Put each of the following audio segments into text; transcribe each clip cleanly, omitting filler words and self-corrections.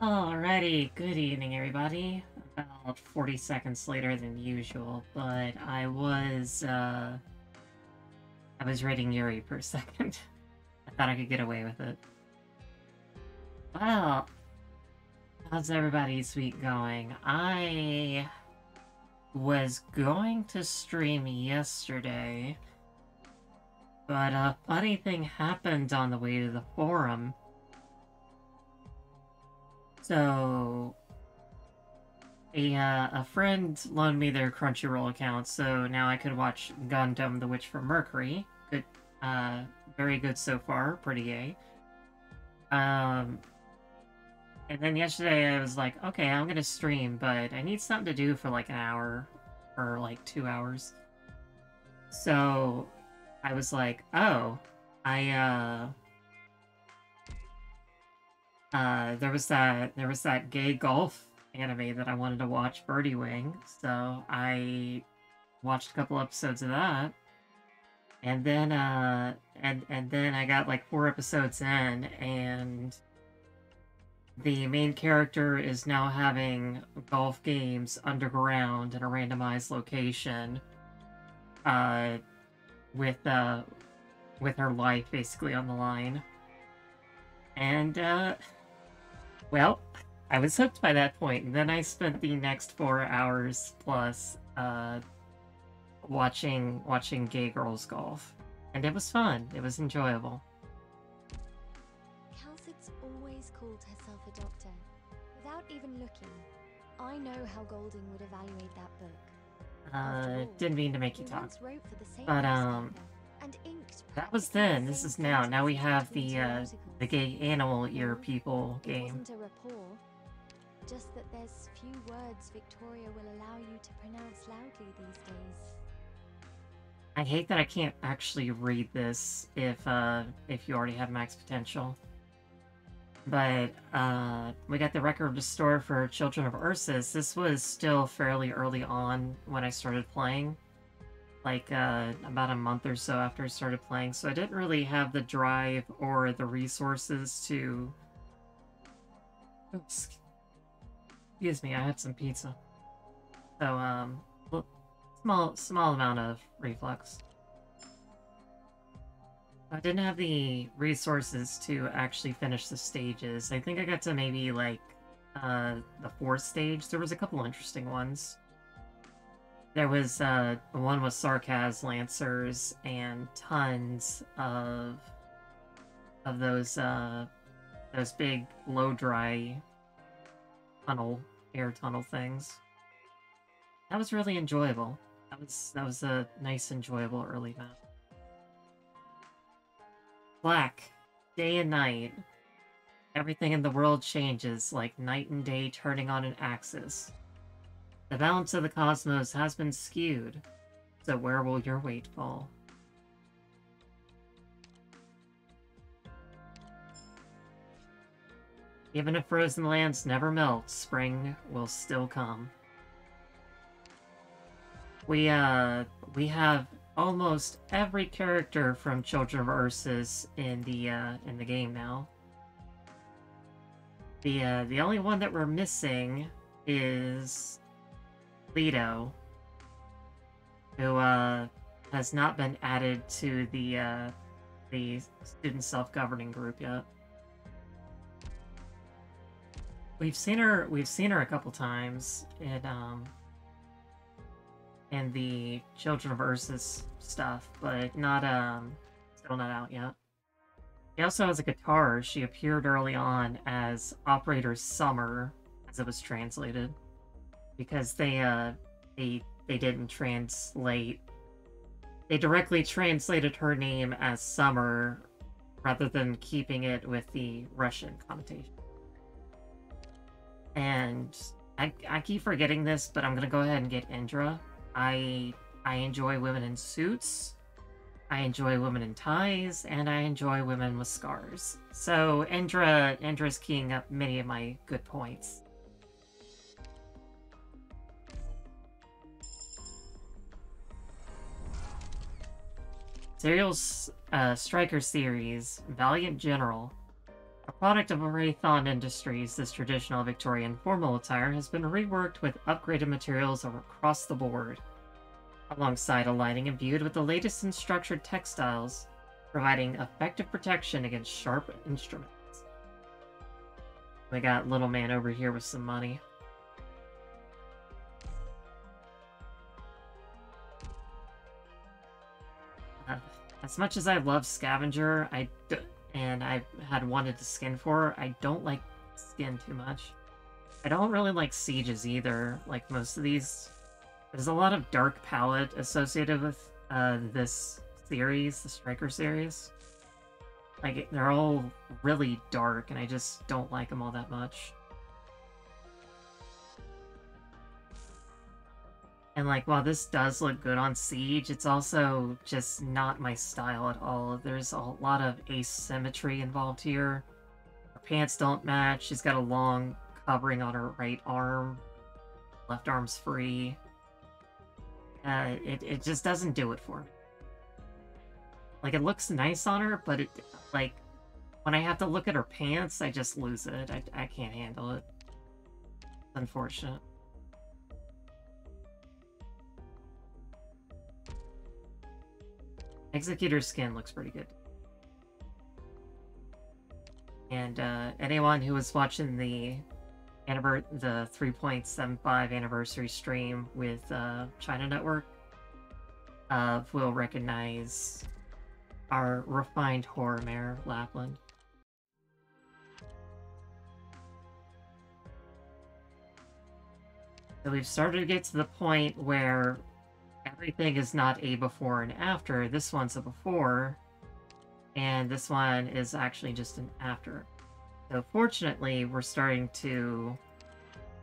Alrighty, good evening, everybody. About 40 seconds later than usual, but I was reading Yuri for a second. I thought I could get away with it. Well, how's everybody's week going? I was going to stream yesterday, but a funny thing happened on the way to the forum. So, a friend loaned me their Crunchyroll account, so now I could watch Gundam: The Witch from Mercury. Good, uh, very good so far. Pretty gay. Um, and then yesterday I was like, okay, I'm gonna stream, but I need something to do for like an hour or like 2 hours. So I was like, oh, I there was that gay golf anime that I wanted to watch, Birdie Wing. So I watched a couple episodes of that, and then and then I got like 4 episodes in, and the main character is now having golf games underground in a randomized location, uh, with uh, with her life basically on the line, and well, I was hooked by that point, and then I spent the next 4 hours plus watching gay girls golf, and it was fun. It was enjoyable. Calcit's always called herself a doctor. Without even looking, I know how Golding would evaluate that book. After all, Didn't mean to make you he talk, once wrote for the same but newspaper and inked that was practically then. the This same is now. Now we sentences have between two articles. the gay animal ear No, people it game. wasn't a rapport. Just that there's few words Victoria will allow you to pronounce loudly these days. I hate that I can't actually read this if you already have max potential. But we got the record store for Children of Ursus. This was still fairly early on when I started playing, like about a month or so after I started playing. So I didn't really have the drive or the resources to. Oops. Excuse me, I had some pizza. So small amount of reflux. I didn't have the resources to actually finish the stages. I think I got to maybe like the fourth stage. There was a couple interesting ones. There was one with Sarkaz Lancers and tons of those big blow dry air tunnel things. That was really enjoyable. That was a nice enjoyable early map. Black, day and night. Everything in the world changes, like night and day turning on an axis. The balance of the cosmos has been skewed, so where will your weight fall? Even if frozen lands never melt, spring will still come. We have almost every character from Children of Ursus in the game now. The only one that we're missing is Leto, who has not been added to the student self-governing group yet. We've seen her a couple times in the Children of Ursus stuff, but not still not out yet. She also has a guitar. She appeared early on as Operator Summer, as it was translated, because they didn't translate. They directly translated her name as Summer, rather than keeping it with the Russian connotation. And I keep forgetting this, but I'm gonna go ahead and get Indra. I enjoy women in suits. I enjoy women in ties, and I enjoy women with scars. So Indra's keying up many of my good points. Serial's Striker series, Valiant General, a product of Raython Industries, this traditional Victorian formal attire has been reworked with upgraded materials across the board, alongside a lining imbued with the latest in structured textiles, providing effective protection against sharp instruments. We got little man over here with some money. As much as I love Scavenger, and I had wanted to skin for, I don't like skin too much. I don't really like Sieges either, like most of these. There's a lot of dark palette associated with this series, the Striker series. Like, they're all really dark, and I just don't like them all that much. And, like, while this does look good on Siege, it's also just not my style at all. There's a lot of asymmetry involved here. Her pants don't match. She's got a long covering on her right arm. Left arm's free. It just doesn't do it for me. Like, it looks nice on her, but like, when I have to look at her pants, I just lose it. I can't handle it. It's unfortunate. Executor's skin looks pretty good. And anyone who was watching the 3.75 anniversary stream with China Network will recognize our refined horror mare, Lapland. So we've started to get to the point where everything is not a before and after. This one's a before, and this one is actually just an after. So fortunately, we're starting to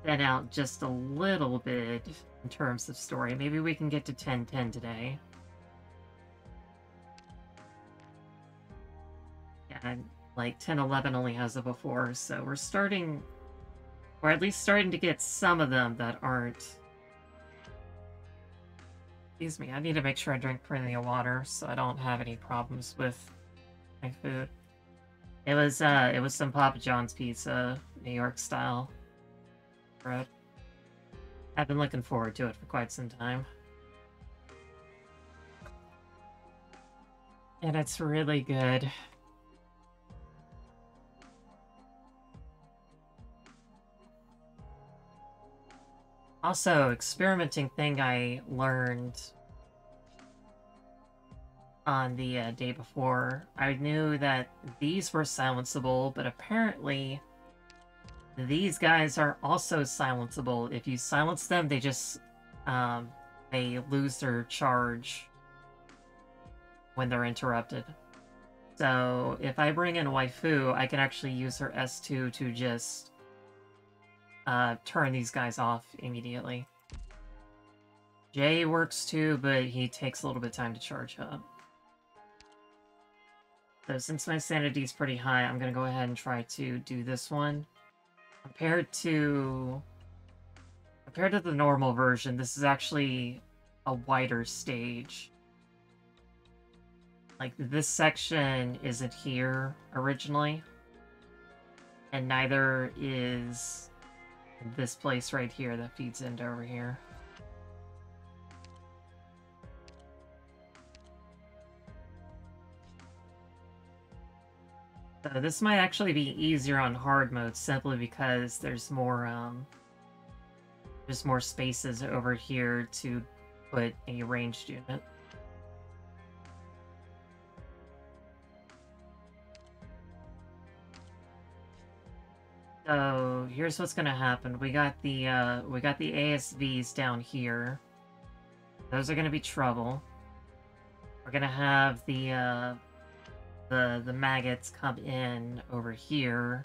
thin out just a little bit in terms of story. Maybe we can get to 10-10 today. And like 10-11 only has a before, so we're starting, or at least starting to get some of them that aren't. Excuse me, I need to make sure I drink plenty of water so I don't have any problems with my food. It was some Papa John's pizza, New York style bread. I've been looking forward to it for quite some time. And it's really good. Also, experimenting thing I learned on the day before. I knew that these were silenceable, but apparently these guys are also silenceable. If you silence them, they just they lose their charge when they're interrupted. So if I bring in Waifu, I can actually use her S2 to just turn these guys off immediately. Jay works too, but he takes a little bit of time to charge up. So since my sanity is pretty high, I'm going to go ahead and try to do this one. Compared to the normal version, this is actually a wider stage. Like, this section isn't here originally, and neither is this place right here that feeds into over here. So this might actually be easier on hard mode simply because there's more spaces over here to put a ranged unit. So here's what's gonna happen. We got the ASVs down here. Those are gonna be trouble. We're gonna have the maggots come in over here,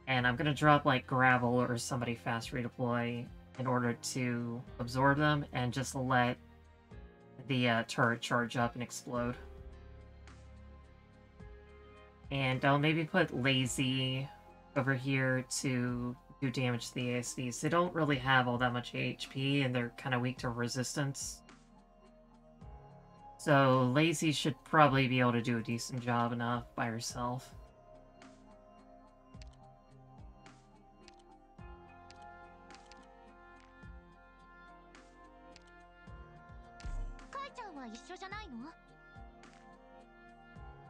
and I'm gonna drop like gravel or somebody fast redeploy in order to absorb them and just let the turret charge up and explode. And I'll maybe put lazy over here to do damage to the ASVs. They don't really have all that much HP, and they're kind of weak to resistance. So Lazy should probably be able to do a decent job enough by herself.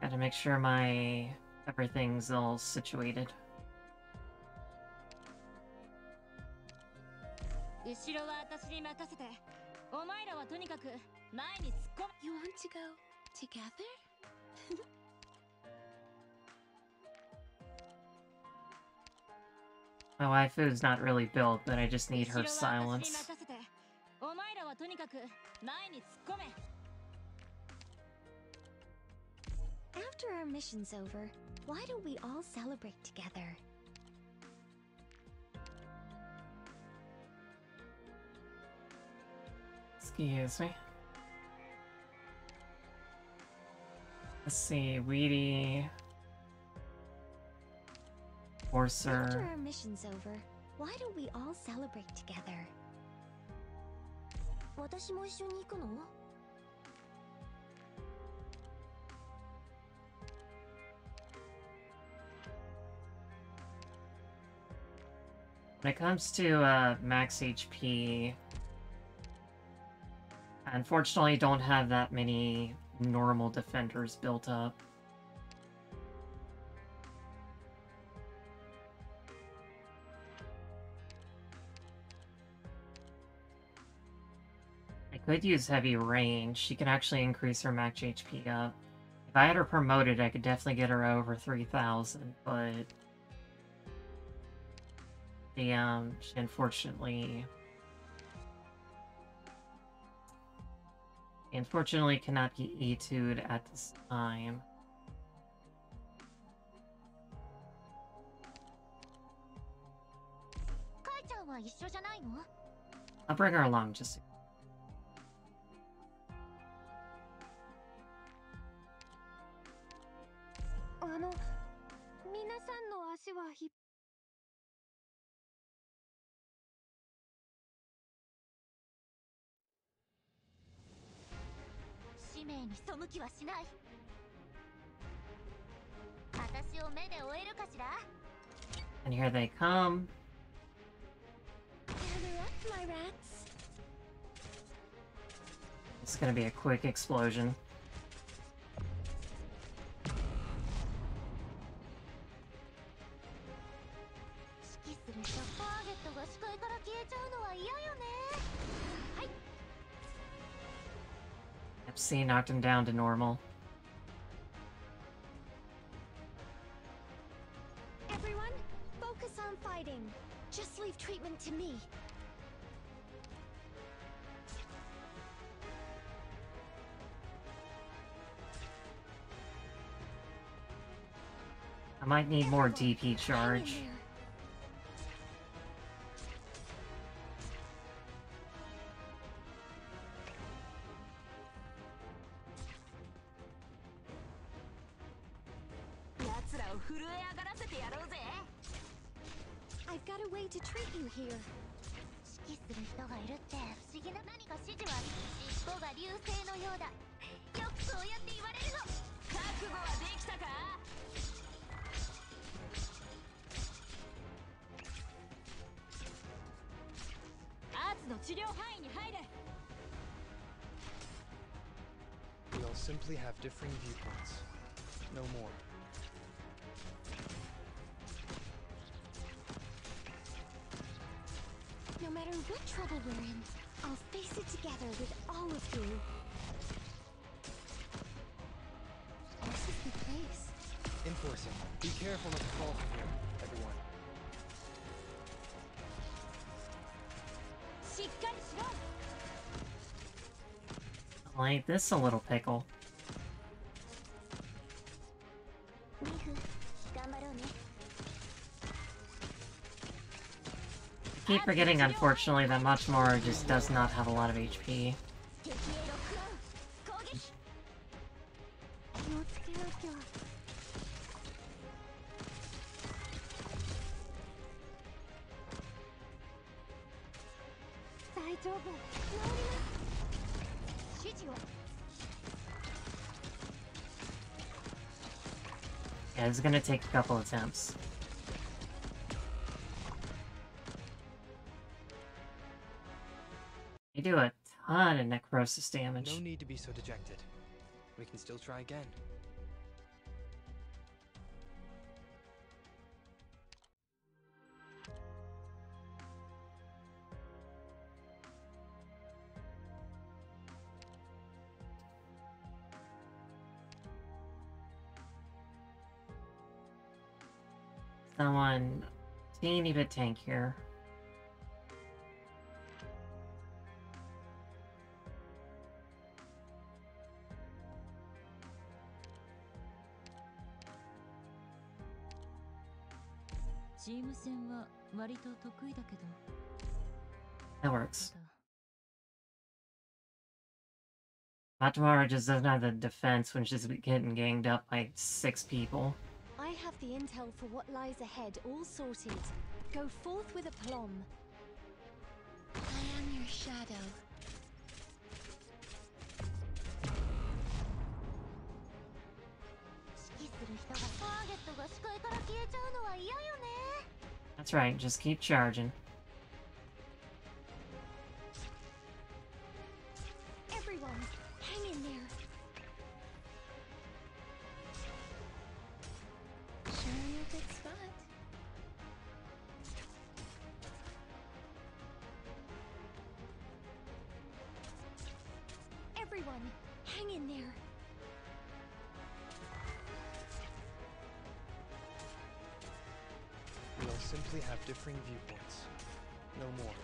Gotta make sure my everything's all situated. You want to go together? My waifu's not really built, but I just need her silence. After our mission's over, why don't we all celebrate together? Excuse me. Let's see, Weedy... Forcer... After our mission's over, why don't we all celebrate together? When it comes to max HP, I unfortunately don't have that many normal defenders built up. I could use heavy range. She can actually increase her max HP up. If I had her promoted, I could definitely get her over 3,000, but... she unfortunately cannot be E2'd at this time. I'll bring her along just... And here they come. My rats. It's gonna be a quick explosion. Yep, see, knocked him down to normal. Everyone, focus on fighting. Just leave treatment to me. I might need more DP charge. I've got a way to treat you here. We all simply have differing viewpoints. No more. No matter what trouble we're in, I'll face it together with all of you. This is the place. Enforcing. Be careful not to fall from here, everyone. Like this a little pickle. I keep forgetting, unfortunately, that much more just does not have a lot of HP. Yeah, it's gonna take a couple attempts. You do a ton of necrosis damage. No need to be so dejected. We can still try again. Someone teeny bit tankier. That works. Matamara just doesn't have the defense when she's getting ganged up by 6 people. I have the intel for what lies ahead all sorted. Go forth with aplomb. I am your shadow. That's right, just keep charging. Everyone, hang in there. Sure you're a good spot. Everyone, hang in there. We'll simply have differing viewpoints. No more.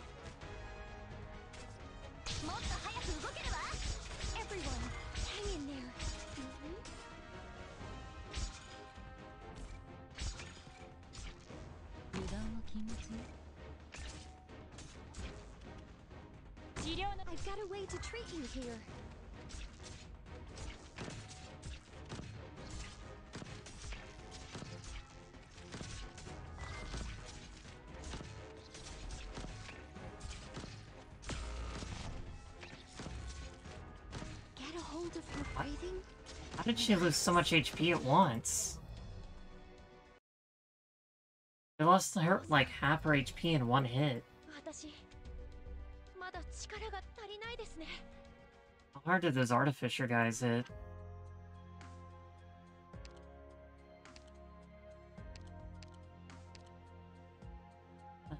Everyone, hang in there. I've got a way to treat you here. Get a hold of her breathing. How did she lose so much HP at once? She lost her like half her HP in one hit. How hard did those Artificer guys hit?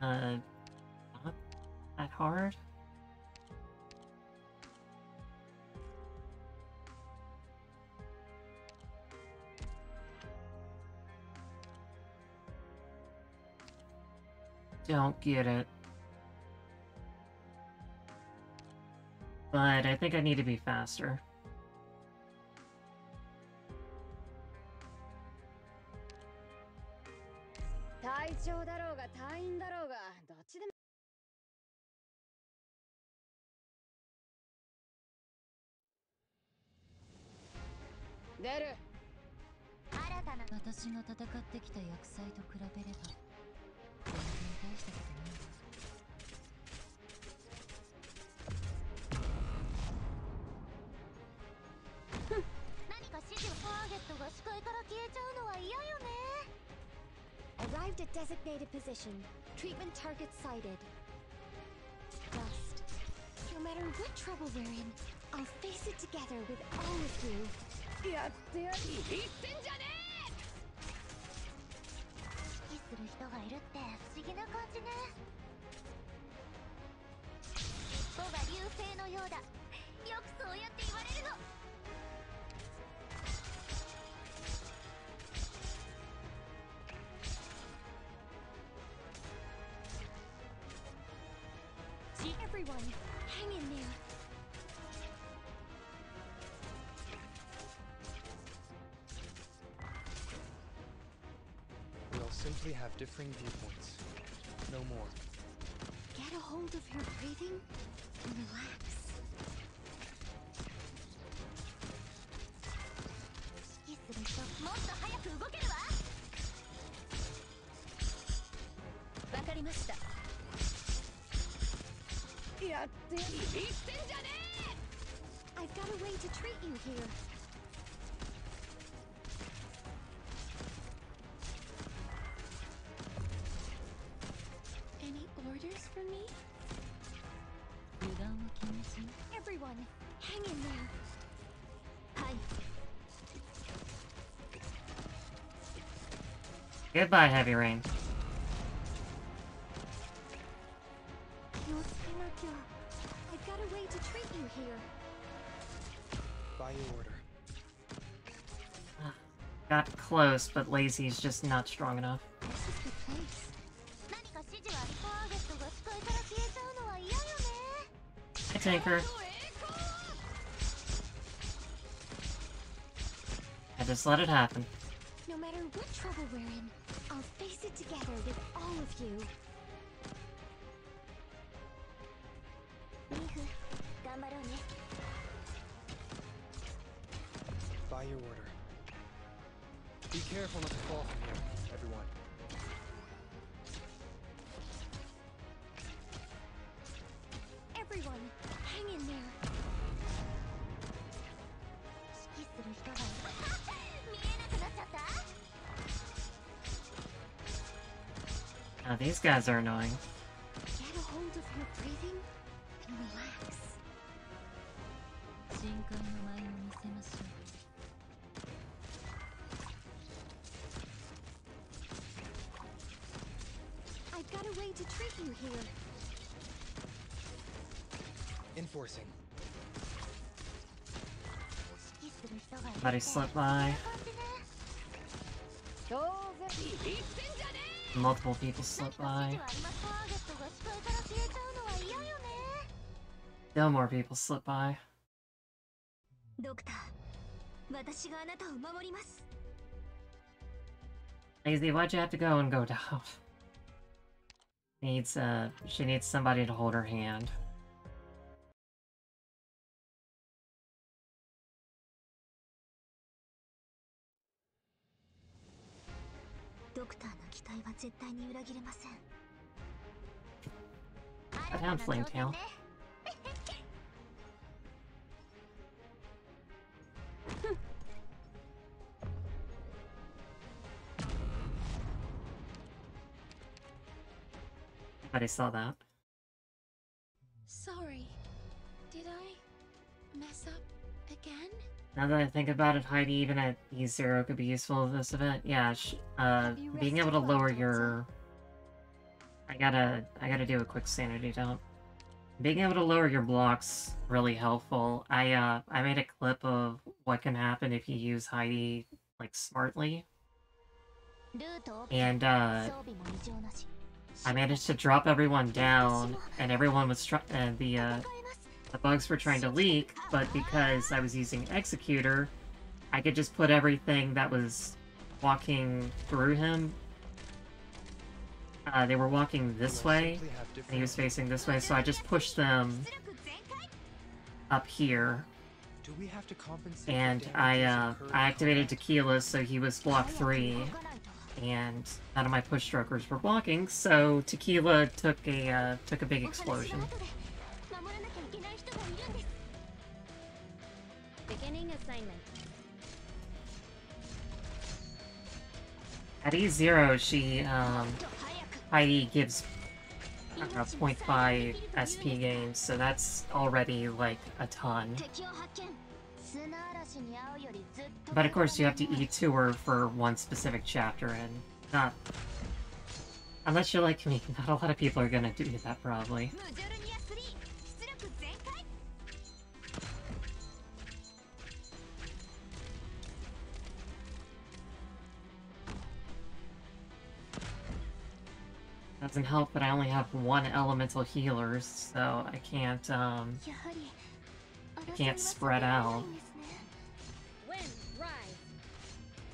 Not that hard? Don't get it. But I think I need to be faster. Arrived at designated position. Treatment target sighted. Dust. No matter what trouble we're in, I'll face it together with all of you. Everyone, hang in there. We'll simply have differing viewpoints. No more. Get a hold of your breathing and relax. I've got a way to treat you here. Any orders for me? Everyone, hang in there. Hi. Goodbye, Heavy Rain. I've got a way to treat you here. By your order. Got close, but Lazy's just not strong enough. This is the place. Hi, Tanker. I just let it happen. No matter what trouble we're in, I'll face it together with all of you. By your order. Be careful not to fall from here, everyone. Everyone, hang in there. Now these guys are annoying. Get a hold of your breathing and relax. I've got a way to treat you here. Enforcing. Somebody slipped by. Multiple people slipped by. Still more people slip by. Lazy, why'd you have to go and go down? She needs somebody to hold her hand. Cut down, Flametail. Everybody saw that. Sorry. Did I mess up again? Now that I think about it, Heidi, even at E0 could be useful in this event. Yeah, being able to lower your... I gotta do a quick sanity dump. Being able to lower your blocks really helpful. I made a clip of what can happen if you use Heidi, like, smartly. And, I managed to drop everyone down, and everyone was the bugs were trying to leak, but because I was using Executor, I could just put everything that was walking through him. They were walking this way, and he was facing this way, so I just pushed them up here. And I activated Tequila, so he was block 3, and none of my push strokers were blocking, so Tequila took a big explosion. Beginning assignment. At E0, Heidi gives, I don't know, 0.5 SP gains, so that's already, like, a ton. But of course you have to E2 her for one specific chapter, and not... Unless you're like me, not a lot of people are gonna do that, probably. Doesn't help that I only have one elemental healer, so I can't spread out.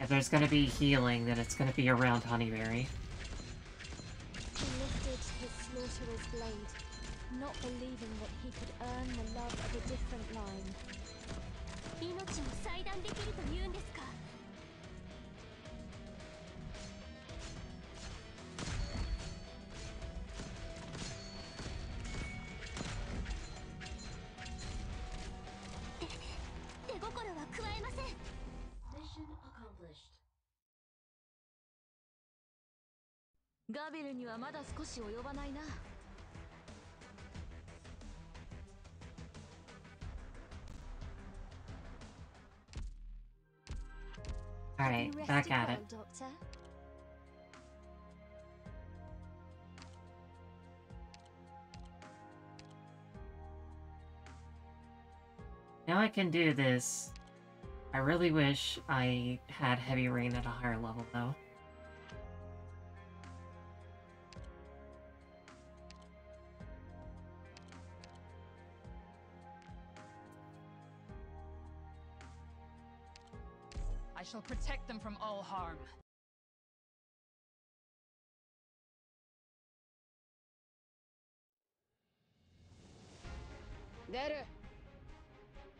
If there's gonna be healing, then it's gonna be around Honeyberry. He lifted his slaughterer's blade, not believing that he could earn the love of a different line. Mission accomplished. ガビルにはまだ少し及ばないな。Alright, back at it. Doctor? Now I can do this. I really wish I had heavy rain at a higher level, though. I shall protect them from all harm. There.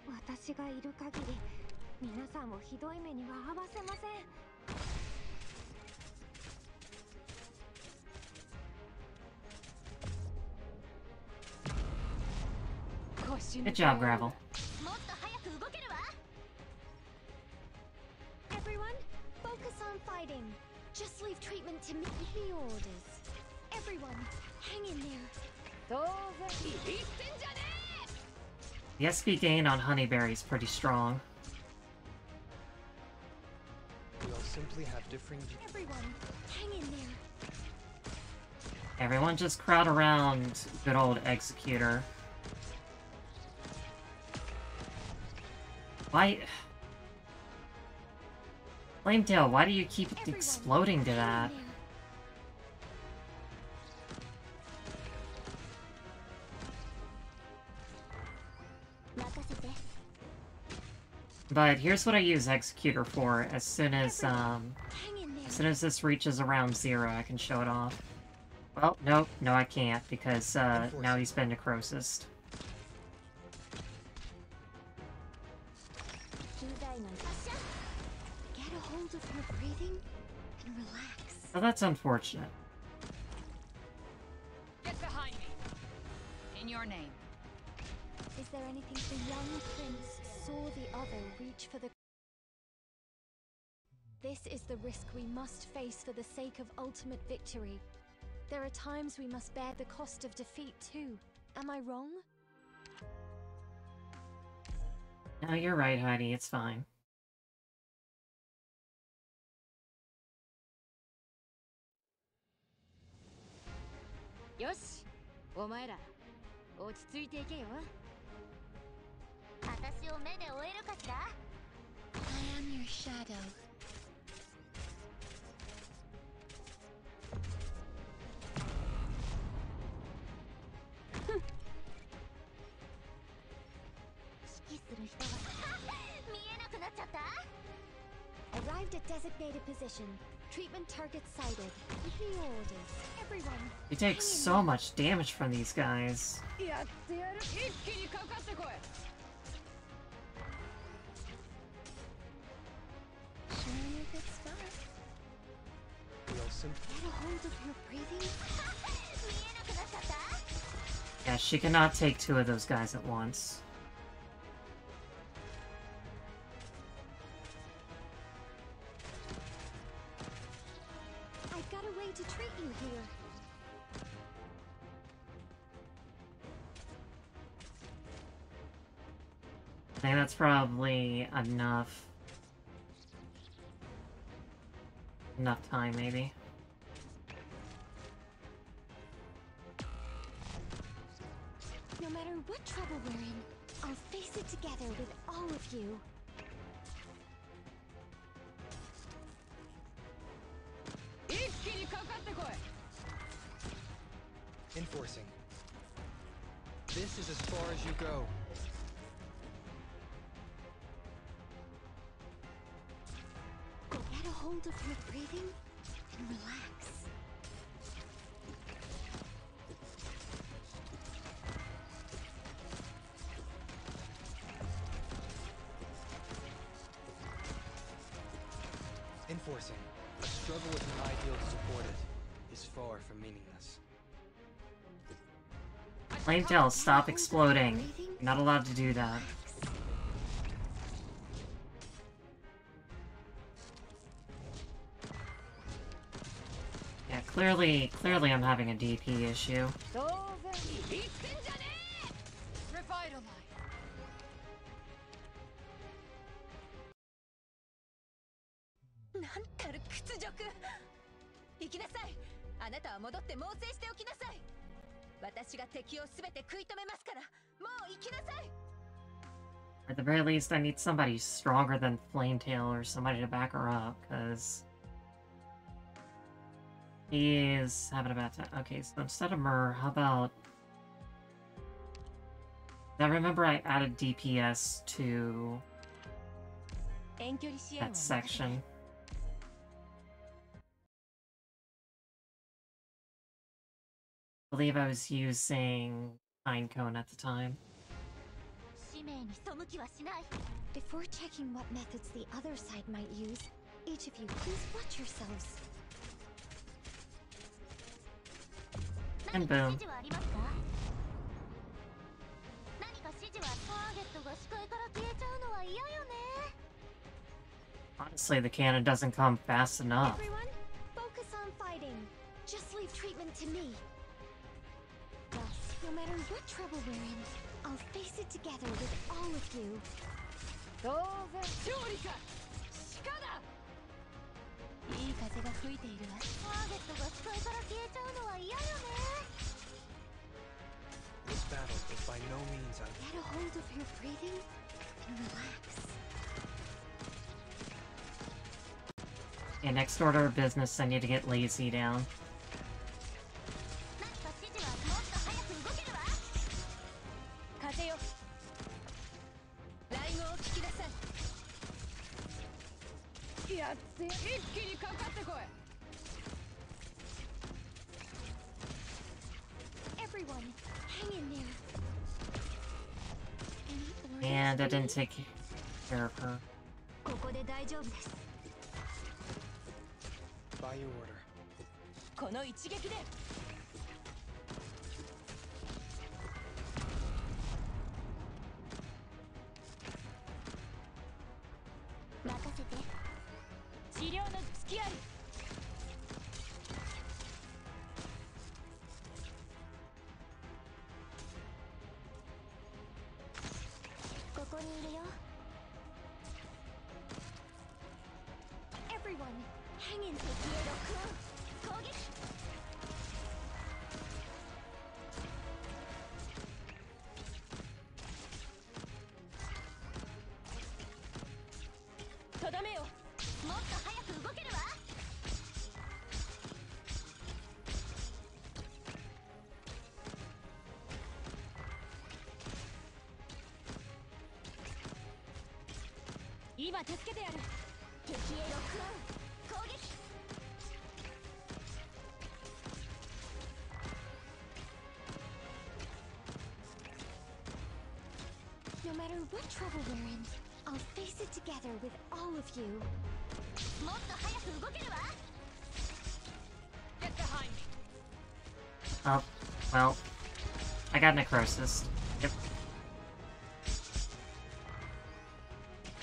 私がいる限り、皆さんをひどい目には合わせません。Good job, Gravel. Everyone, focus on fighting. Just leave treatment to me. The orders. Everyone, hang in there. The SP gain on Honeyberry is pretty strong. We all simply have differing views. Everyone, hang in there. Everyone just crowd around good old Executor. Why... Flametail, why do you keep Everyone, exploding to that? hang in there. But here's what I use Executor for. As soon as Hang in there. this reaches around 0, I can show it off. Well, nope, no I can't, because now he's been necrosis. Get a hold of your breathing and relax. So that's unfortunate. Get behind me. In your name. Is there anything the young prince saw the other reach for the... This is the risk we must face for the sake of ultimate victory. There are times we must bear the cost of defeat too. Am I wrong? No, you're right, Heidi, it's fine. Yoshi, お前ら落ち着いていけよ。私を目で追えるかしら? I am your shadow. Arrived at designated position. Treatment target sighted. Give me orders. Everyone. You take so much damage from these guys. Show me if it's fun. We all simply Get a hold of your breathing. Yeah, she cannot take 2 of those guys at once. I've got a way to treat you here. I think that's probably enough. Enough time, maybe. No matter what trouble we're in, I'll face it together with all of you. enforcing. This is as far as you go. Get a hold of your breathing and relax. Enforcing. A struggle with an ideal to support it is far from meaningless. Flametail, stop exploding. You're not allowed to do that. Yeah, clearly I'm having a DP issue. たる屈辱。行きなさい。あなたは戻って猛省しておきなさい。私が敵をすべて食い止めますから、もう行きなさい。 At the very least, I need somebody stronger than Flametail or somebody to back her up, because he is having a bad time. Okay, so instead of Myrrh, how about... Now remember I added DPS to that section. I believe I was using Pinecone at the time. Before checking what methods the other side might use, each of you please watch yourselves. And boom. Honestly, the cannon doesn't come fast enough. Everyone, focus on fighting. Just leave treatment to me. Thus, no matter what trouble we're in, I'll face it together with all of you. This battle is by no means out. Get a hold of your breathing and relax. Okay, next order of business, I need to get Lazy down. Everyone, hang in there. And I didn't take care of her. By your order. この一撃で 治療の隙あり Everyone, hang in there. 攻撃 とどめよ もっと早く動けるわ 今助けてやる 敵へロックオン攻撃 No matter what trouble we're in, I'll face it together with all of you. もっと早く動けるわ Get behind me. Oh, well, I got Necrosis. Yep.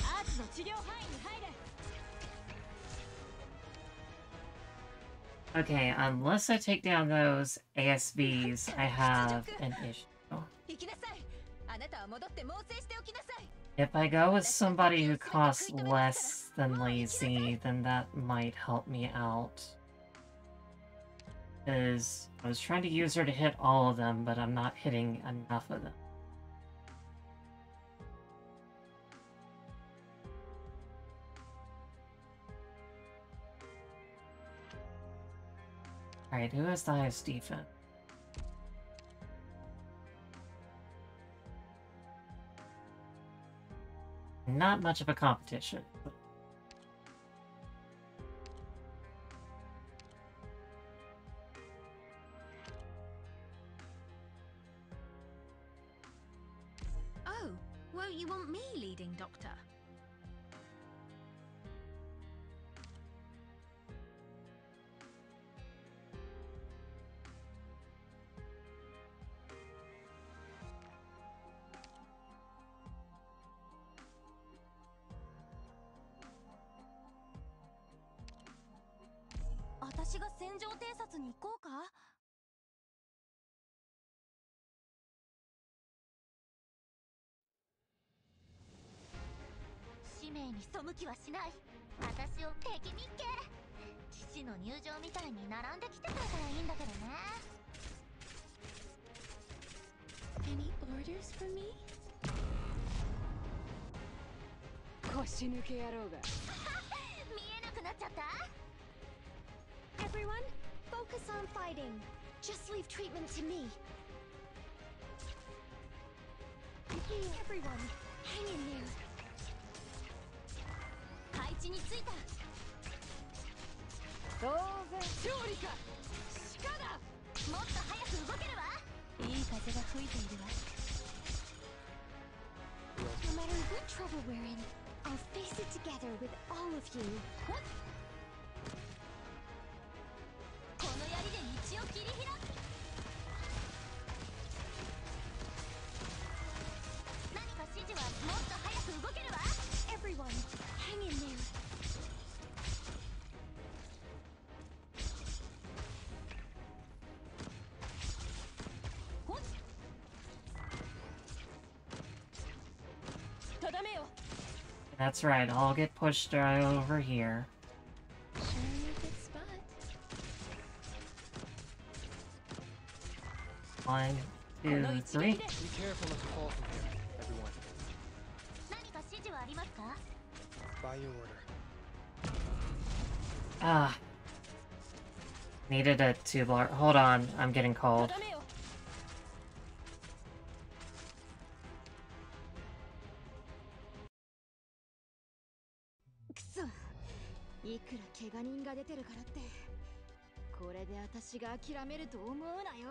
アーツの治療範囲に入れ Okay, unless I take down those ASVs, I have an issue. 行きなさいあなたは戻って猛省しておきなさい If I go with somebody who costs less than Lazy, then that might help me out. Because I was trying to use her to hit all of them, but I'm not hitting enough of them. Alright, who has the highest defense? Not much of a competition. Oh, won't you want me leading, Doctor? 私を敵にっけ。父の入場みたいに並んできてくれたらいいんだけどね。Any orders for me? 腰抜け野郎が。見えなくなっちゃった。 Everyone, focus on fighting. Just leave treatment to me. Everyone, hang in there. 配置についた。当然勝利か。鹿だ。もっと早く動けるわ。いい風が吹いているわ。No matter what trouble we're in, I'll face it together with all of you. この槍で道を切り開く。何か指示はもっと早く動けるわ。 Everyone, hang in there. とどめよ。 That's right, I'll get pushed right over here. Sure you good spot. 1, この 2, 一撃 3. で。 Be careful not to fall from here, everyone. 何か指示はありますか？ By your order. Ah. Needed a tubular. Hold on, I'm getting と cold. どめよ。くそ。いくら怪我人が出てるからって、これで私が諦めると思うなよ。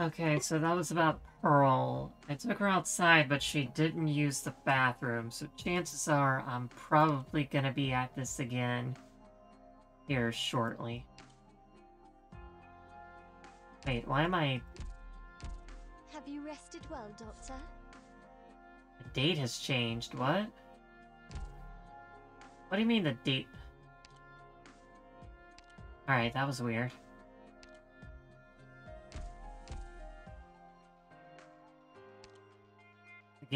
Okay, so that was about Pearl. I took her outside, but she didn't use the bathroom, so chances are I'm probably gonna be at this again here shortly. Wait, why am I... Have you rested well, Doctor? The date has changed, what? What do you mean the date? Alright, that was weird. The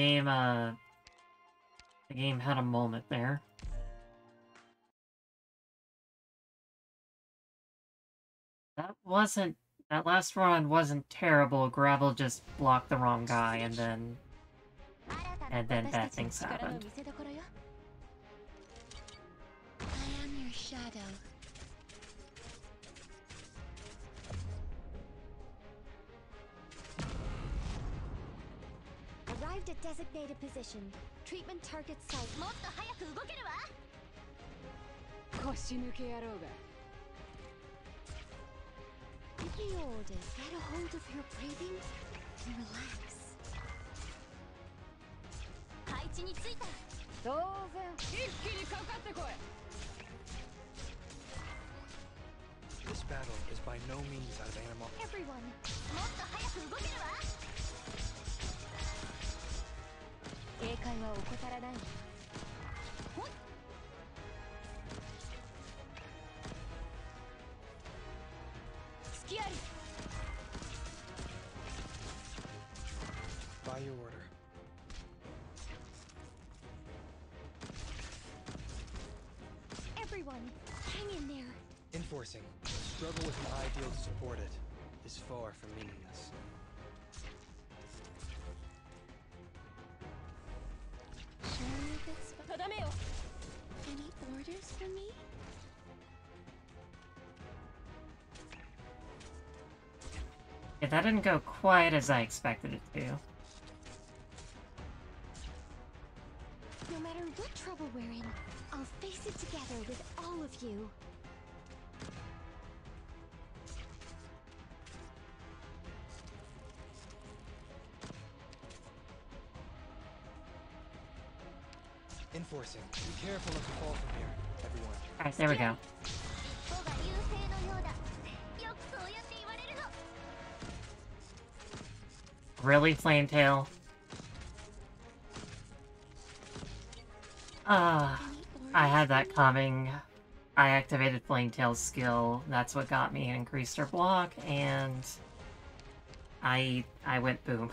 game had a moment there. That last run wasn't terrible. Gravel just blocked the wrong guy, and then bad things happened. I am your shadow. Arrived at designated position. Treatment target site. もっと早く動けるわ。腰抜け野郎が。If you order, get a hold of your breathing and relax. 配置についた。当然一気にかかってこい。This battle is by no means out of animal. Everyone, もっと早く動けるわ。警戒は怠らない。ほい。隙あり。By your order. everyone, hang in there. Enforcing. The struggle with an ideal to support it is far from meaningless. Sure that's とどめよ。 any orders for me? Yeah, that didn't go quite as I expected it to. No matter what trouble we're in, I'll face it together with all of you. Enforcing. Be careful not to fall from here, everyone. Alright, there we go. 尻尾が流星のようだ。よくそうやって言われるの。 Really, Flametail? I had that coming. I activated Flametail's skill. That's what got me and increased her block, and I went boom.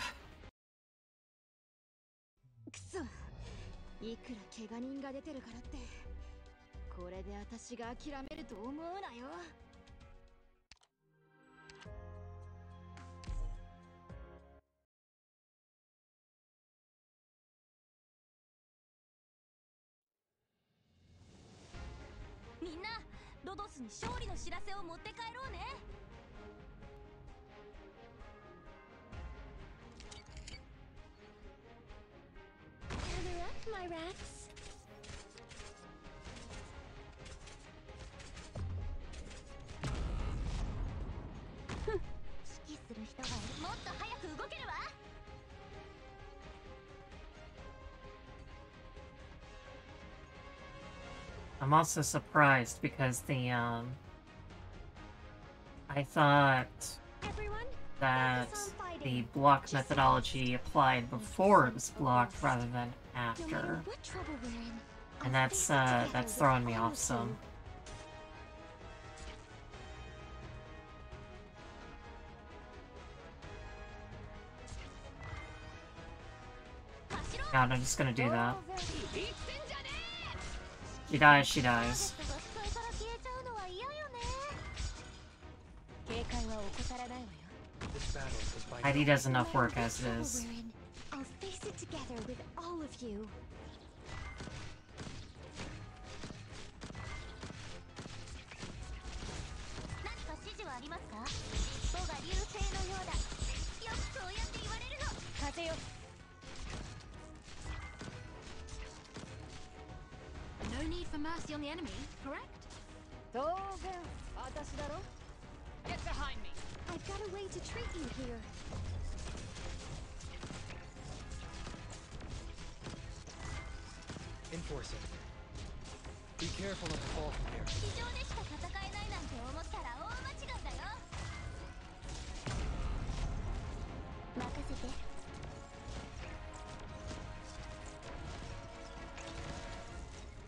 くそ。いくら怪我人が出てるからって、これで私が諦めると思うなよ。みんな、ロドスに勝利の知らせを持って帰ろうね。 Gather up, my rats. 指揮する人がいる。もっと早く動けるわ。 I'm also surprised because I thought Everyone, that focus on the fighting. block methodology applied before it was blocked rather than No after. matter what trouble we're in, And I'll that's face it together that's with throwing me all off of some. you. God, I'm just gonna do that. 言ってんじゃね She dies, she dies. が視界から消えちゃうのは嫌よね。警戒は怠らないわよ。 This battle is by Heidi no does No enough matter work what as it trouble is. we're in, I'll face it together with all of you. 何か指示はありますか？尻尾が流星のようだ。よくそうやって言われるの。風よ。No need for mercy on the enemy, correct? 当然私だろ。 Get behind me. I've got a way to treat you here. Enforcing. Be careful not to fall from here. 地上でしか戦えないなんて思ったら大間違いだよ。任せて。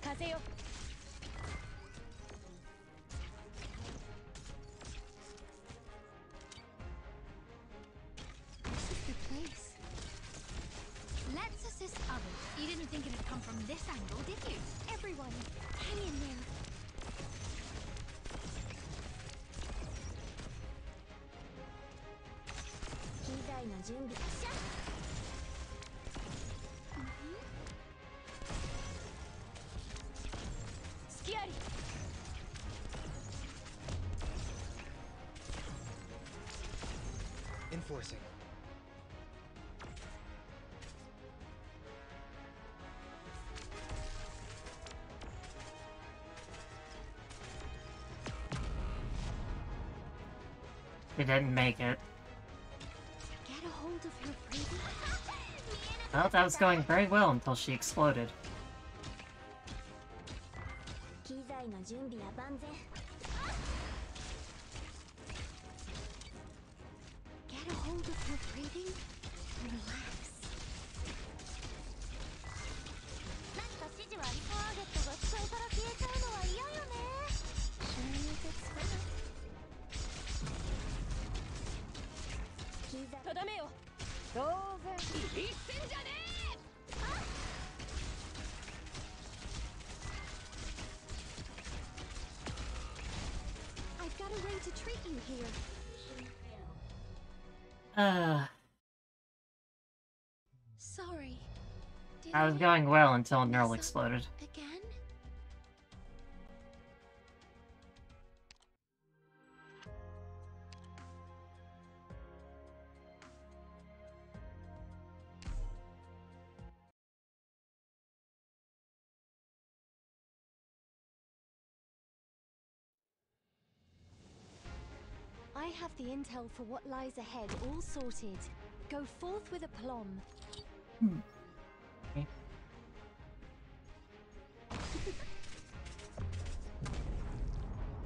風よ。This is the place. Let's assist others. You didn't think it'd come from this angle, did you? Everyone, hang in there. Enforcing. They didn't make it. Get a hold of her breathing. Well, that was going very well until she exploded. 機材の準備は万全。Get a hold of her breathing. Relax. 何か指示はありターゲットが視界から消えちゃうのは嫌よね。とどめよ。当然。一戦じゃねえ。I've got a way to treat you here. Sorry. Did I was going well until Neural exploded. Again? I have the intel for what lies ahead all sorted. Go forth with aplomb. Okay.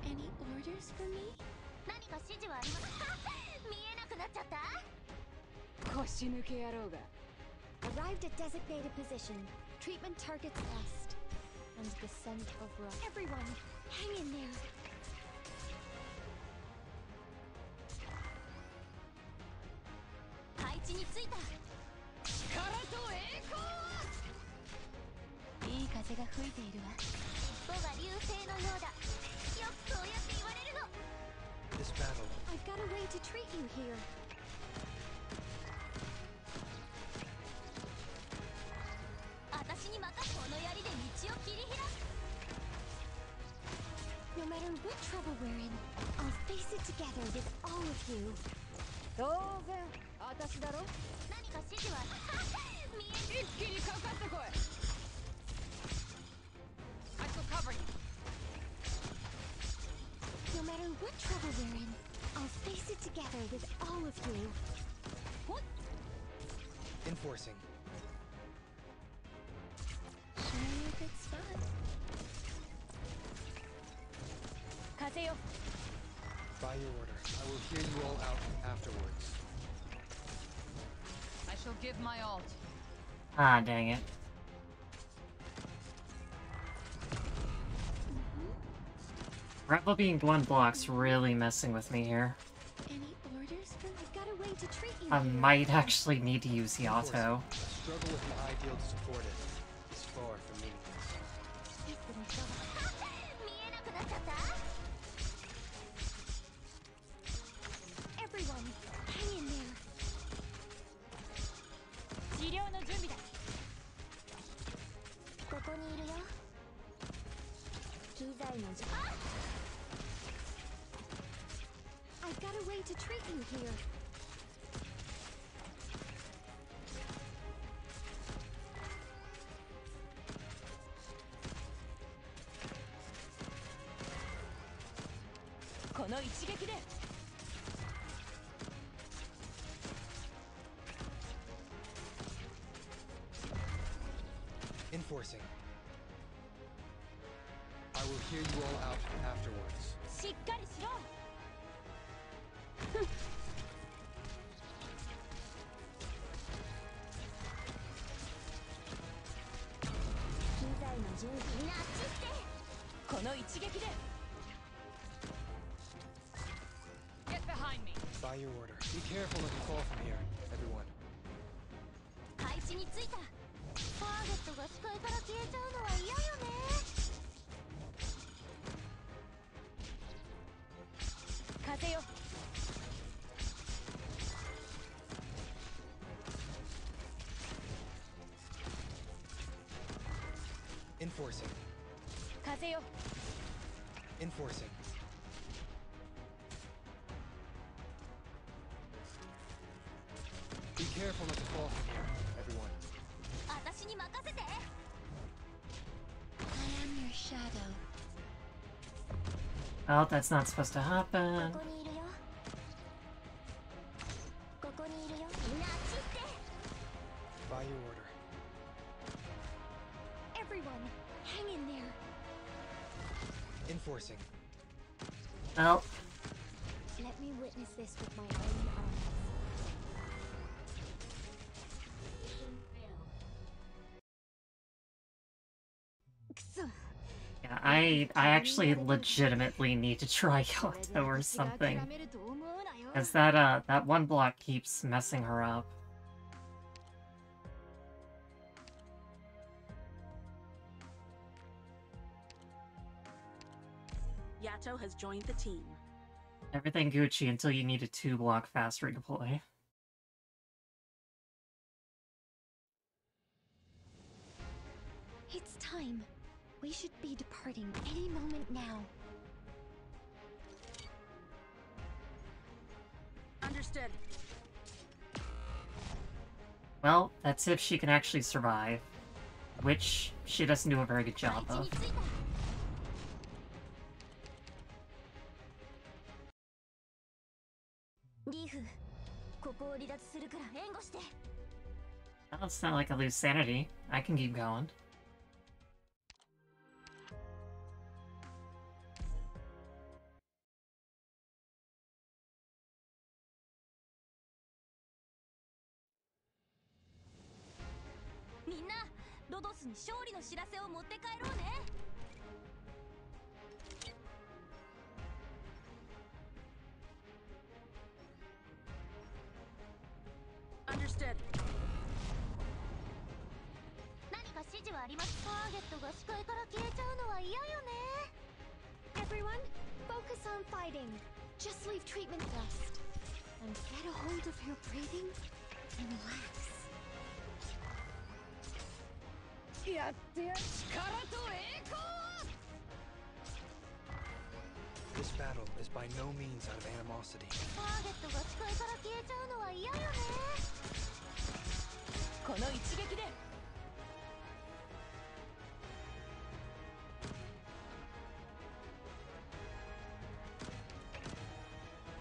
Any orders for me? 何か指示はありますか。見えなくなっちゃった。腰抜け野郎が。 Arrived at designated position. Treatment targets west. And descent of rock. Everyone, hang in there. 配置についた。力と栄光は。いい風が吹いているわ。尾が流星のようだ。よくそうやって言われるの。This battle. I've got a way to treat you here. 私に任せこの槍で道を切り開く。 No matter what trouble we're in, I'll face it together with all of you. 当然。私だろ。何か指示は見え。一気にかかってこい。I shall cover you. No matter what trouble we're in, I'll face it together with all of you. Enforcing. Show me a good spot. 風よ。 By your order. I will hear you all out afterwards. I shall give my alt. Ah, dang it. Rebel being one block's really messing with me here. Any orders from? I've got a way to treat you I here. might actually need to use the auto. A struggle with the ideal to support it is far from meaningless. 見えなくなっちゃった。 Everyone, hang in there. 治療の準備だ。ここにいるよ。機材の準備。 I've got a way to treat you here. この一撃で。Enforcing. I will hear you all out afterwards. しっかりしろ。機材の準備なっちってこの一撃で。Get behind me. By your order. Be careful not to fall from here, everyone. 配置についた。ターゲットが視界から消えちゃうのは嫌よね。風よ。Enforcing. 風よ。 Enforcing. Be careful not to fall from here, everyone. 私に任せて。 I am your shadow. Oh, that's not supposed to happen. ここにいるよ。ここにいるよ。なっちって By your order. Everyone, hang in there. Enforcing. Well, Let me witness this with my own eyes. yeah, I actually legitimately need to try Yato or something. Because that one block keeps messing her up. Yato has joined the team. Everything Gucci until you need a 2-block fast redeploy. It's time. We should be departing any moment now. Understood. Well, that's if she can actually survive. Which she doesn't do a very good job 配置 of. についた。リーフ、ここを離脱するから援護して。 Well, it's not like I lose sanity. I can keep going. Minna, ロドスに勝利の知らせを持って帰ろうね。 Understood. 何か指示はあります。ターゲットが視界から消えちゃうのは嫌よね。 Everyone, focus on fighting. Just leave treatment dust. And get a hold of your breathing and relax. やってやる。力と栄光。 This battle is by no means out of animosity. ターゲットが視界から消えちゃうのは嫌よね。 この一撃で。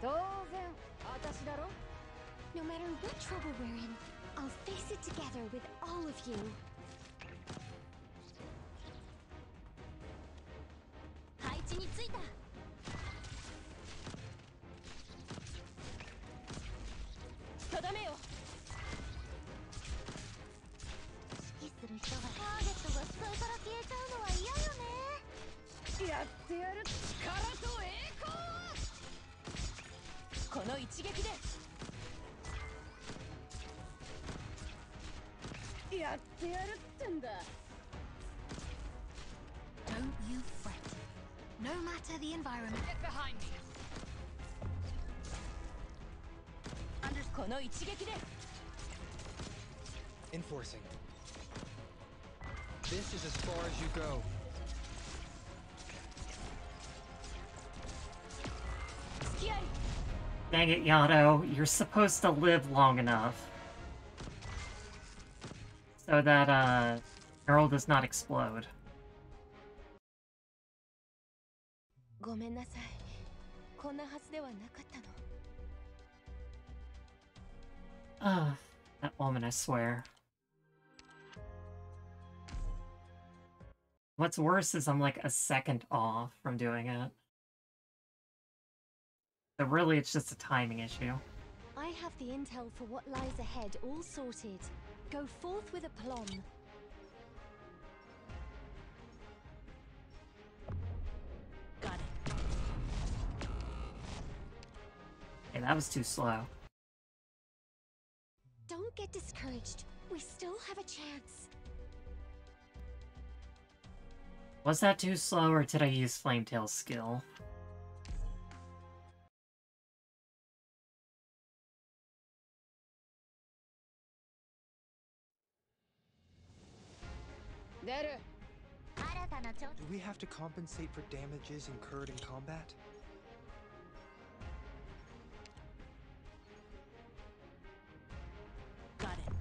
当然、私だろ。 No matter what trouble we're in, I'll face it together with all of you. 配置についた。とどめよ。指揮する人がターゲットが視界から消えちゃうのは嫌よね。 やってやる。力と栄光。この一撃で。やってやるってんだ。 Don't you fret. No matter the environment. Get behind me. この一撃で。 Enforcing. This is as far as you go. Dang it, Yato. You're supposed to live long enough. So that, Earl does not explode. ごめんなさい。こんなはずではなかったの。 Ugh, that woman, I swear. What's worse is I'm like a second off from doing it. So really, it's just a timing issue. I have the intel for what lies ahead all sorted. Go forth with aplomb. Got it. Okay, that was too slow. Don't get discouraged. We still have a chance. Was that too slow, or did I use Flametail's skill? Do we have to compensate for damages incurred in combat? Got it.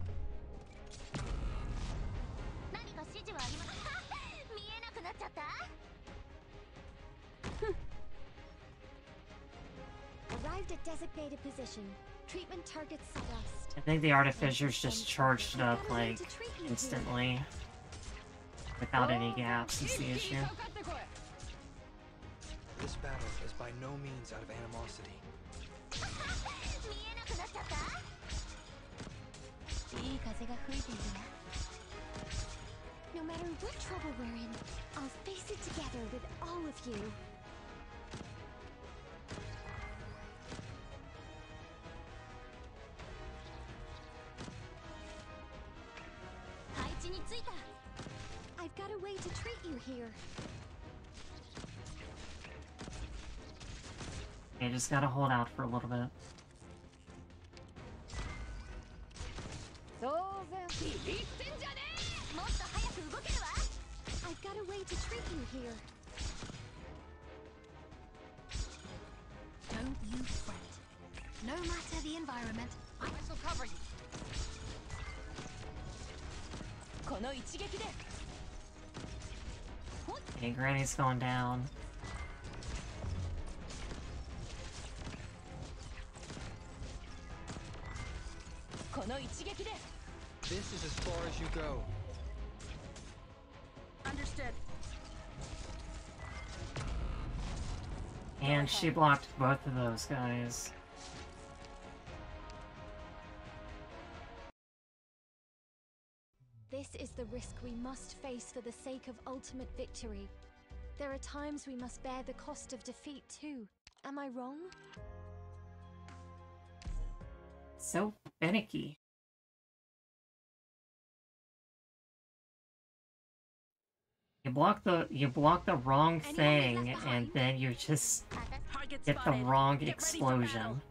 何か指示はありますか？見えなくなっちゃった？ Arrived at designated position. Treatment targets suppressed. I think the Artificers just charged it up, like, instantly. Without any gaps is the issue. This battle is by no means out of animosity. 見えなくなっちゃった？いい風が吹いているわ。 No matter what trouble we're in, I'll face it together with all of you. 配置についた。 I've got a way to treat you here. You just gotta hold out for a little bit. ビビってんじゃねもっと早く動けるわ。 I've got a way to treat you here. Don't you fret. No matter the environment, I shall cover you. この一撃で Okay, Granny's going down. この一撃で This is as far as you go. Understood. And she blocked both of those guys. This is the risk we must face for the sake of ultimate victory. There are times we must bear the cost of defeat too. Am I wrong? So finicky. You block the wrong thing, and then you just Target get the spotted. wrong Get ready for battle. explosion.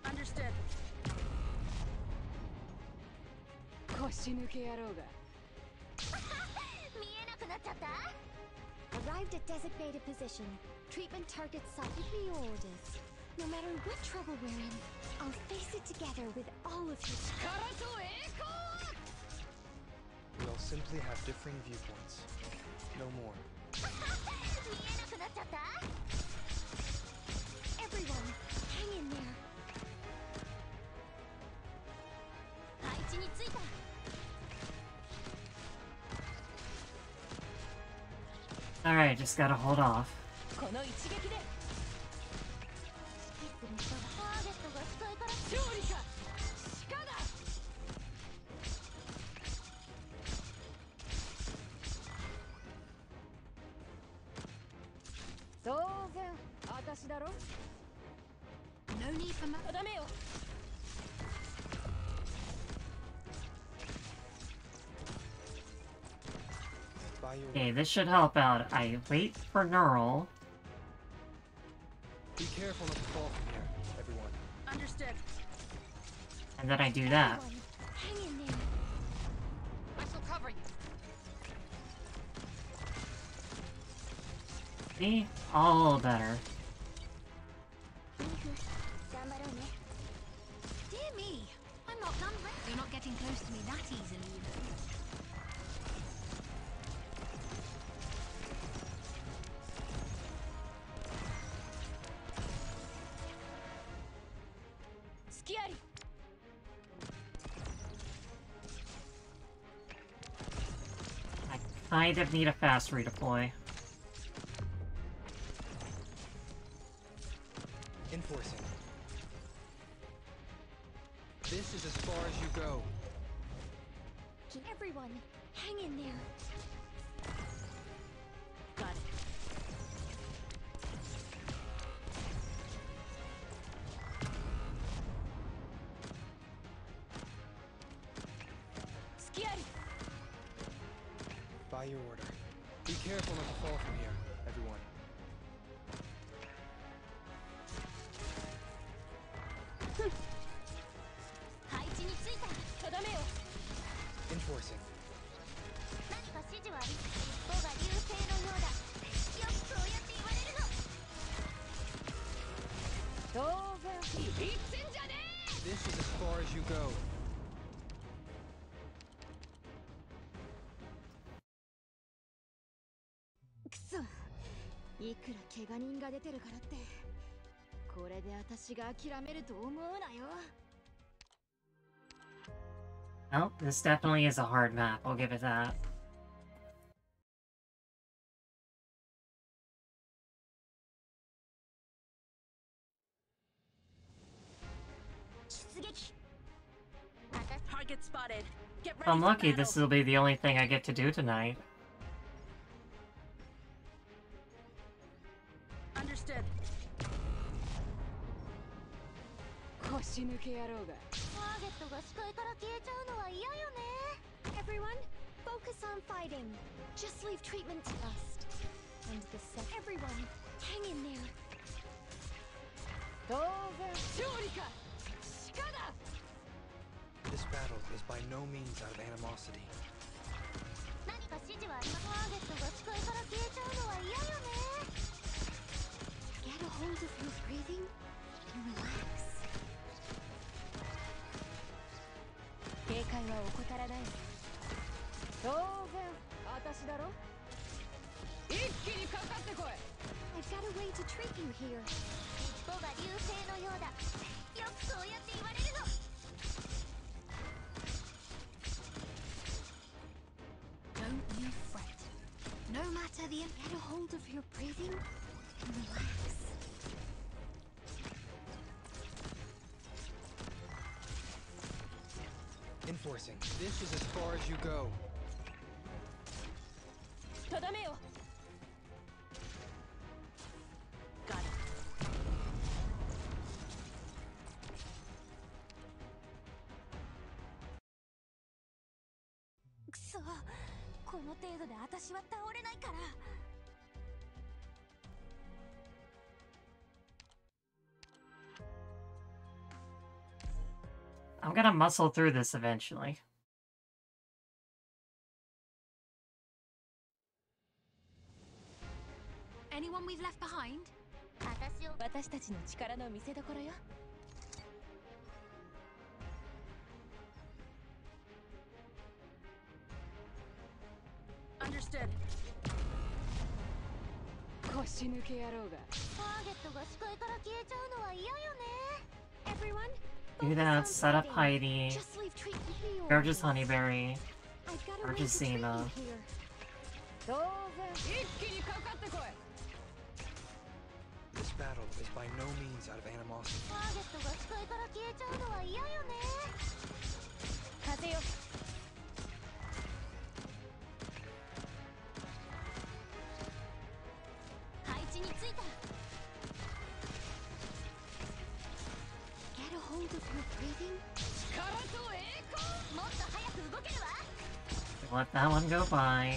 Understood. 腰抜け野郎が 見えなくなっちゃった？ Arrived at designated position. Treatment targets sub. Give me your orders. No matter what trouble we're in, I'll face it together with all of you. We'll simply have differing viewpoints. No more. 見えなくなっちゃった？ Everyone, hang in there. 配置についた。 Alright, just gotta hold off. この一撃で ターゲットが視界から勝利か鹿だ 当然私だろ No need for ダメよ By your Okay, this should help out. I wait for Neural. Be careful not to fall from here, everyone. Understood. And then I do that. Everyone, hang in there. I shall cover you. See? All better. Dear me, I'm not done. You're not getting close to me that easily. kind of need a fast redeploy. Enforcing. This is as far as you go. Everyone, hang in there. Got it. Schiari! By your order. Be careful not to fall from here, everyone. Enforcing. 何か指示はあり、一方が流星のようだ。よくそうやって言われるの。当然ビビってんじゃね This is as far as you go. くそ、いくら怪我人が出てるからってこれで私が諦めると思うなよ。 Well, this definitely is a hard map, I'll give it that. 出撃 Target spotted. Get ready If I'm for lucky, battle. this will be the only thing I get to do tonight. Understood. 腰抜け野郎がターゲットが視界から消えちゃうのは嫌よね。 Everyone, focus on fighting. Just leave treatment to us. And the set. Everyone, hang in there. 当然勝利か鹿だ This battle is by no means out of animosity. 何か指示はあります。ターゲットが視界から消えちゃうのは嫌よね。 Get a hold of your breathing and relax. 警戒は怠らない当然私だろ一気にかかってこい I've got a way to treat you here. 一方が流星のようだ。よくそうやって言われるの。 Don't you fret. No matter the get a hold of your breathing and relax. Enforcing. This is as far as you go. とどめよ Got it. くそ、この程度で私は倒れないから。 I'm gonna muscle through this eventually. Anyone we've left behind? 私を私たちの力の見せ所よ Understood. 腰抜け野郎がターゲットが視界から消えちゃうのは嫌よね。 Everyone, Do focus that, on set up fighting. Heidi, Just leave treatment to your George's orders. Honeyberry, I've got a way to George's treat you Zima. here. 当然一気にかかってこい This battle is by no means out of animosity. ターゲットが視界から消えちゃうのは嫌よね。 風よ 配置についた。 Get a hold of your breathing. 力と栄光もっと早く動けるわ。 Let that one go by.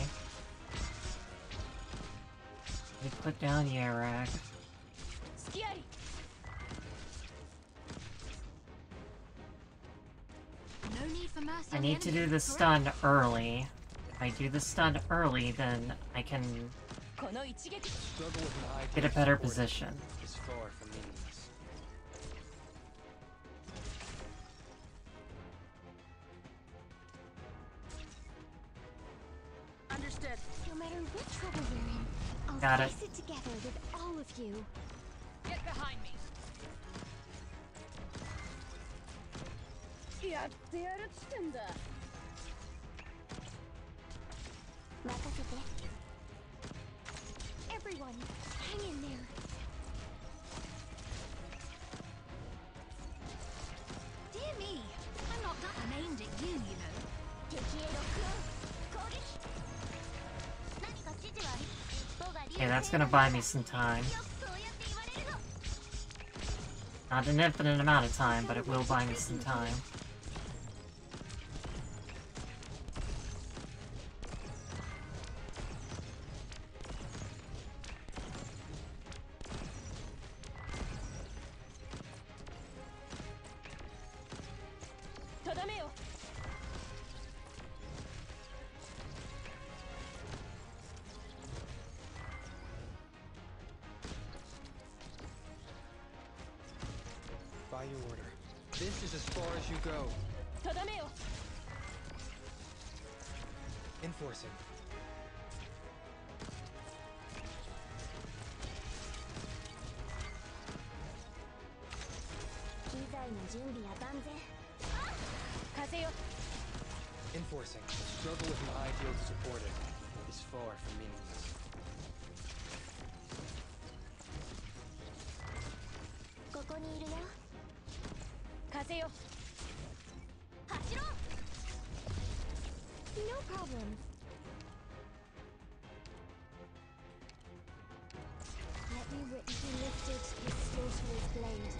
We put down Yarak. スキアリ No need for mercy. I on need to do enemy, the correct? stun early. If I do the stun early, then I can この一撃 Struggle with an eye get a to better support position. is far from meaningless. Understood. No matter what trouble we're in, I'll Got it. face it together with all of you. Get behind me やってやるっつってんだ Everyone, hang in there. Dear me, I'm not that I'm aimed at you, you know. Okay, that's gonna buy me some time. Not an infinite amount of time, but it will buy me some time. By your order. This is as far as you go. Enforcing. Enforcing. The struggle with an ideal to support it is far from meaningless. No problem. Let me rip. He lifted his sorcerer's blade,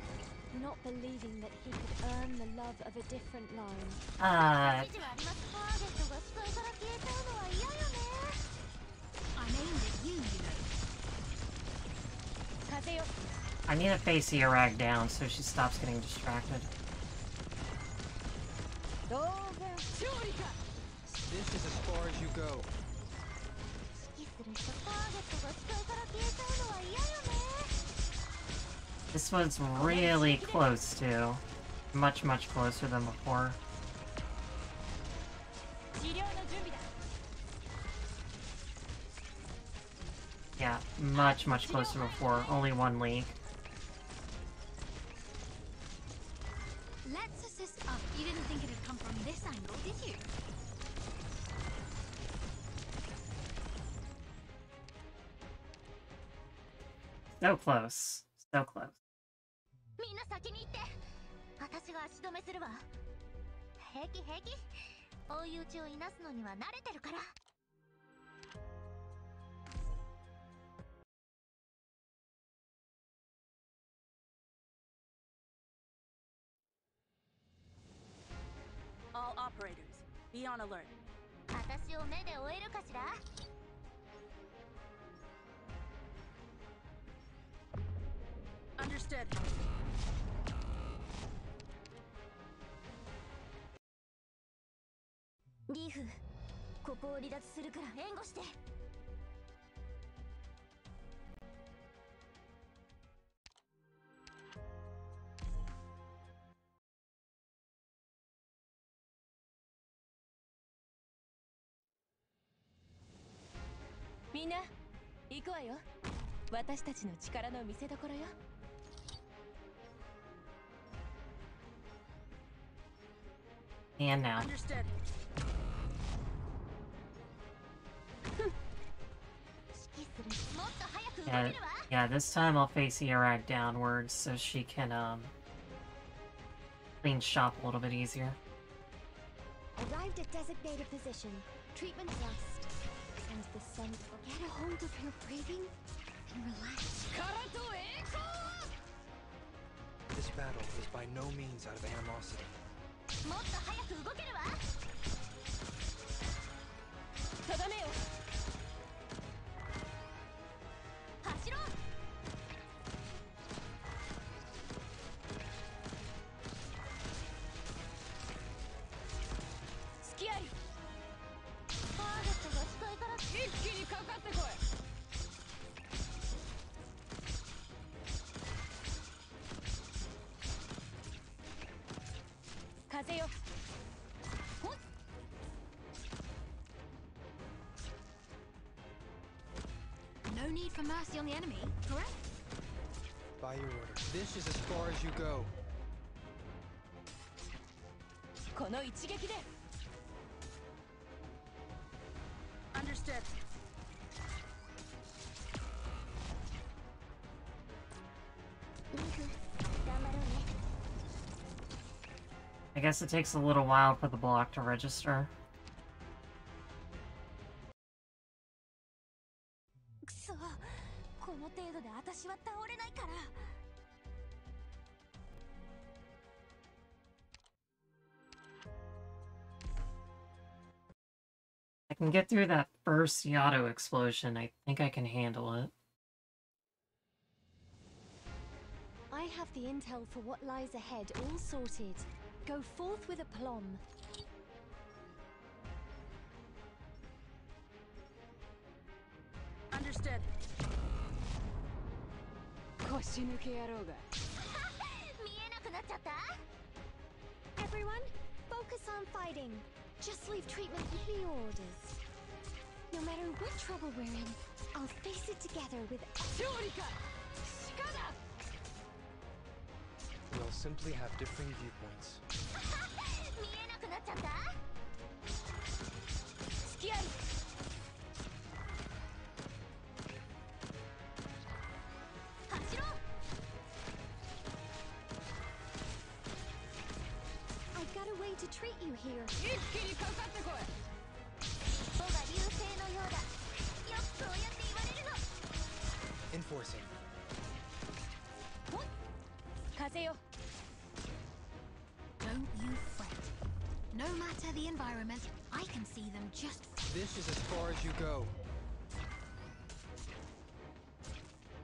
not believing that he could earn the love of a different line. I'm aimed at you, you know. I need to face Irag down so she stops getting distracted. This is as far as you go. This one's really close to. Much, much closer than before. Yeah, much, much closer before. Only one league. Let's assist up. You didn't think it'd come from this angle, did you? So close. So close. みんな先に行って。私が足止めするわ。平気平気。追い打ちをいなすのには慣れてるから。All operators, be on alert. 私を目で追えるかしら？ Understood. リーフ、ここを離脱するから援護して。みんな、行くわよ。私たちの力の見せ所よ。And now. Understood. Yeah, this time I'll face Irag downwards so she can, clean shop a little bit easier. Arrived at designated position. Treatment thrust. And the scent. Get a hold of your breathing and relax. This battle is by no means out of animosity. もっと早く動けるわ。とどめよ。走ろう。隙あり。ターゲットが視界から一気にかかってこい。風よ。ほっ。No need for mercy on the enemy, correct? By your order. This is as far as you go. この一撃で。Understood. Understood. I guess it takes a little while for the block to register. くそ、この程度で私は倒れないから。I can get through that first Yato explosion. I think I can handle it. I have the intel for what lies ahead all sorted. Go forth with aplomb. Understood. 腰抜け野郎が。見えなくなっちゃった？ Everyone, focus on fighting. Just leave treatment with me orders. No matter what trouble we're in, I'll face it together with... 勝利か鹿だ We'll simply have differing viewpoints. 見えなくなっちゃった？隙あり 走ろう。 I've got a way to treat you here. 一気にかかってこい 尾が流星のようだ。よくそうやって言われるの。 Enforcing. 風よ Don't you fret. No matter the environment, I can see them just... This is as far as you go.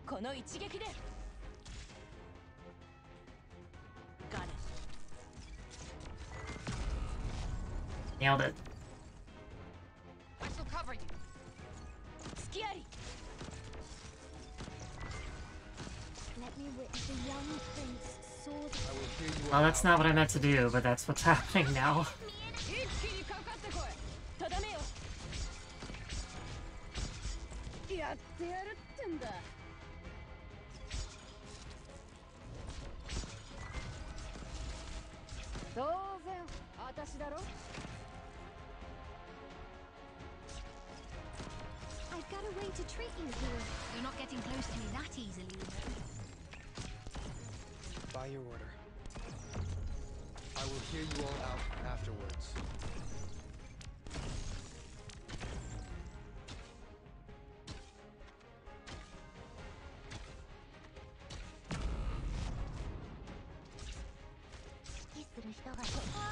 この一撃で Got it. Nailed it. I shall cover you 隙あり Let me witness the young prince soar the... I will hear you Well, out. that's not what I meant to do, but that's what's happening now. 一気にかかってこいとどめよやってやるってんだ当然私だろ I've got a way to treat you here. You're not getting close to me that easily, you know. By your order. I will hear you all out afterwards. Hit する人がター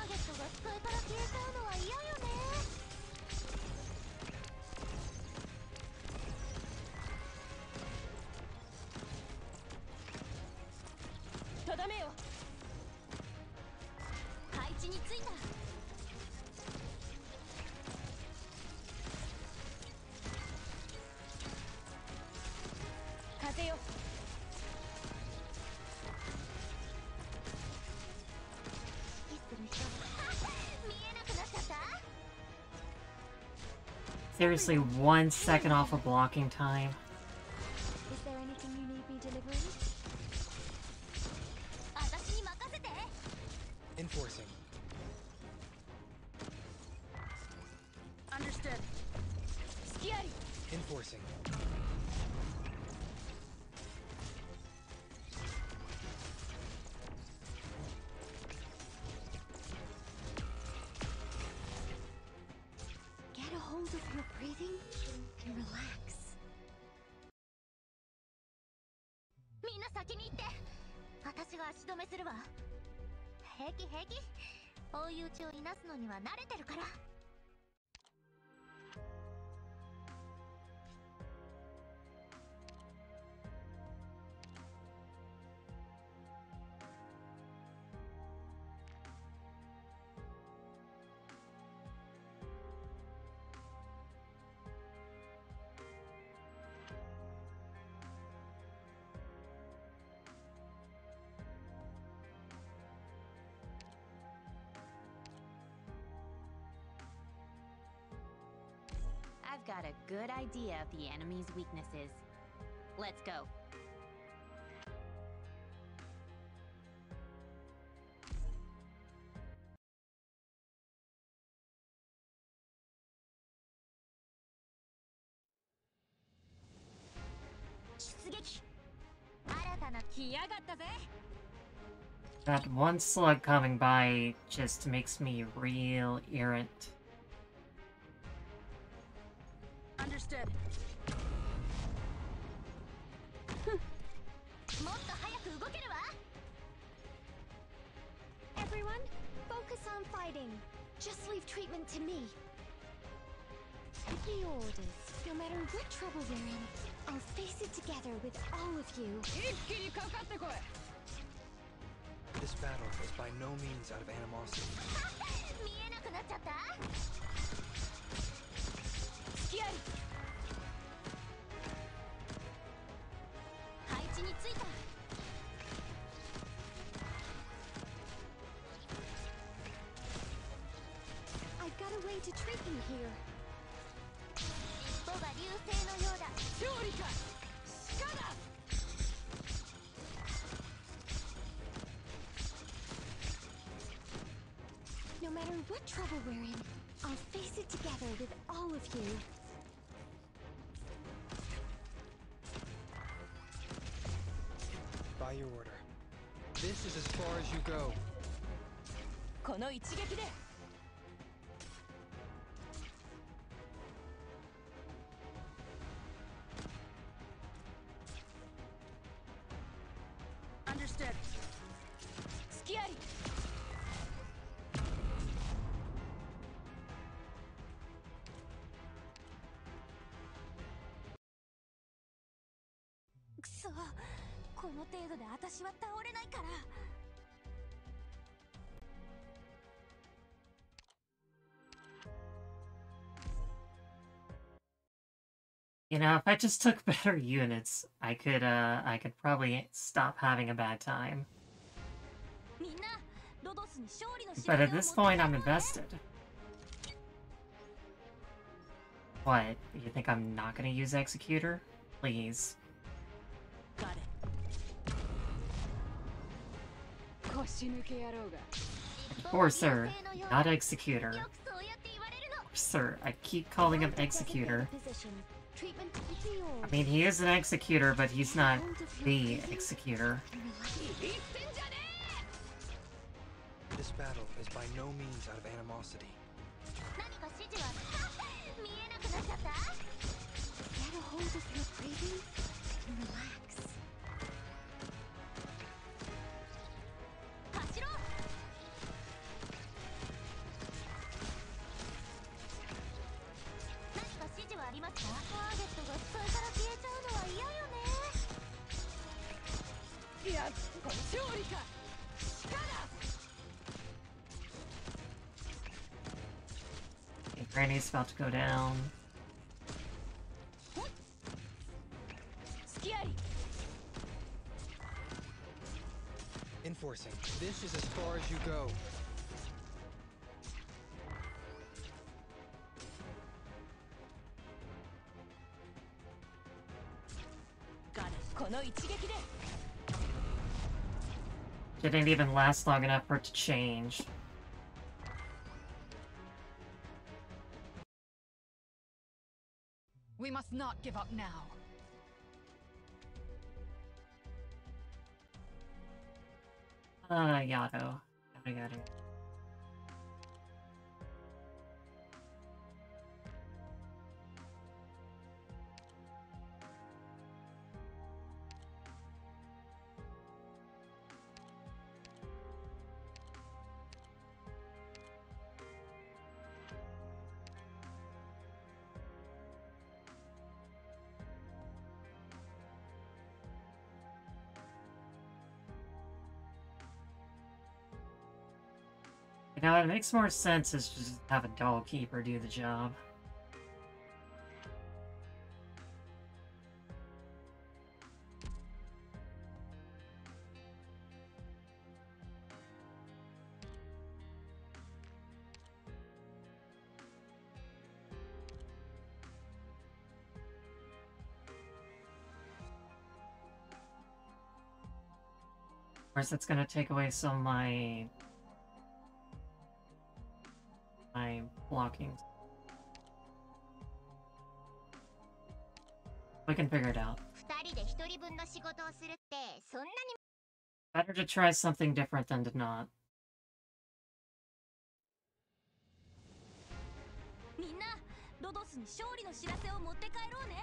ゲットが視界から消えちゃうのは嫌よね。とどめよ配置についた。風よ Hit する人が見えなくなっちゃった？ Seriously, 1 second off of blocking time. Is there anything you need me delivering? 私に任せて。 Enforcing. Understood. 隙あり Enforcing. Get a hold of your breathing and relax. みんな先に行って。私が足止めするわ。平気平気。追い打ちをいなすのには慣れてるから。I've got a good idea of the enemy's weaknesses. Let's go. That one slug coming by just makes me real errant. Understood. Everyone, focus on fighting. Just leave treatment to me. Give me orders. No matter what trouble we're in, I'll face it together with all of you. This battle is by no means out of animosity. 見えなくなっちゃった。付き合い。配置についた。I've got a way to trick you here. 尻尾が流星のようだ。勝利か。鹿だ。No matter what trouble we're in, I'll face it together with all of you. By your order. This is as far as you go. この一撃で。Understood. 付き合い。くそ、この程度で私は倒れないから。You know, if I just took better units, I could probably stop having a bad time. みんな、ロドスに勝利の知 But ら at せを this 持って point, I'm invested. What? You think I'm not gonna use Executor? Please. Got it. 腰抜け野郎が。 Or sir, not Executor. よくそうやって言われるの。 Sir, I keep calling him Executor. Position. Treatment to the I order. mean, he is an Executor, but he's not the Executor. This battle is by no means out of animosity. 何か指示は見えなくなっちゃった。 Get a hold of your breathing and relax. 走ろう。何か指示はありますか？ターゲットが視界から消えちゃうのは嫌よね。いや、この勝利か。鹿だ。 Okay, Granny's about to go down. 付き合い。 Enforcing. This is as far as you go. Got it. この一撃で。 Didn't even last long enough for it to change. We must not give up now. Yado. Yada yada. You know, it makes more sense is just have a doll keeper do the job. Of course, that's gonna take away some of my blocking. We can figure it out. 2人で1人人分の仕事をするってそんなに Better to try something different than to not. みんなロドスに勝利の知らせを持って帰ろうね。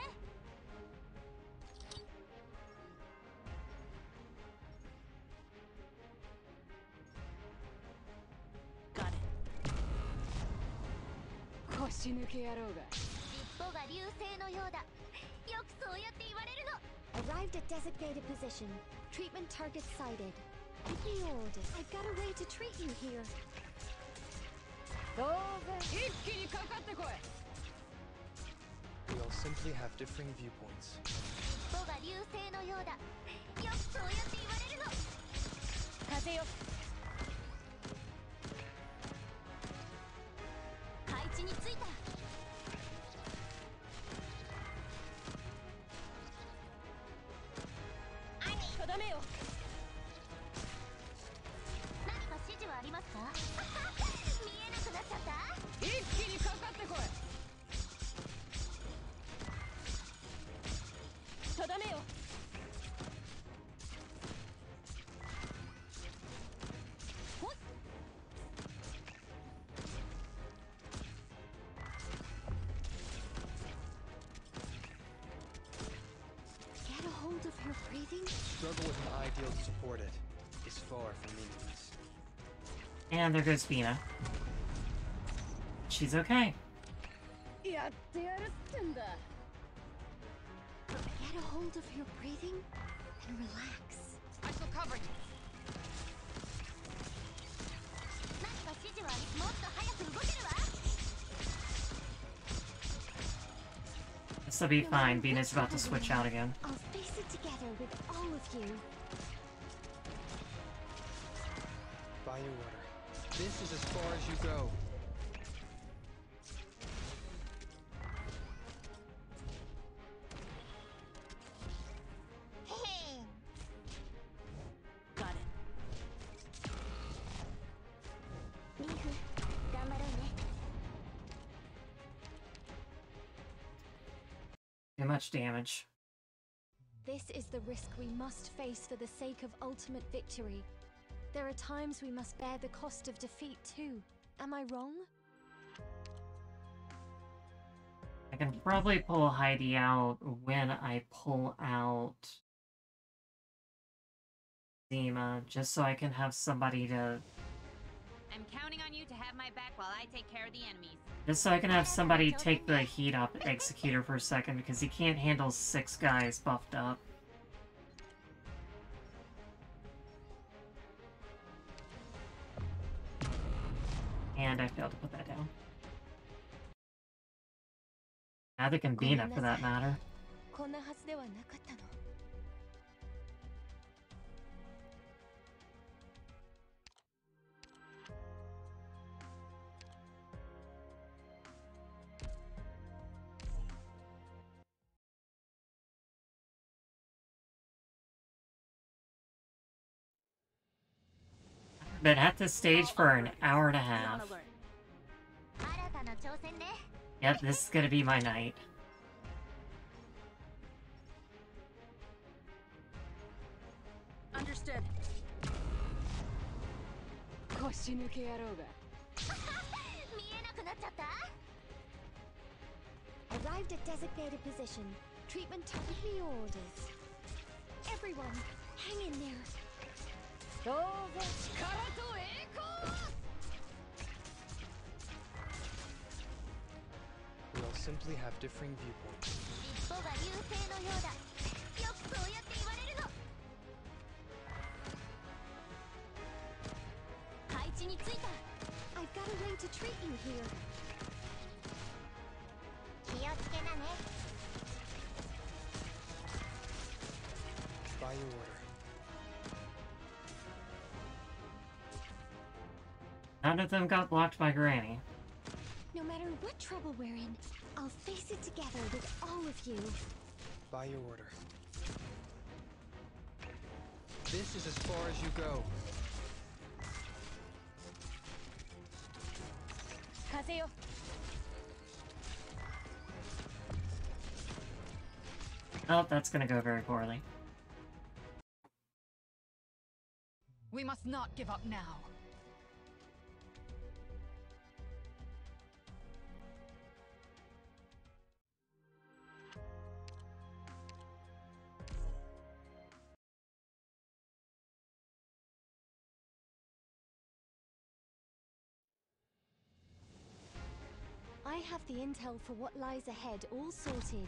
腰抜け野郎が。尻尾が流星のようだ。よくそうやって言われるの。 Arrived at designated position. Treatment target sighted. Give me your orders. I've got a way to treat you here. 当然一気にかかってこい。 We'll simply have differing viewpoints. 尻尾が流星のようだ。よくそうやって言われるの。風よ。配置についた。とどめよ。何か指示はありますか？見えなくなっちゃった？一気にかかってこい。とどめよ。ほっ。 Get a hold of her breathing. Struggle with an ideal to support it is far from meaningless. And there goes Vina. She's okay. やってやるってんだ。 Get a hold of your breathing and relax. I shall cover you. 何か指示はもっと早く動けるわ。 This'll be fine. Vina's about to switch out again. I'll face it together with all of you. By your order. This is as far as you go. Got it. リーフ、頑張ろうね。 Too much damage. This is the risk we must face for the sake of ultimate victory. There are times we must bear the cost of defeat too. Am I wrong? I can probably pull Heidi out when I pull out Zima, just so I can have somebody to... I'm counting on you to have my back while I take care of the enemies. Just so I can have somebody take the heat up Executor for a second, because he can't handle 6 guys buffed up. And I failed to put that down. Neither can Bina, for that matter. こんなはずではなかったの。 Been at this stage for an hour and a half. 新たな挑戦ね。 Yep, this is gonna be my night. Understood. 腰抜け野郎が。見えなくなっちゃった？ Arrived at designated position. Treatment target. Give me your orders. Everyone, hang in there. どうぞ力と栄光を。 We'll simply have differing viewpoints. 尻尾が流星のようだ。よくそうやって言われるの。配置についた。 I've got a way to treat you here. 気をつけなね。 By your order. None of them got blocked by Granny. No matter what trouble we're in, I'll face it together with all of you. By your order. This is as far as you go. 風よ。 Oh, that's gonna go very poorly. We must not give up now. I have the intel for what lies ahead all sorted.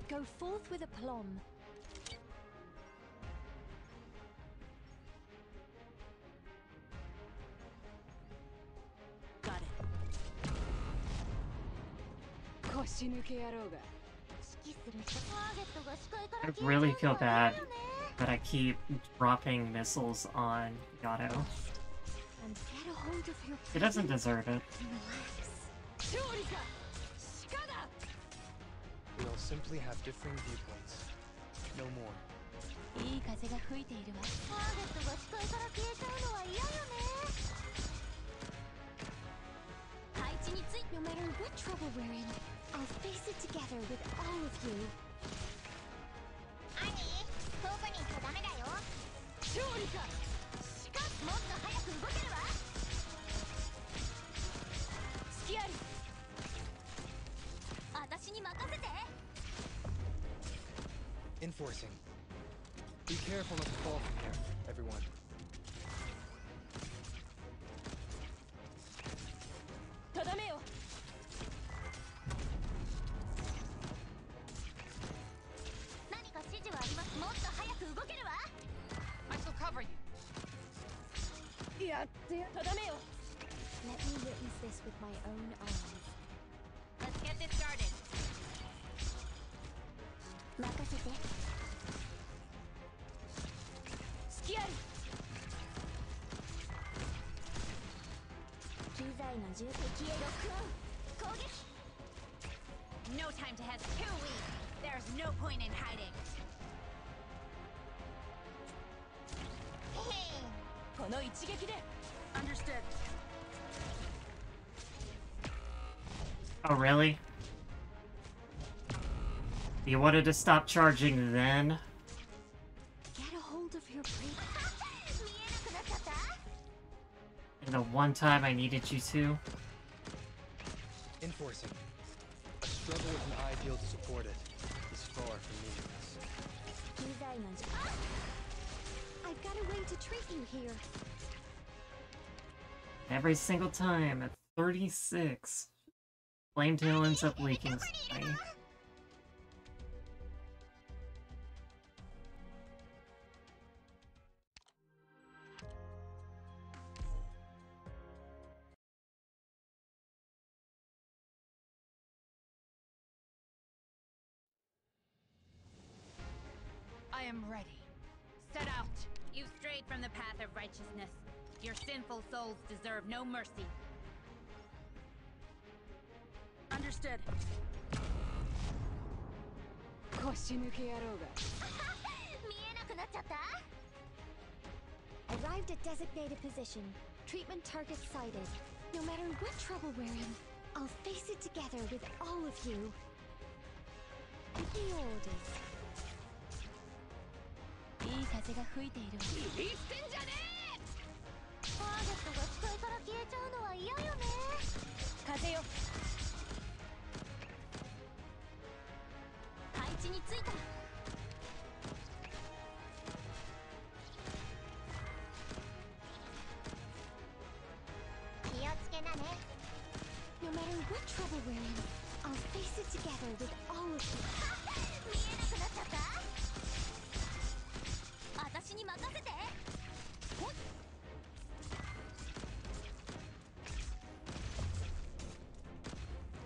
Go forth with aplomb. Got it. I really feel bad that I keep dropping missiles on Gato. And get a hold of your He doesn't deserve it. We'll simply have differing viewpoints. No more. いい風が吹いているわ。ターゲットが視界から消えちゃうのは嫌よね。配置について No matter what trouble we're in, I'll face it together with all of you. アニー、遠くに行っちゃダメだよ。勝利か。しかもっと早く動けるわ。隙あり。私に任せて。Enforcing. Be careful not to fall from here, everyone. とどめよ。何か指示はあります。もっと早く動けるわ。I shall cover you. やってや。とどめよ。 Let me witness this with my own eyes. Let's get this started. 任せて。隙あり。機材の重敵へロックオン。攻撃。 No time to have too weak. There's no point in hiding. この一撃で。Understood. Oh, really? You wanted to stop charging then? Get a hold of your brain. 見えなくなっちゃった。 And the one time I needed you to? Enforcing. A struggle with an ideal to support it is far from meaningless. 機材の重 I've got a way to treat you here. Every single time at 36. Flametail ends up leaking. Sorry. I am ready. Set out. You strayed from the path of righteousness. Your sinful souls deserve no mercy. Understood. 腰抜け野郎が。見えなくなっちゃった。 Arrived at designated position. Treatment target sighted. No matter what trouble we're in, I'll face it together with all of you. Give the orders. いい風が吹いているわ。いいってんじゃねターゲットが視界から消えちゃうのは嫌よね。え。風よ。配置についた。気をつけなね。No matter what trouble we're in, I'll face it together with all of you. 見えなくなっちゃった。私に任せて。ほっ。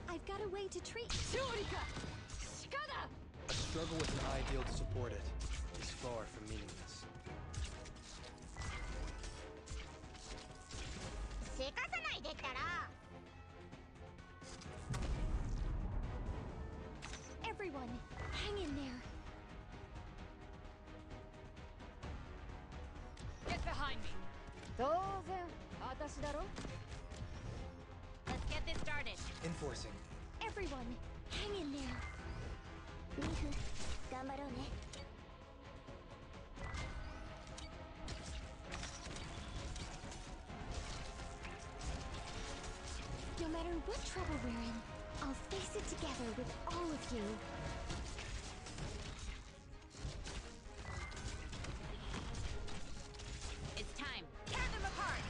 I've got a way to treat 勝利か。鹿だ。 A struggle with an ideal to support it is far from meaningless. せかさないでったら。 everyone. Hang in there. Get behind me. 当然、私だろ。 Let's get this started. Enforcing. Everyone, hang in there. ミフ、頑張ろうね。matter what trouble we're in, I'll face it together with all of you. It's time. Tear them apart.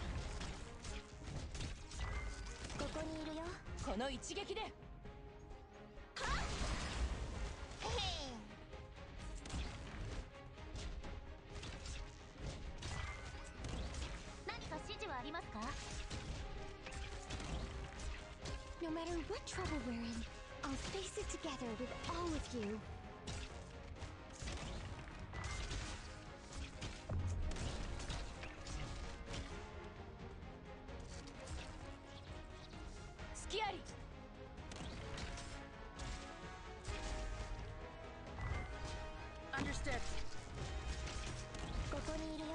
ここにいるよ。この一撃でへへ何か指示はありますか？ No matter what trouble we're in, I'll face it together with all of you. 隙あり Understood ここにいるよ。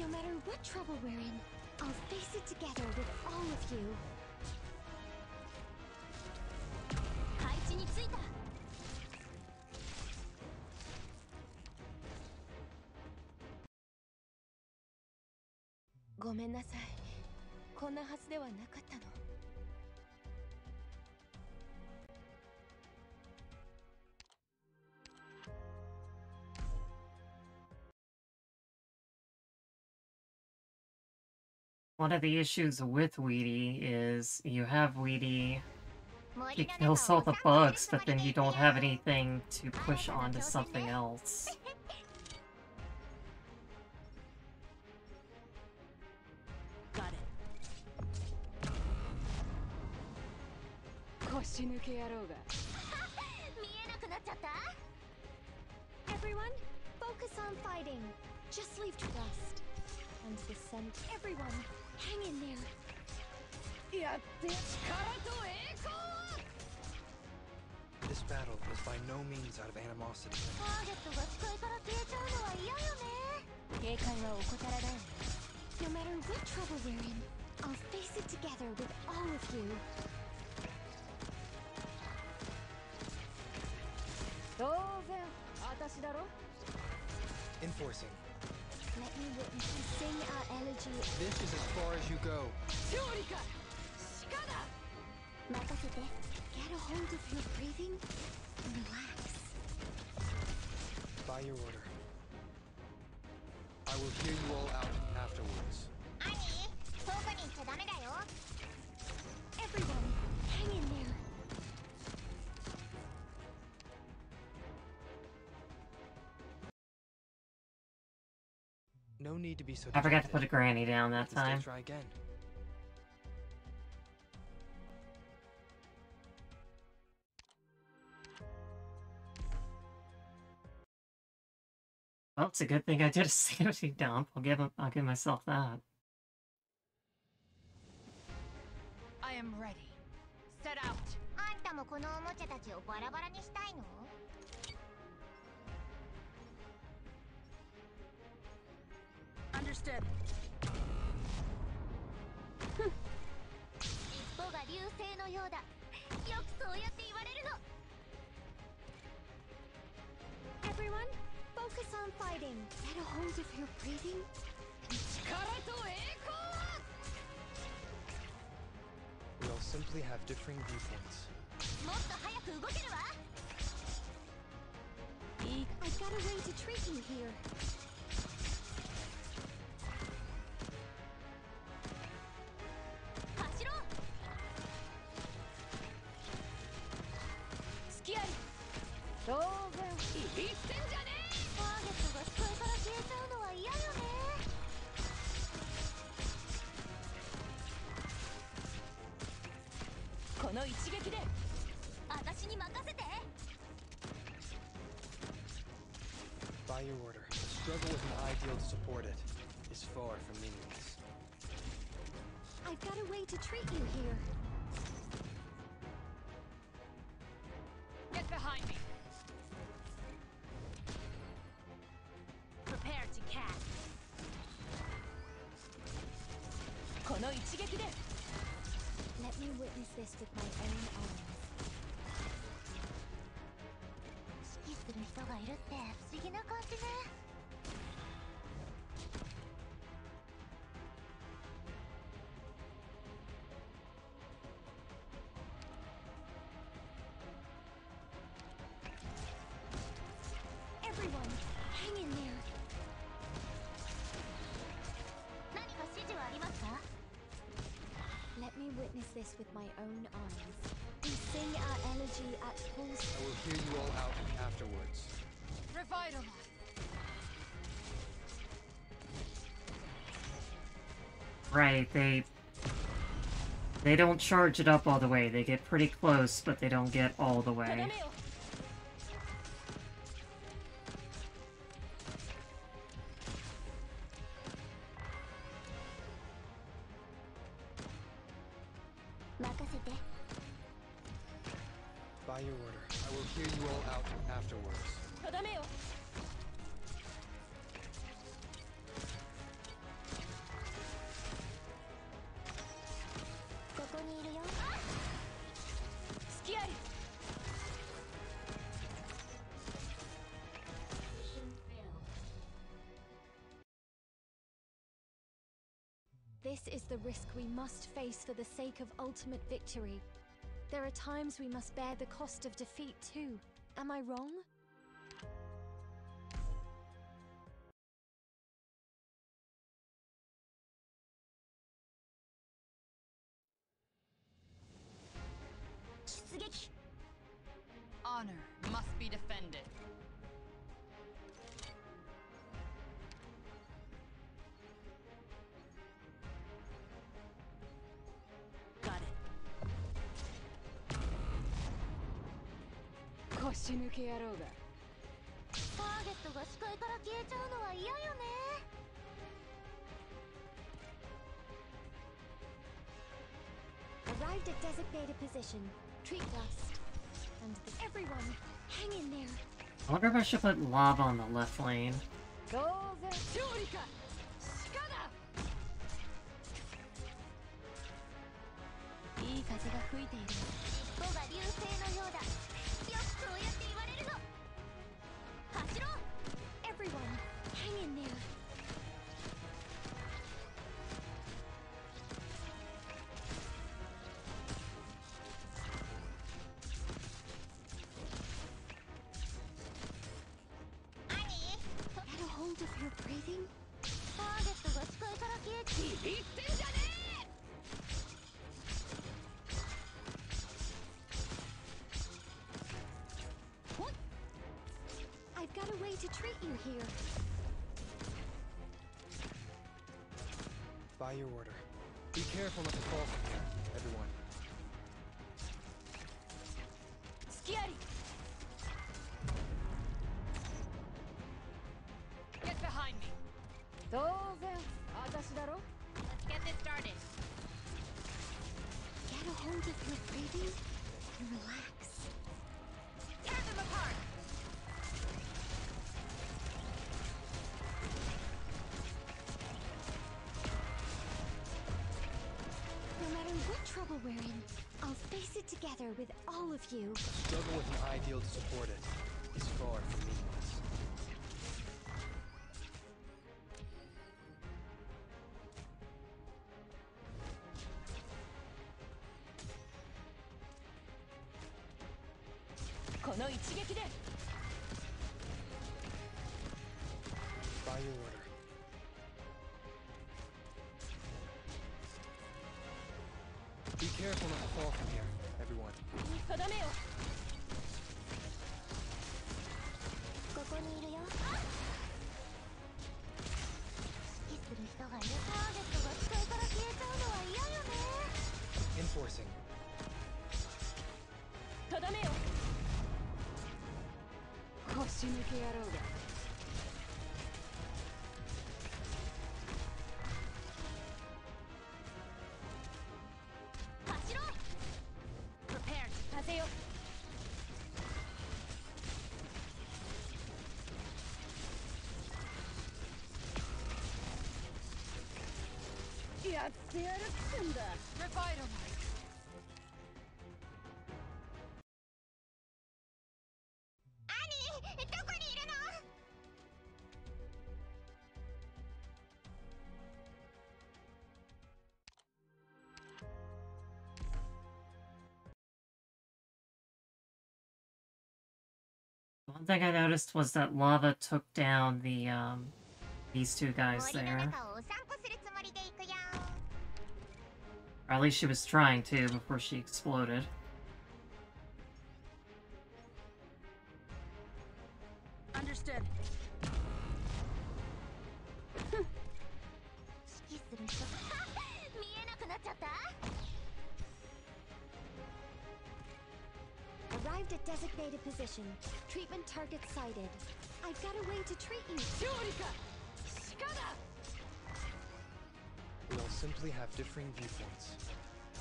No matter what trouble we're in, I'll face it together with all of you. 配置についた。ごめんなさいこんなはずではなかったの One of the issues with Weedy is you have Weedy, he kills all the bugs, but then you don't have anything to push onto something else. Got it 腰抜け野郎が見えなくなっちゃった？ Everyone, focus on fighting. Just leave trust. And the scent. Everyone, hang in there. やって力と栄光 This battle is by no means out of animosity. ターゲットが視界から消えちゃうのは嫌よね。警戒は怠らない No matter what trouble we're in, I'll face it together with all of you. 当然私だろ Enforcing. Let me witness you sing our elegy. This is as far as you go. 勝利か鹿だ Get a hold of your breathing and relax. By your order. I will hear you all out afterwards. アニー、遠くに行っちゃダメだよ。 Everyone, hang in there. No need to be so I forgot to dejected. put a granny down that We can still time. try again. Well, it's a good thing I did a sanity dump. I'll give myself that. I am ready set out あんたもこのおもちゃたちをバラバラにしたいの？ Understood 尻尾が流星のようだ。よくそうやって言われるの。 Everyone, focus on fighting. Get a hold of your breathing. 力と栄光 We all simply have differing viewpoints. もっと早く動けるわ。 I've got a way to treat you here. 走ろう。隙あり当然一戦じゃねターゲットが視界から消えちゃうのは嫌よね。 この一撃で私に任せて。 By your order, the struggle with an ideal to support it is far from meaningless. I've got a way to treat you here. Get behind me Prepare to cast この一撃で Let me witness this with my own eyes. 指揮する人がいるって不思議な感じね。 Everyone, this with my own eyes. We sing our elegy at full I will hear you all out afterwards. Revitalize. Right, they don't charge it up all the way. They get pretty close, but they don't get all the way. By your order, I will hear you all out afterwards. とどめよ。ここにいるよ。隙あり。This is the risk we must face for the sake of ultimate victory. There are times we must bear the cost of defeat too. Am I wrong? Honor must be defended. Got it. 腰抜け野郎が。ターゲットが視界から消えちゃうのは嫌よね。Arrived at designated position. Treat dust. And everyone, hang in there. I wonder if I should put lava on the left lane. 当然勝利か。鹿だ。いい風が吹いている。碁が流星のようだ。よくそうやって言われるの。走ろう。 Everyone, hang in there. Get a hold of your breathing. ターゲットが視界から消えちゃう。ビビってんじゃねえ。I've got a way to treat you here. By your order. Be careful not to fall from here, everyone. 隙あり。Get behind me. 当然私だろ。 Let's get this started. Get a hold of your breathing and relax. Tear them apart. No matter what trouble we're in, I'll face it together with all of you. Struggle with an ideal to support it is far from meaningless. この一撃で。 By your order. Be careful not to fall from here, everyone. とどめよ。ここにいるよ。指揮する人がいる。ターゲットが視界から消えちゃうのは嫌よね。 Enforcing. とどめよ。腰抜け野郎が。走ろう。 Prepared. 風よ。やってやるってんだ。Revitalize. 兄、どこにいるの？ One thing I noticed was that lava took down the these two guys 森の there. 中をお散歩するつもりで行くよ。Or at least she was trying to before she exploded. Understood. 指揮する人見えなくなっちゃった。 Arrived at designated position. Treatment target sighted. I've got a way to treat you. We'll simply have differing viewpoints.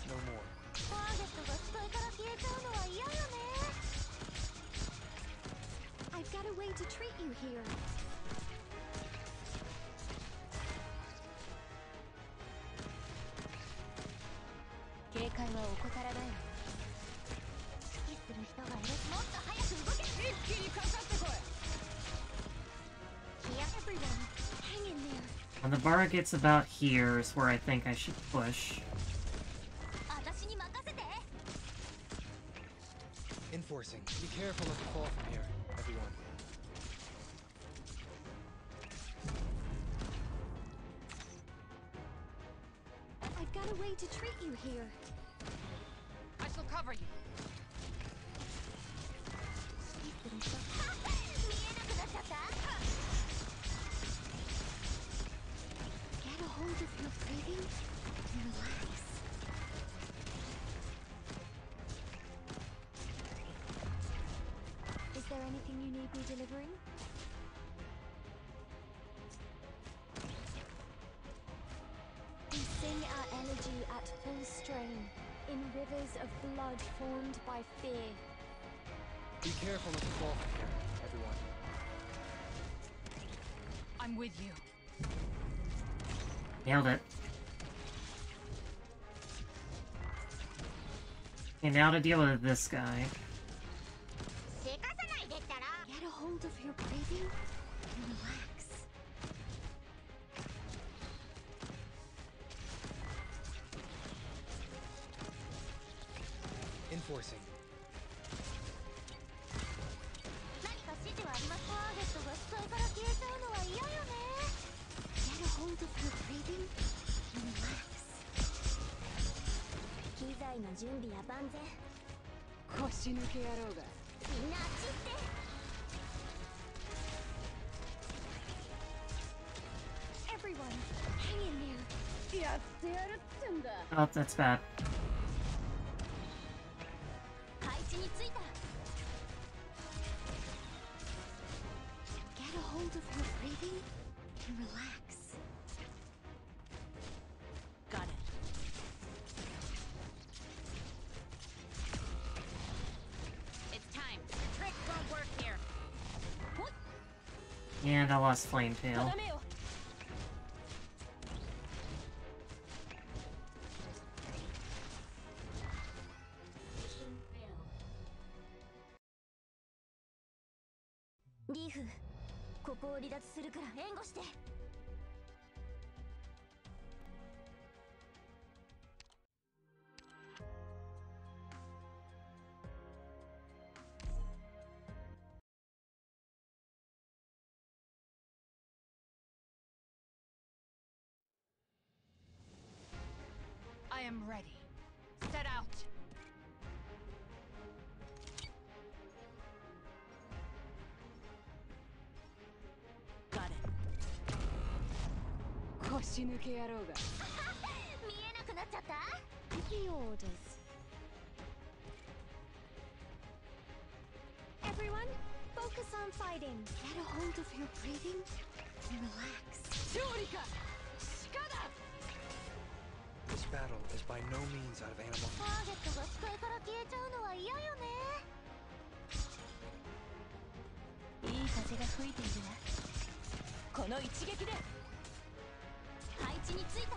No more. ターゲットが視界から消えちゃうのは嫌よね。 I've got a way to treat you here. 警戒は怠らないわ。指揮する人がいる。もっと早く動け。一気にかかってこい。 Everyone, hang in there. When the bar gets about here is where I think I should push. 私に任せて。 Enforcing. Be careful not to fall from here, everyone. I've got a way to treat you here. I shall cover you. 指揮する人見えなくなっちゃった。 Get a hold of your breathing and relax. Is there anything you need me delivering? We sing our energy at full strain, in rivers of blood formed by fear. Be careful not to fall from here, everyone. I'm with you. Nailed it. Okay, now to deal with this guy. せかさないでったら。 Get a hold of your breathing and relax. Enforcing. 何か指示はあります。ターゲットが視界から消えちゃうのは嫌よね。 Get a hold of your breathing and relax. 機材の準備は万全。腰抜け野郎が。みんなあっち行って。 Everyone, hang in there. やってやるってんだ。 Oh, that's bad. 配置についた。 Get a hold of your breathing and relax. Got it. It's time. Trick won't work here. And I lost Flametail. ダメよ。 リーフ、ここを離脱するから援護して。 I am ready. Set out. Got it. 腰抜け野郎が。見えなくなっちゃった。 Give me orders. Everyone, focus on fighting. Get a hold of your breathing and relax. 勝利か。鹿だ。 This battle is by no means out of animal. ターゲットが視界から消えちゃうのは嫌よね。 いい風が吹いているな。この一撃で。配置についた。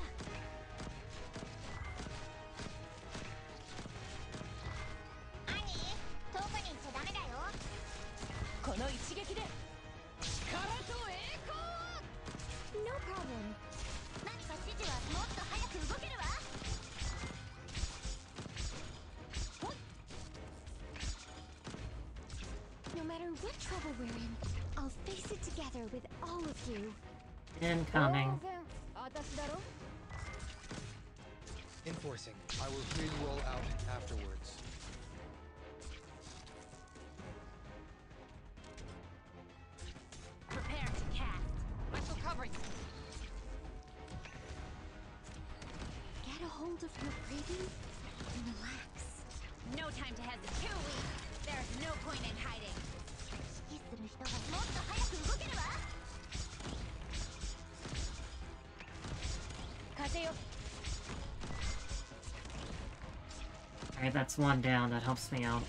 兄、遠くに行っちゃダメだよ。 この一撃で。力と栄光を。 No problem. 何か指示はもっと早く動けるわ。 No matter what trouble we're in, I'll face it together with all of you. Incoming. 私だろ。Enforcing. I will hear you all out afterwards. Prepare to cast. Special covering. Get a hold of your breathing and relax. No time to hesitate. Too weak. There's no point in hiding. 指揮する人がもっと早く動けるわ。風よ。 Alright, that's one down. That helps me out.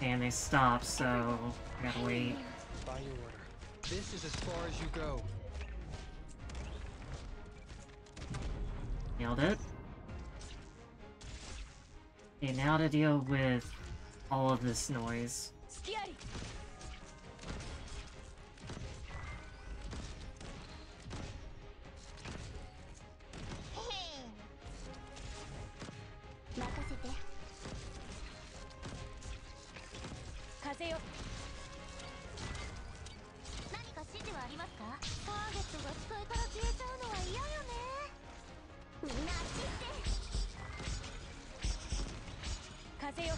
And they stopped, so I gotta wait. By your order. This is as far as you go. Nailed it. Okay, now to deal with all of this noise. 隙あり。任せて。風よ。何か指示はありますか？ターゲットが視界から消えちゃうのは嫌よね。みんなあっち行って。風よ。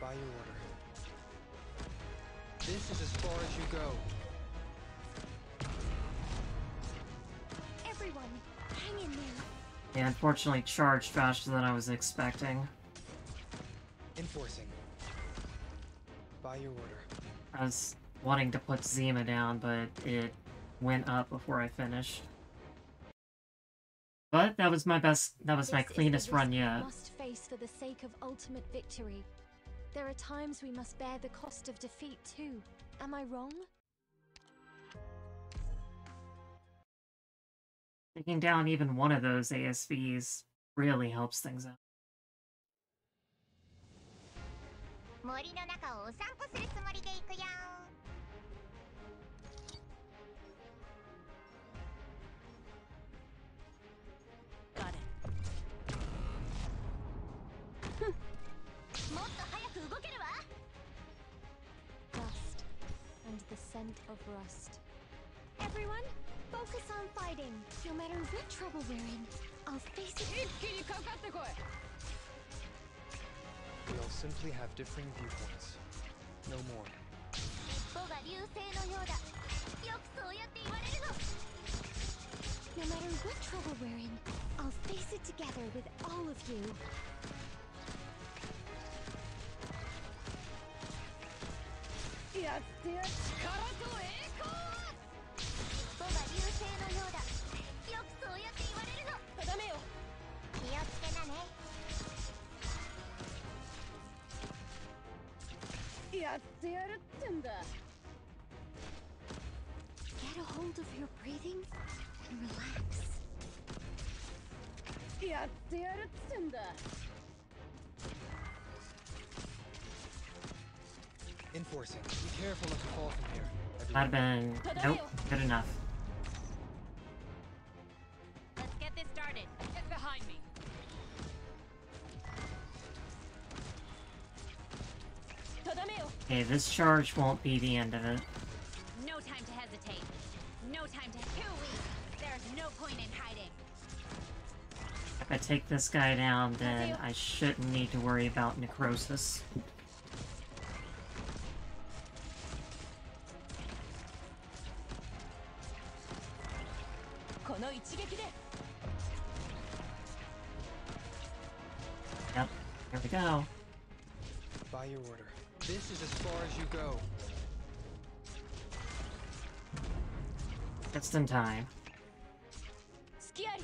By your order. This is as far as you go. Everyone, hang in there. They unfortunately charged faster than I was expecting. Enforcing. By your order. I was wanting to put Zima down, but it went up before I finished. But that was my best, that was my This is cleanest the run risk yet. we must face for the sake of ultimate victory. There are times we must bear the cost of defeat too. Am I wrong? Taking down even one of those ASVs really helps things out. 森の中をお散歩するつもりで行くよ。Got it. もっと早く動けるわ。Dust and the scent of rust. Everyone, focus on fighting. No matter what trouble we're in, I'll face it. 一気にかかってこい。 We'll simply have differing viewpoints. No more. 尻尾が流星のようだ。よくそうやって言われるの。 No matter what trouble we're in, I'll face it together with all of you. やってや力と栄光。尻尾が流星のようだ。よくそうやって言われるの。とどめよ。気をつけなね。やってやるってんだ。 Get a hold of your breathing and relax. やってやるってんだ。 Enforcing. Be careful not to fall from here. That'd been... nope, good enough. Let's get this started. Get behind me. Okay, this charge won't be the end of it. No time to hesitate. No time to... Too weak. There's no point in hiding. If I take this guy down, then I shouldn't need to worry about necrosis. この一撃で。 Yep, here we go. By your order. This is as far as you go. Just in time. 隙あり。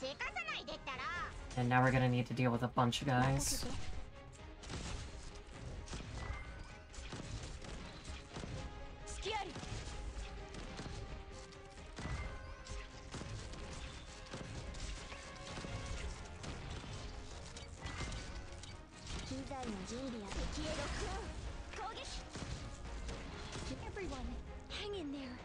せかさないでったら。 And now we're gonna need to deal with a bunch of guys. 隙あり。 機材の準備や敵へロックオン。攻撃。Everyone, hang in there.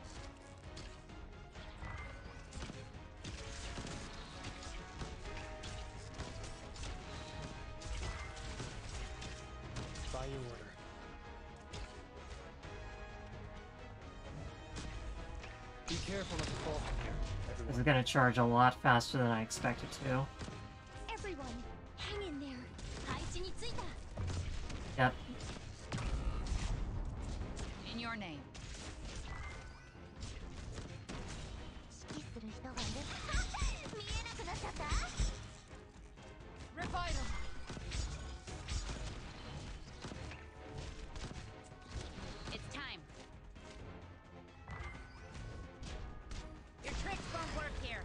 Be careful not to fall from here, This everyone. is gonna charge a lot faster than I expected to. Everyone, hang in there. 配置についた。 Yep. In your name. 指揮する人がいる。見えなくなっちゃった。 Revital. It's time. Your tricks won't work here.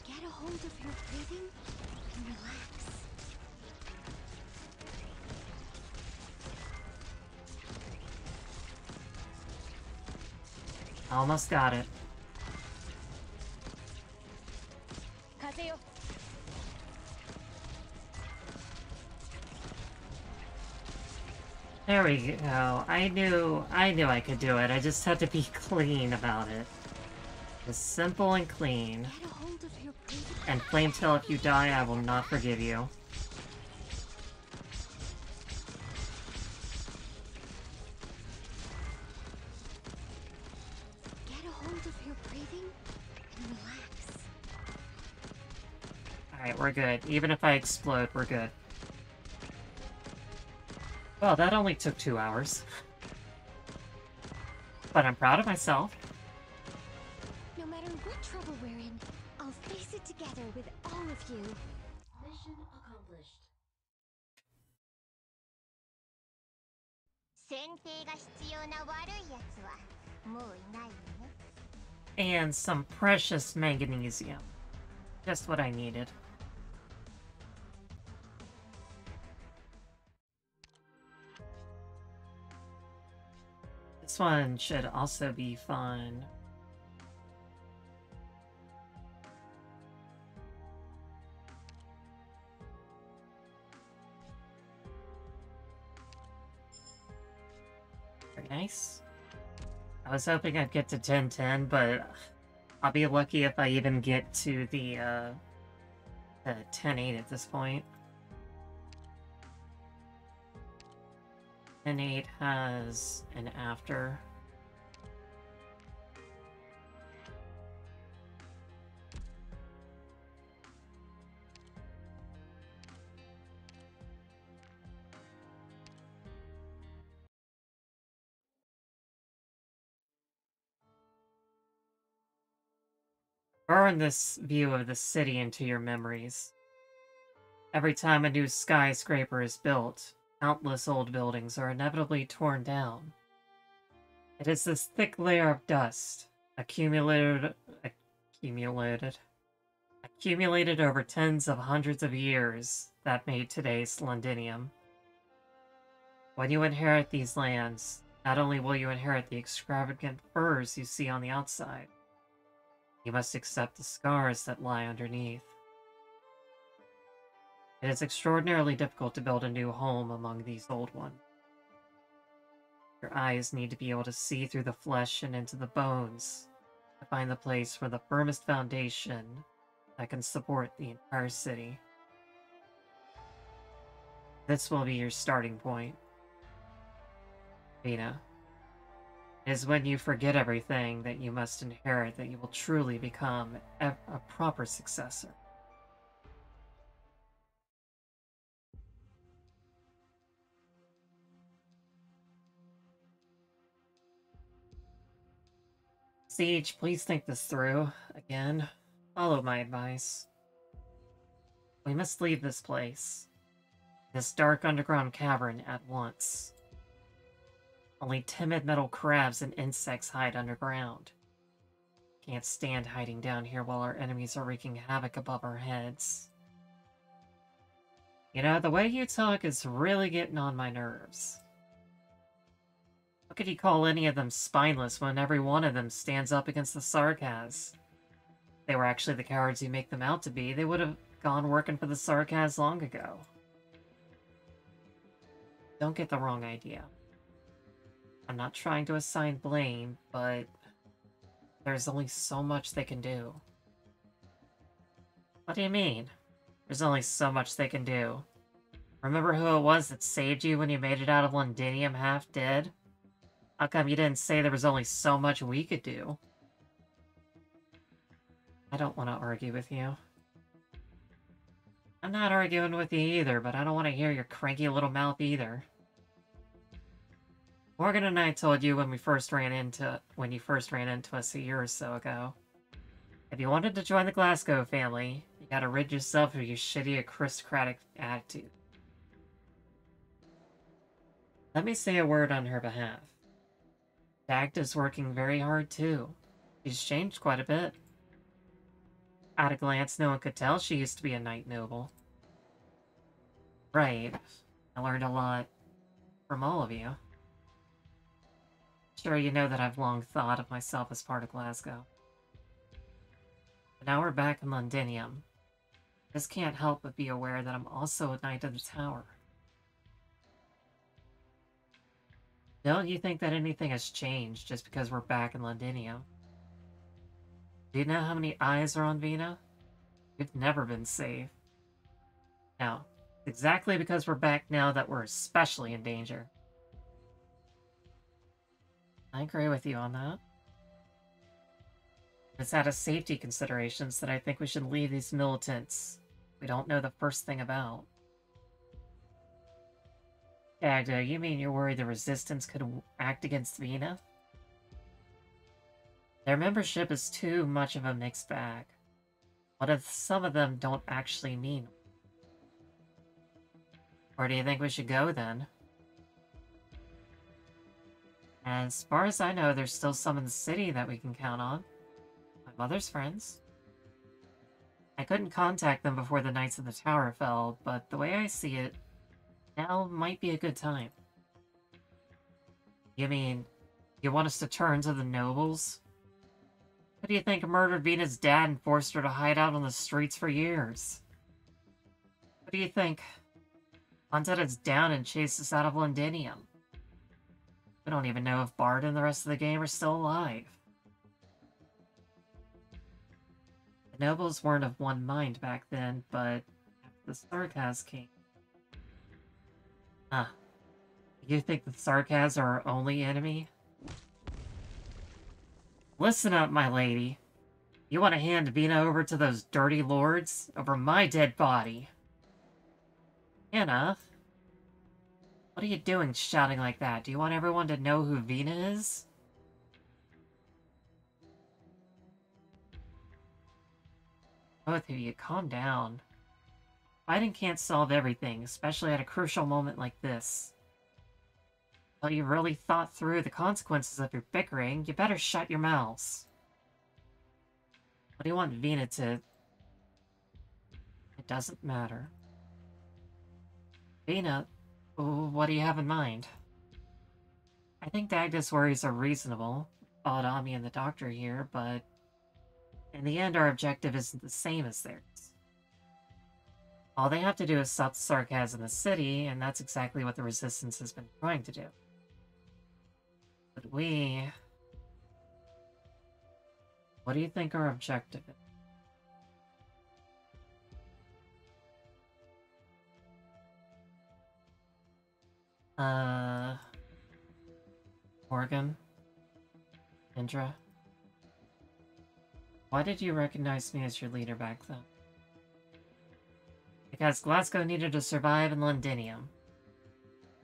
Get a hold of your breathing and relax. Almost got it. 風よ。 There we go. I knew I could do it. I just had to be clean about it. Just simple and clean. Get a hold of your breathing. And Flametail, if you die, I will not forgive you. Get a hold of your breathing and relax. Alright, we're good. Even if I explode, we're good. Well, that only took 2 hours. But I'm proud of myself. No matter what trouble we're in, I'll face it together with all of you. Mission accomplished. 選定が必要な悪いやつはもういないよね。 And some precious magnesium. Just what I needed. This one should also be fun. Very nice. I was hoping I'd get to 10-10, but I'll be lucky if I even get to the 10-8 at this point. 10-8 has an after. Burn this view of the city into your memories. Every time a new skyscraper is built, countless old buildings are inevitably torn down. It is this thick layer of dust, accumulated over tens of hundreds of years, that made today's Londinium. When you inherit these lands, not only will you inherit the extravagant furs you see on the outside, you must accept the scars that lie underneath. It is extraordinarily difficult to build a new home among these old ones. Your eyes need to be able to see through the flesh and into the bones to find the place for the firmest foundation that can support the entire city. This will be your starting point. Vina. It is when you forget everything that you must inherit that you will truly become a proper successor. Siege, please think this through. Again, follow my advice. We must leave this place. This dark underground cavern at once. Only timid metal crabs and insects hide underground. Can't stand hiding down here while our enemies are wreaking havoc above our heads. You know, the way you talk is really getting on my nerves. How could you call any of them spineless when every one of them stands up against the Sarkaz? If they were actually the cowards you make them out to be, they would have gone working for the Sarkaz long ago. Don't get the wrong idea. I'm not trying to assign blame, but there's only so much they can do. What do you mean? There's only so much they can do. Remember who it was that saved you when you made it out of Londinium half dead? How come you didn't say there was only so much we could do? I don't want to argue with you. I'm not arguing with you either, but I don't want to hear your cranky little mouth either. Morgan and I told you when you first ran into us a year or so ago. If you wanted to join the Glasgow family, you gotta rid yourself of your shitty aristocratic attitude. Let me say a word on her behalf. Dagda's working very hard too. She's changed quite a bit. At a glance, no one could tell she used to be a knight noble. Right. I learned a lot from all of you. Sure, you know that I've long thought of myself as part of Glasgow. But now we're back in Londinium. I just can't help but be aware that I'm also a Knight of the Tower. Don't you think that anything has changed just because we're back in Londinium? Do you know how many eyes are on Vina? We've never been safe. Now, it's exactly because we're back now that we're especially in danger. I agree with you on that. It's out of safety considerations that I think we should leave these militants we don't know the first thing about. Dagda, you mean you're worried the Resistance could act against Vina? Their membership is too much of a mixed bag. What if some of them don't actually mean? Where do you think we should go, then? As far as I know, there's still some in the city that we can count on. My mother's friends. I couldn't contact them before the Knights of the Tower fell, but the way I see it, now might be a good time. You mean, you want us to turn to the nobles? Who do you think murdered Vina's dad and forced her to hide out on the streets for years? What do you think hunted us down and chased us out of Londinium? We don't even know if Bard and the rest of the game are still alive. The nobles weren't of one mind back then, but after the Sarkaz came... Huh. You think the Sarkaz are our only enemy? Listen up, my lady. You want to hand Vina over to those dirty lords? Over my dead body? Anna? What are you doing shouting like that? Do you want everyone to know who Vina is? Both of you, calm down. Fighting can't solve everything, especially at a crucial moment like this. Until you've really thought through the consequences of your bickering, you better shut your mouths. What do you want Vina to... It doesn't matter. Vina, what do you have in mind? I think Dagda's worries are reasonable, followed Ami and the doctor here, but... in the end, our objective isn't the same as theirs. All they have to do is stop the Sarkaz in the city, and that's exactly what the Resistance has been trying to do. But we... What do you think our objective is? Morgan? Indra? Why did you recognize me as your leader back then? Because Glasgow needed to survive in Londinium.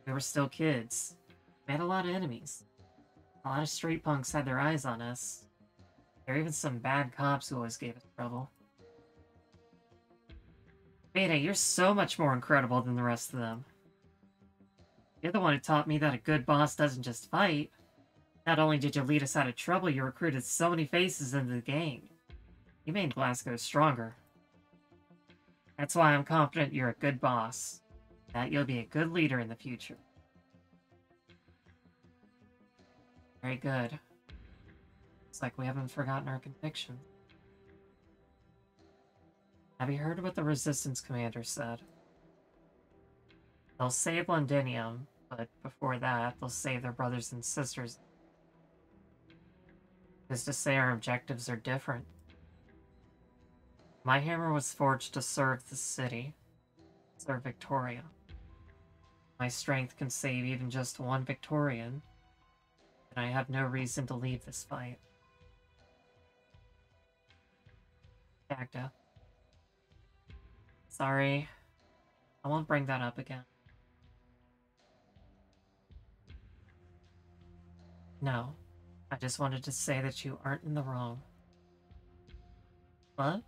We were still kids. We had a lot of enemies. A lot of street punks had their eyes on us. There were even some bad cops who always gave us trouble. Beta, you're so much more incredible than the rest of them. You're the one who taught me that a good boss doesn't just fight. Not only did you lead us out of trouble, you recruited so many faces into the gang. You made Glasgow stronger. That's why I'm confident you're a good boss. That you'll be a good leader in the future. Very good. Looks like we haven't forgotten our conviction. Have you heard what the Resistance commander said? They'll save Londinium, but before that, they'll save their brothers and sisters. Is to say our objectives are different. My hammer was forged to serve the city, serve Victoria. My strength can save even just one Victorian. and I have no reason to leave this fight. Dagda. Sorry. I won't bring that up again. No. I just wanted to say that you aren't in the wrong. What?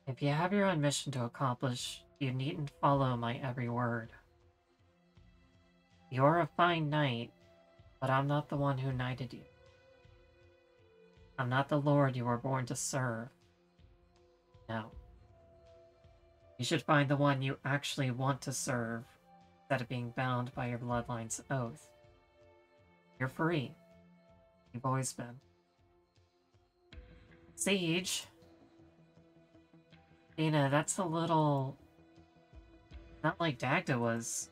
If you have your own mission to accomplish, you needn't follow my every word. You're a fine knight, but I'm not the one who knighted you. I'm not the lord you were born to serve. No. You should find the one you actually want to serve, instead of being bound by your bloodline's oath. You're free. You've always been. Siege. Dina, that's a little... not like Dagda was.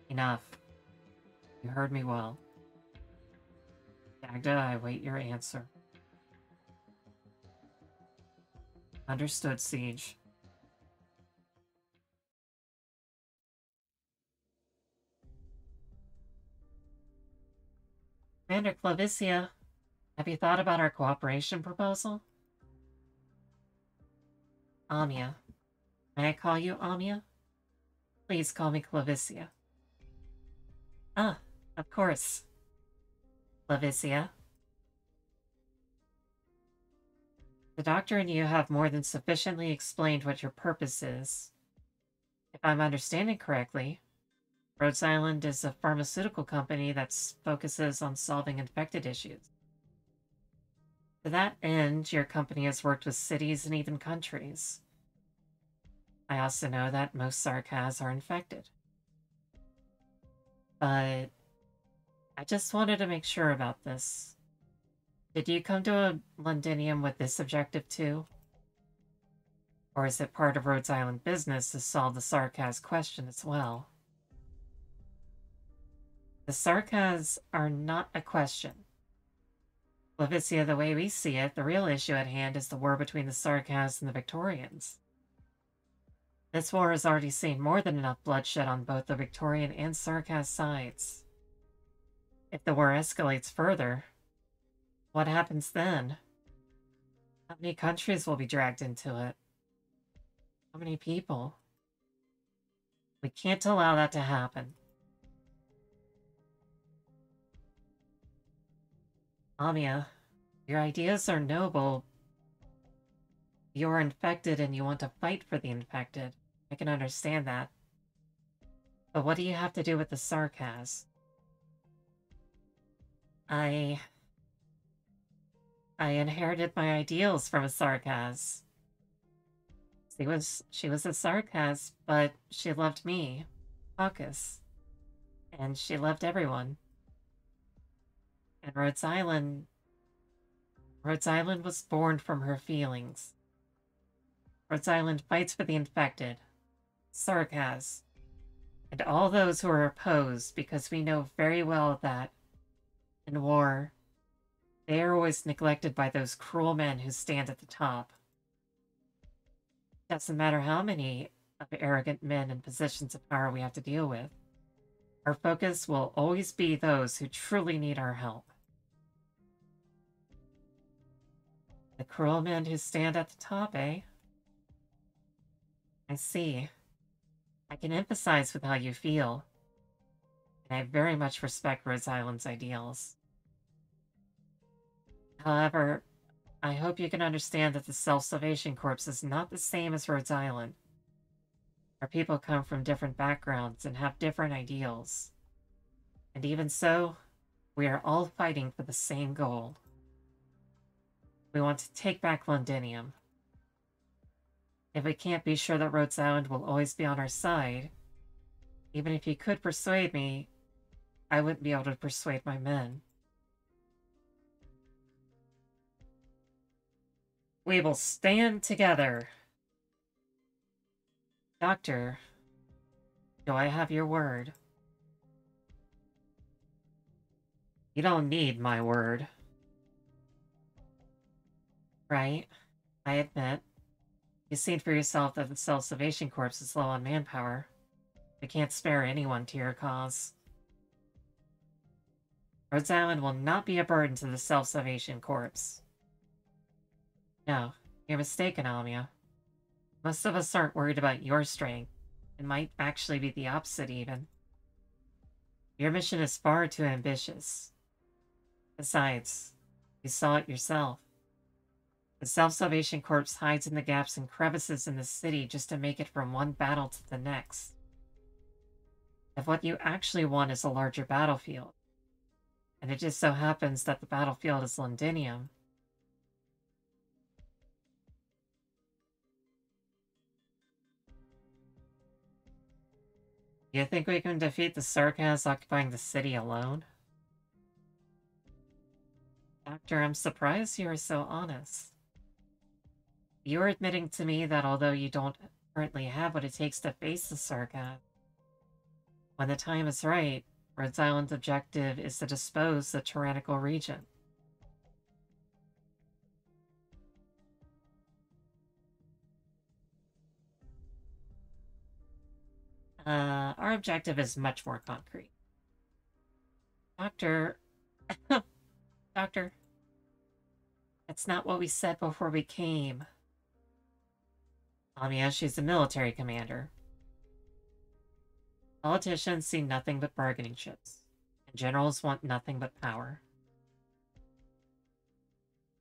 Enough. You heard me well. Dagda, I wait your answer. Understood, Siege. Commander Clavicia, have you thought about our cooperation proposal? Amia. May I call you Amia? Please call me Clavicia. Ah, of course. Clavicia. The doctor and you have more than sufficiently explained what your purpose is. If I'm understanding correctly, Rhodes Island is a pharmaceutical company that focuses on solving infected issues. To that end, your company has worked with cities and even countries. I also know that most Sarkaz are infected. But I just wanted to make sure about this. Did you come to a Londinium with this objective too? Or is it part of Rhodes Island business to solve the Sarkaz question as well? The Sarkaz are not a question. Clavicia, the way we see it, the real issue at hand is the war between the Sarkaz and the Victorians. This war has already seen more than enough bloodshed on both the Victorian and Sarkaz sides. If the war escalates further, what happens then? How many countries will be dragged into it? How many people? We can't allow that to happen. Amia, your ideas are noble. You're infected and you want to fight for the infected. I can understand that. But what do you have to do with the Sarkaz? I inherited my ideals from a Sarkaz. She was a Sarkaz, but she loved me, Focus. And she loved everyone. And Rhodes Island was born from her feelings. Rhodes Island fights for the infected, Sarkaz, and all those who are opposed, because we know very well that, in war, they are always neglected by those cruel men who stand at the top. Doesn't matter how many of arrogant men in positions of power we have to deal with. Our focus will always be those who truly need our help. The cruel men who stand at the top, eh? I see. I can empathize with how you feel. And I very much respect Rhodes Island's ideals. However, I hope you can understand that the Self-Salvation Corps is not the same as Rhodes Island. Our people come from different backgrounds and have different ideals. And even so, we are all fighting for the same goal. We want to take back Londinium. If we can't be sure that Rhodes Island will always be on our side, even if you could persuade me, I wouldn't be able to persuade my men. We will stand together. Doctor, do I have your word? You don't need my word. Right? I admit. You've seen for yourself that the Self-Salvation Corps is low on manpower. We can't spare anyone to your cause. Rhodes Island will not be a burden to the Self-Salvation Corps. No, you're mistaken, Amia. Most of us aren't worried about your strength. It might actually be the opposite, even. Your mission is far too ambitious. Besides, you saw it yourself. The Self-Salvation Corps hides in the gaps and crevices in the city just to make it from one battle to the next. If what you actually want is a larger battlefield, and it just so happens that the battlefield is Londinium, you think we can defeat the Sarkaz occupying the city alone? Doctor, I'm surprised you are so honest. You are admitting to me that although you don't currently have what it takes to face the Sarkaz, when the time is right, Rhodes Island's objective is to dispose the tyrannical region. Our objective is much more concrete. Doctor... Doctor... That's not what we said before we came. Amiya, she's a military commander. Politicians see nothing but bargaining chips, and generals want nothing but power.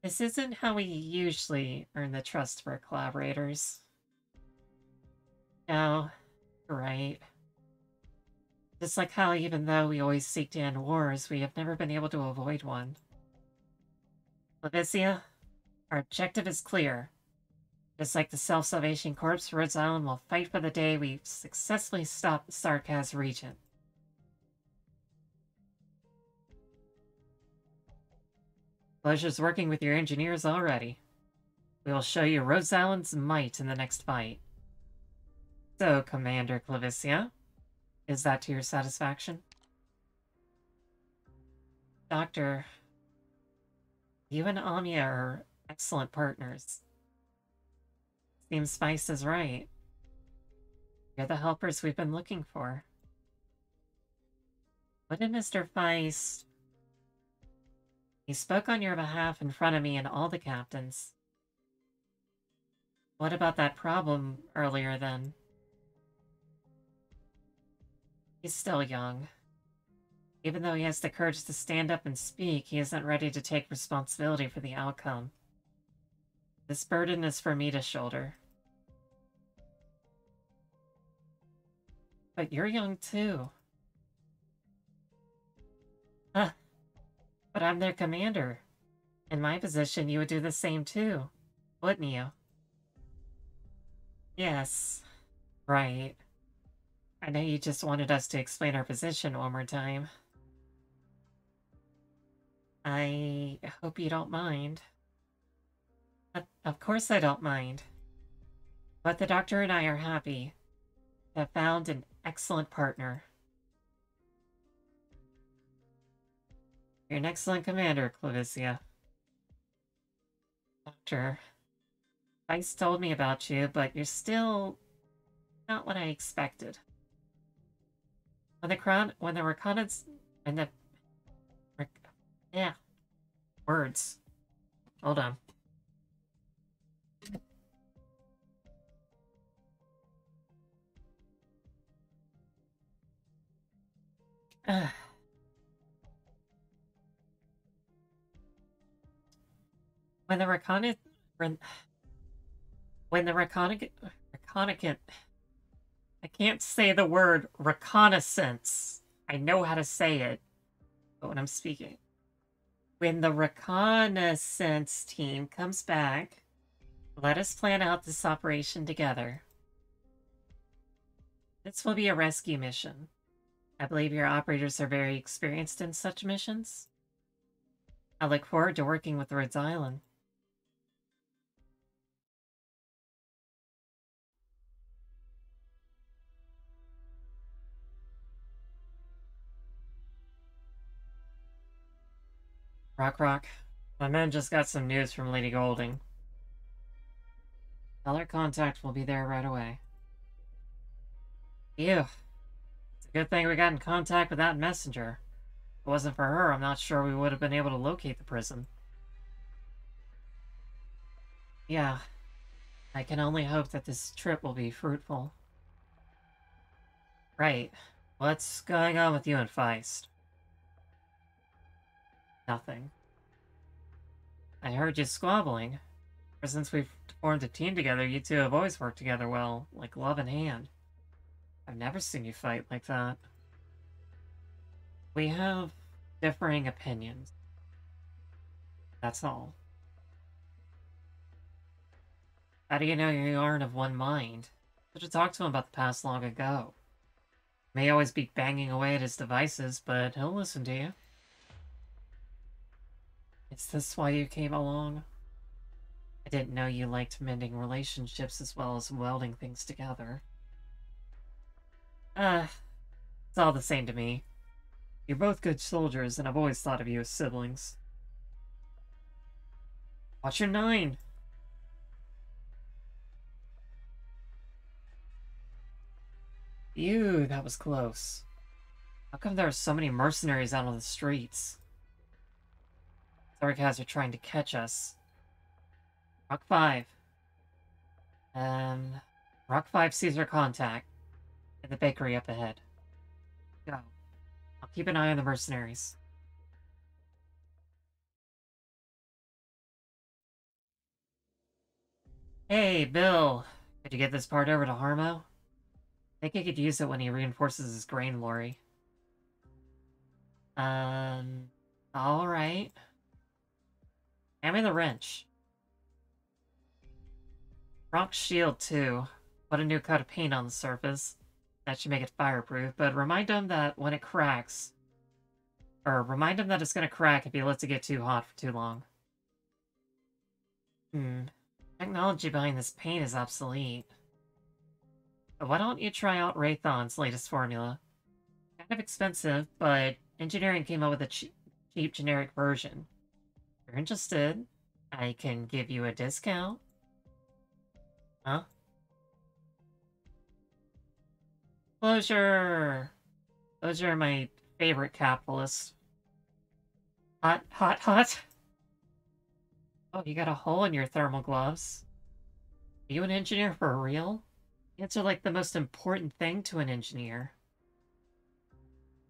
This isn't how we usually earn the trust of our collaborators. No, you're right. Just like how even though we always seek to end wars, we have never been able to avoid one. Levicia, our objective is clear. Just like the Self-Salvation Corps, Rhodes Island will fight for the day we successfully stop the Sarkaz region. Pleasure's working with your engineers already. We will show you Rhodes Island's might in the next fight. So, Commander Clavicia, is that to your satisfaction? Doctor, you and Amiya are excellent partners. Seems Feist is right. You're the helpers we've been looking for. What did Mr. Feist... He spoke on your behalf in front of me and all the captains. What about that problem earlier then? He's still young. Even though he has the courage to stand up and speak, he isn't ready to take responsibility for the outcome. This burden is for me to shoulder. But you're young too. Huh. But I'm their commander. In my position, you would do the same too, wouldn't you? Yes. Right. I know you just wanted us to explain our position one more time. I hope you don't mind. Of course I don't mind. But the doctor and I are happy to have found an excellent partner. You're an excellent commander, Clavicia. Doctor, Feist told me about you, but you're still not what I expected. When the reconnaissance... Yeah. Words. Hold on. When the reconnaissance... I can't say the word reconnaissance. I know how to say it, but when I'm speaking. When the reconnaissance team comes back, let us plan out this operation together. This will be a rescue mission. I believe your operators are very experienced in such missions. I look forward to working with Rhodes Island. Rock, my men just got some news from Lady Golding. Tell her contact will be there right away. Phew. It's a good thing we got in contact with that messenger. it wasn't for her, I'm not sure we would have been able to locate the prison. Yeah, I can only hope that this trip will be fruitful. Right. What's going on with you and Feist? Nothing. I heard you squabbling. Ever since we've formed a team together, you two have always worked together well, like glove in hand. I've never seen you fight like that. We have differing opinions. That's all. How do you know you aren't of one mind? Should have talked to him about the past long ago. May always be banging away at his devices, but he'll listen to you. Is this why you came along? I didn't know you liked mending relationships as well as welding things together. It's all the same to me. You're both good soldiers, and I've always thought of you as siblings. Watch your 9! Ew, that was close. How come there are so many mercenaries out on the streets? Zarghaz are trying to catch us. Rock 5. Rock 5 sees our contact. In the bakery up ahead. Go. I'll keep an eye on the mercenaries. Hey, Bill! Could you get this part over to Harmo? I think he could use it when he reinforces his grain lorry. Alright. Hand me the wrench. Rock's shield, too. Put a new coat of paint on the surface. That should make it fireproof, but remind him that when it cracks... Or remind him that it's gonna crack if he lets it get too hot for too long. Technology behind this paint is obsolete. But why don't you try out Raython's latest formula? Kind of expensive, but engineering came up with a cheap generic version. If you're interested, I can give you a discount. Huh? Closure! Closure are my favorite capitalists. Hot, hot, hot! Oh, you got a hole in your thermal gloves. Are you an engineer for real? Ants are like the most important thing to an engineer.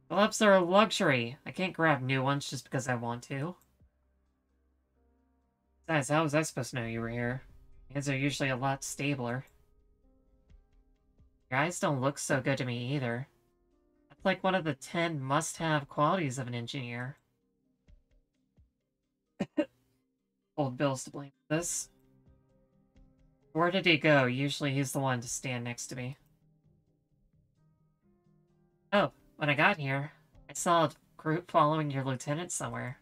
Gloves are a luxury. I can't grab new ones just because I want to. Besides, how was I supposed to know you were here? Hands are usually a lot stabler. Your eyes don't look so good to me either. That's like one of the 10 must-have qualities of an engineer. Old Bill's to blame for this. Where did he go? Usually he's the one to stand next to me. Oh, when I got here, I saw a group following your lieutenant somewhere.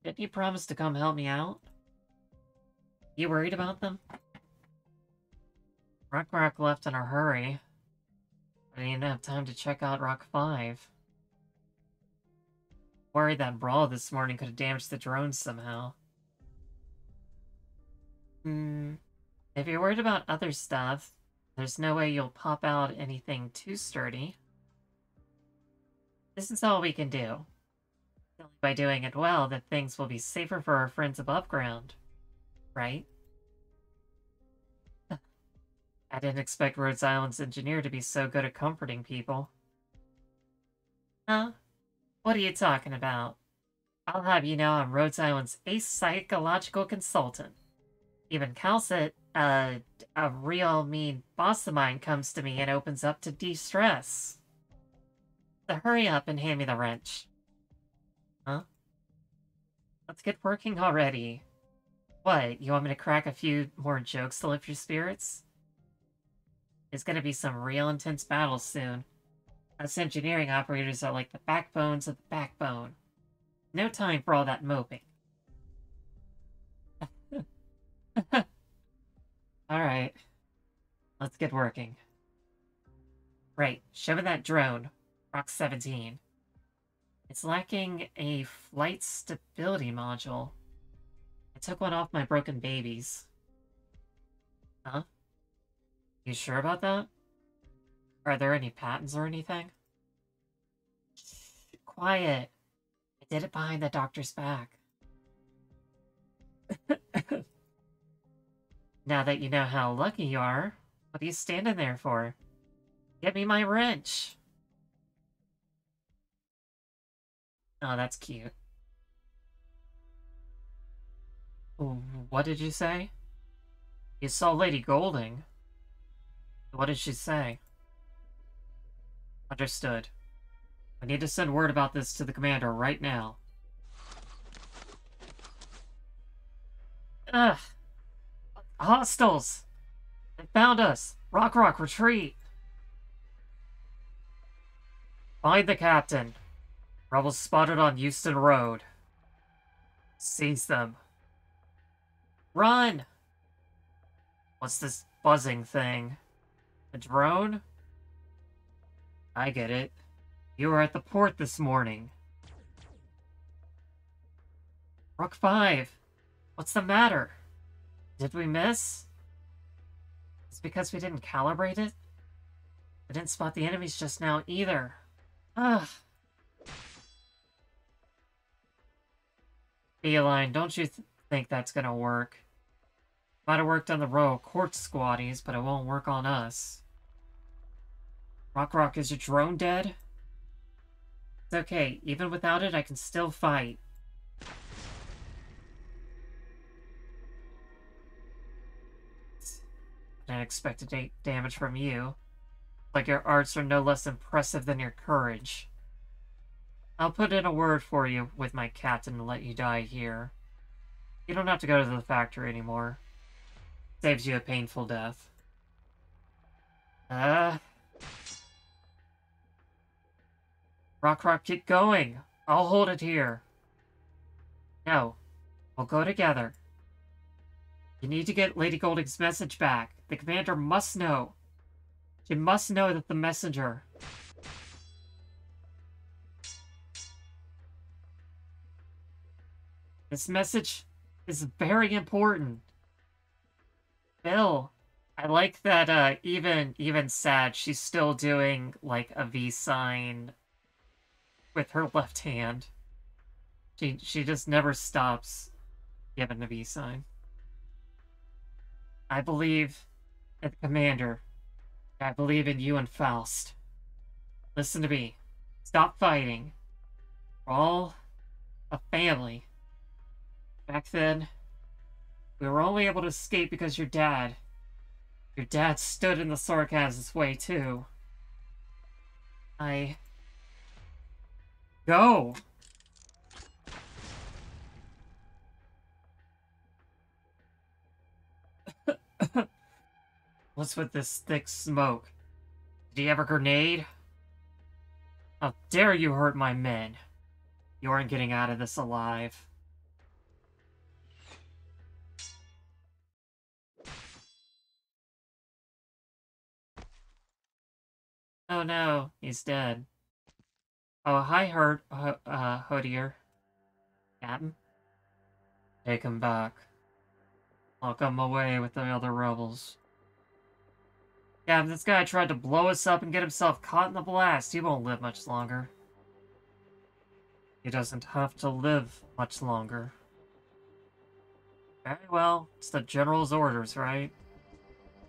Didn't you promise to come help me out? You worried about them? Rock left in a hurry. I didn't have time to check out Rock 5. Worried that brawl this morning could have damaged the drones somehow. If you're worried about other stuff, there's no way you'll pop out anything too sturdy. This is all we can do. Only by doing it well that things will be safer for our friends above ground. Right? I didn't expect Rhodes Island's engineer to be so good at comforting people. Huh? What are you talking about? I'll have you know I'm Rhodes Island's ace psychological consultant. Even Calcit, a real mean boss of mine comes to me and opens up to de-stress. So hurry up and hand me the wrench. Huh? Let's get working already. What, you want me to crack a few more jokes to lift your spirits? There's gonna be some real intense battles soon. Us engineering operators are like the backbones of the backbone. No time for all that moping. Alright. Let's get working. Right, show me that drone. Rock 17. It's lacking a flight stability module. I took one off my broken babies. Huh? You sure about that? Are there any patents or anything? quiet. I did it behind the doctor's back. Now that you know how lucky you are, what are you standing there for? Get me my wrench. Oh, that's cute. What did you say? You saw Lady Golding. What did she say? Understood. I need to send word about this to the commander right now. Ugh! Hostiles! They found us! Rock, retreat! Find the captain. Rebels spotted on Euston Road. Seize them. Run! What's this buzzing thing? A drone? I get it. You were at the port this morning. Rook 5. What's the matter? Did we miss? It's because we didn't calibrate it? I didn't spot the enemies just now either. Ugh. Feline, don't you think that's gonna work? Might have worked on the row of court squaddies, but it won't work on us. Rock, is your drone dead? It's okay. Even without it, I can still fight. Unexpected damage from you. Like your arts are no less impressive than your courage. I'll put in a word for you with my captain and let you die here. You don't have to go to the factory anymore. Saves you a painful death. Rock, keep going. I'll hold it here. No, we'll go together. You need to get Lady Golding's message back. The commander must know. She must know that the messenger... This message is very important. Bill, I like that even sad, she's still doing like a V sign with her left hand. She just never stops giving the V sign. I believe in the commander. I believe in you and Faust. Listen to me. Stop fighting. We're all a family. Back then, we were only able to escape because your dad stood in the Sarkaz's way too. Go! What's with this thick smoke? Did he have a grenade? How dare you hurt my men? You aren't getting out of this alive. Oh no, he's dead. Oh, hi, Hodier. Captain? Take him back. Lock him away with the other rebels. Yeah, if this guy tried to blow us up and get himself caught in the blast, he won't live much longer. He doesn't have to live much longer. Very well, it's the General's orders, right?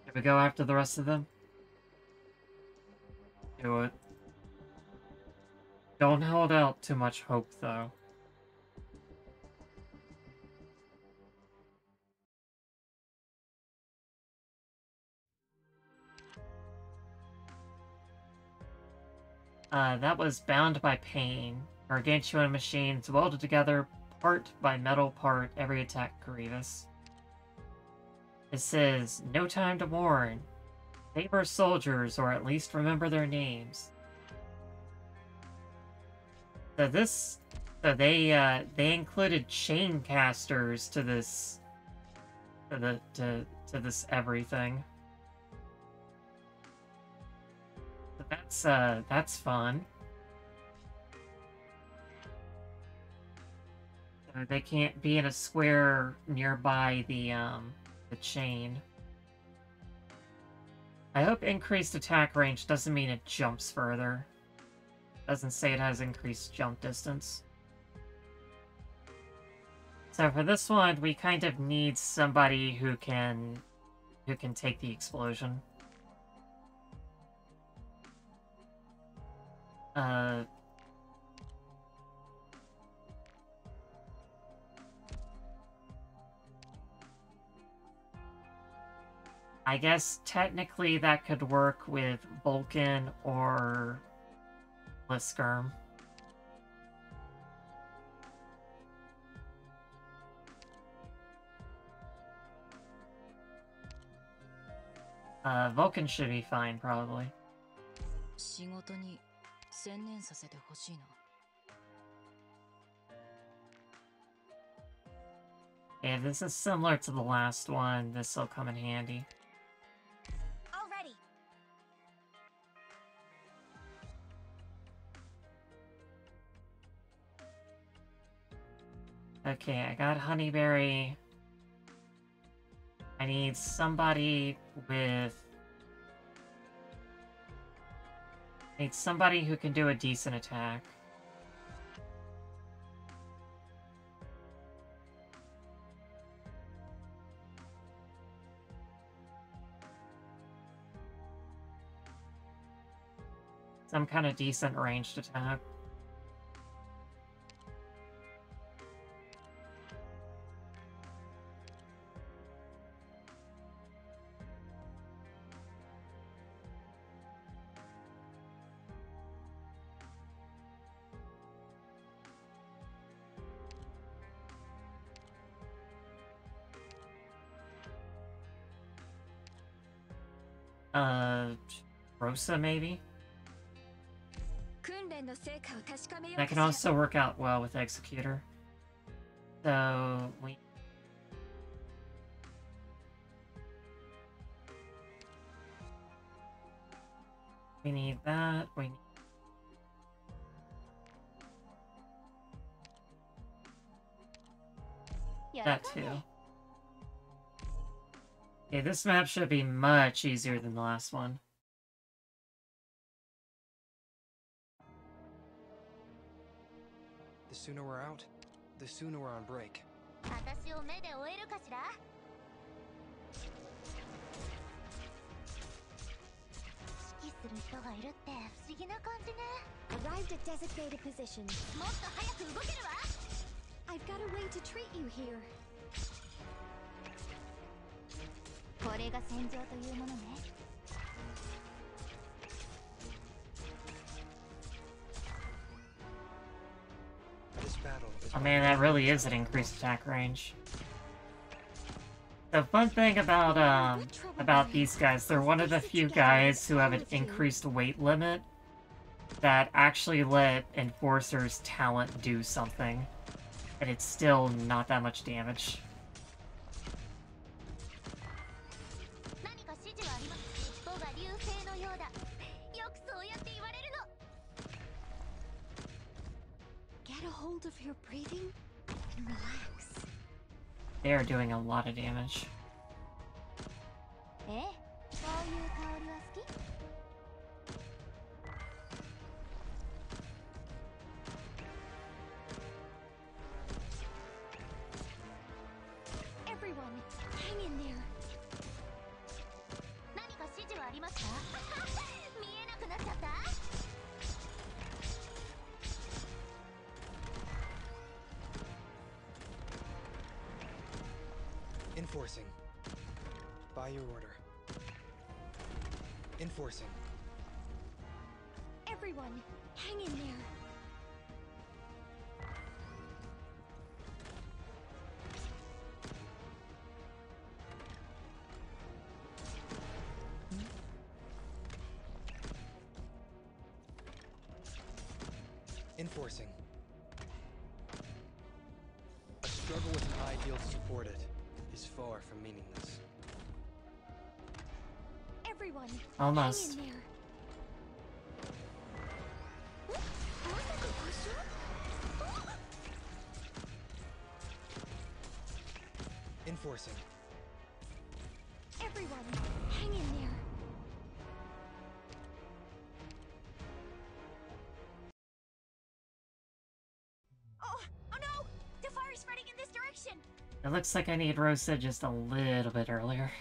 Should we go after the rest of them? Do it. Don't hold out too much hope, though. That was Bound by Pain. Gargantuan machines welded together, part by metal part, every attack Grievous. This is No Time to Mourn. Save our soldiers, or at least remember their names. So they included chain casters to this to this everything. So that's fun. So they can't be in a square nearby the chain. I hope increased attack range doesn't mean it jumps further. Doesn't say it has increased jump distance. So for this one, we kind of need somebody who can take the explosion. I guess technically that could work with Vulcan or Blitzskirm. Vulcan should be fine, probably. 仕事に専念させてほしいな。Yeah, this is similar to the last one. This will come in handy. Already. Okay, I got Honeyberry. I need somebody with... I need somebody who can do a decent attack. Some kind of decent ranged attack. Rosa, maybe? That can also work out well with Executor. So, we need that, we need... that too. Okay, this map should be much easier than the last one. The sooner we're out, the sooner we're on break. 私を目で追えるかしら？指揮する人がいるって不思議な感じね。 Arrived at designated position. もっと早く動けるわ。 I've got a way to treat you here. これが戦場というものね。 Oh man, that really is an increased attack range. The fun thing about these guys, they're one of the few guys who have an increased weight limit that actually let Enforcer's talent do something, and it's still not that much damage. 何か指示はあります。尻尾が流星のようだ。よくそうやって言われるの。 Get a hold of your breathing and relax. They are doing a lot of damage. え？そういう香りは好き？ Everyone, hang in there. 何か指示はありますか？見えなくなっちゃった？ Enforcing. By your order. Enforcing. Everyone, hang in there. Enforcing. A struggle with an ideal to support it is far from meaningless. Everyone, Almost. hang in there. Enforcing. Everyone, hang in there. Oh no! The fire is spreading in this direction! It looks like I need roasted just a little bit earlier.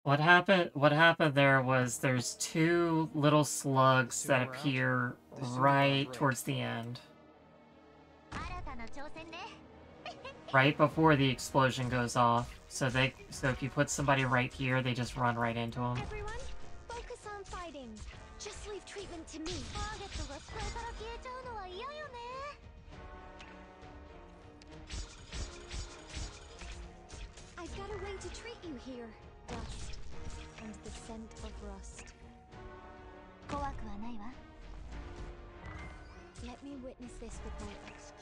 What happened there was there's two little slugs that appear right towards the end. Right before the explosion goes off. So if you put somebody right here, they just run right into them. Everyone, focus on fighting. Just leave treatment to me. I've got a way to treat you here. Dust and the scent of rust. Let me witness this with my eyes.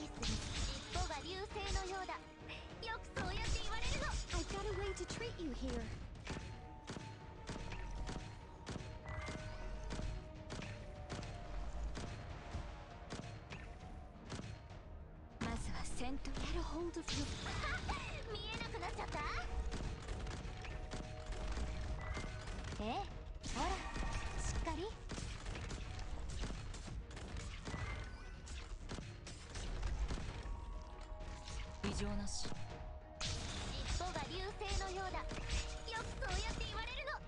I've got a way to treat you here. Get a hold of your...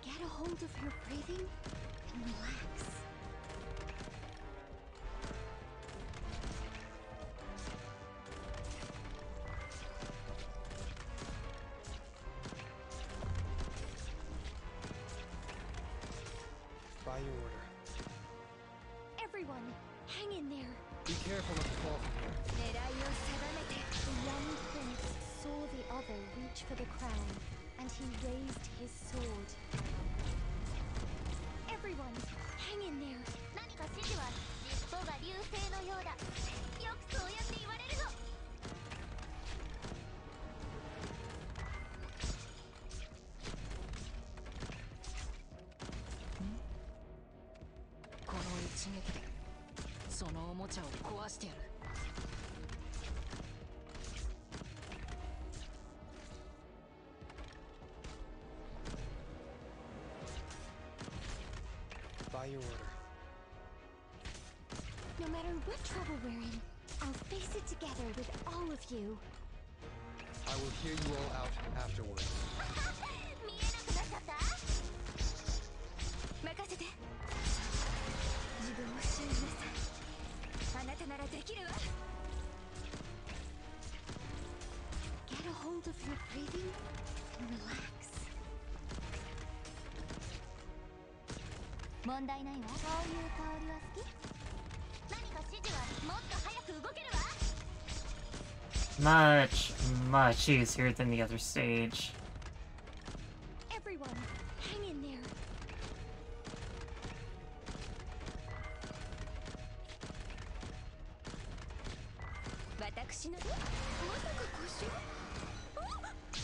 Get a hold of your breathing and relax. By your order. Everyone, hang in there. Be careful not to fall from here. The young prince saw the other reach for the crown, and he raised his sword. Everyone, hang in there. By your order. No matter what trouble we're in, I'll face it together with all of you. I will hear you all out afterwards. Get a hold of your breathing and relax. Much easier than the other stage. Everyone, hang in there. I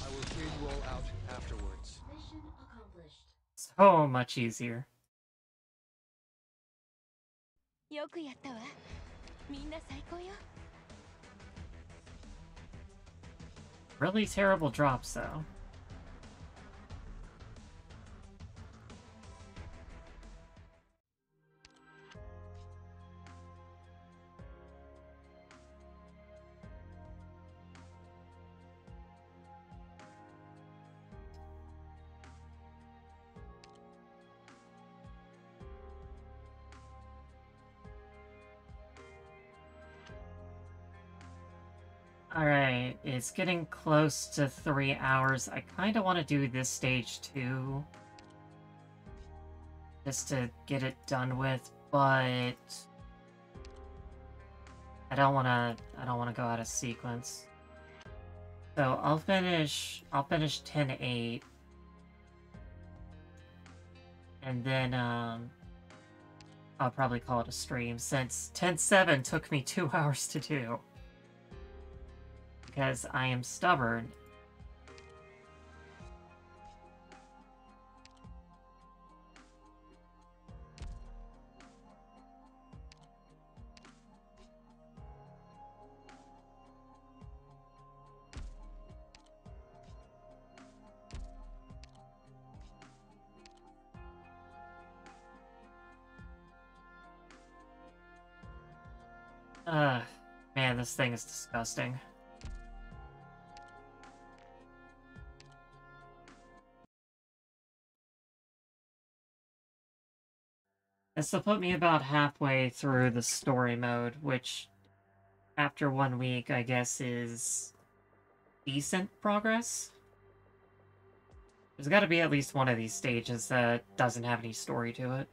will hear you all out afterwards. Mission accomplished. So much easier. よくやったわ。みんな最高よ。Really terrible drops, though. Alright, it's getting close to 3 hours. I kind of want to do this stage too. Just to get it done with, but... I don't want to go out of sequence. So I'll finish 10-8. And then, I'll probably call it a stream, since 10-7 took me 2 hours to do. Because I am stubborn. Man, this thing is disgusting. This will put me about halfway through the story mode, which, after 1 week, I guess is decent progress. There's gotta be at least one of these stages that doesn't have any story to it.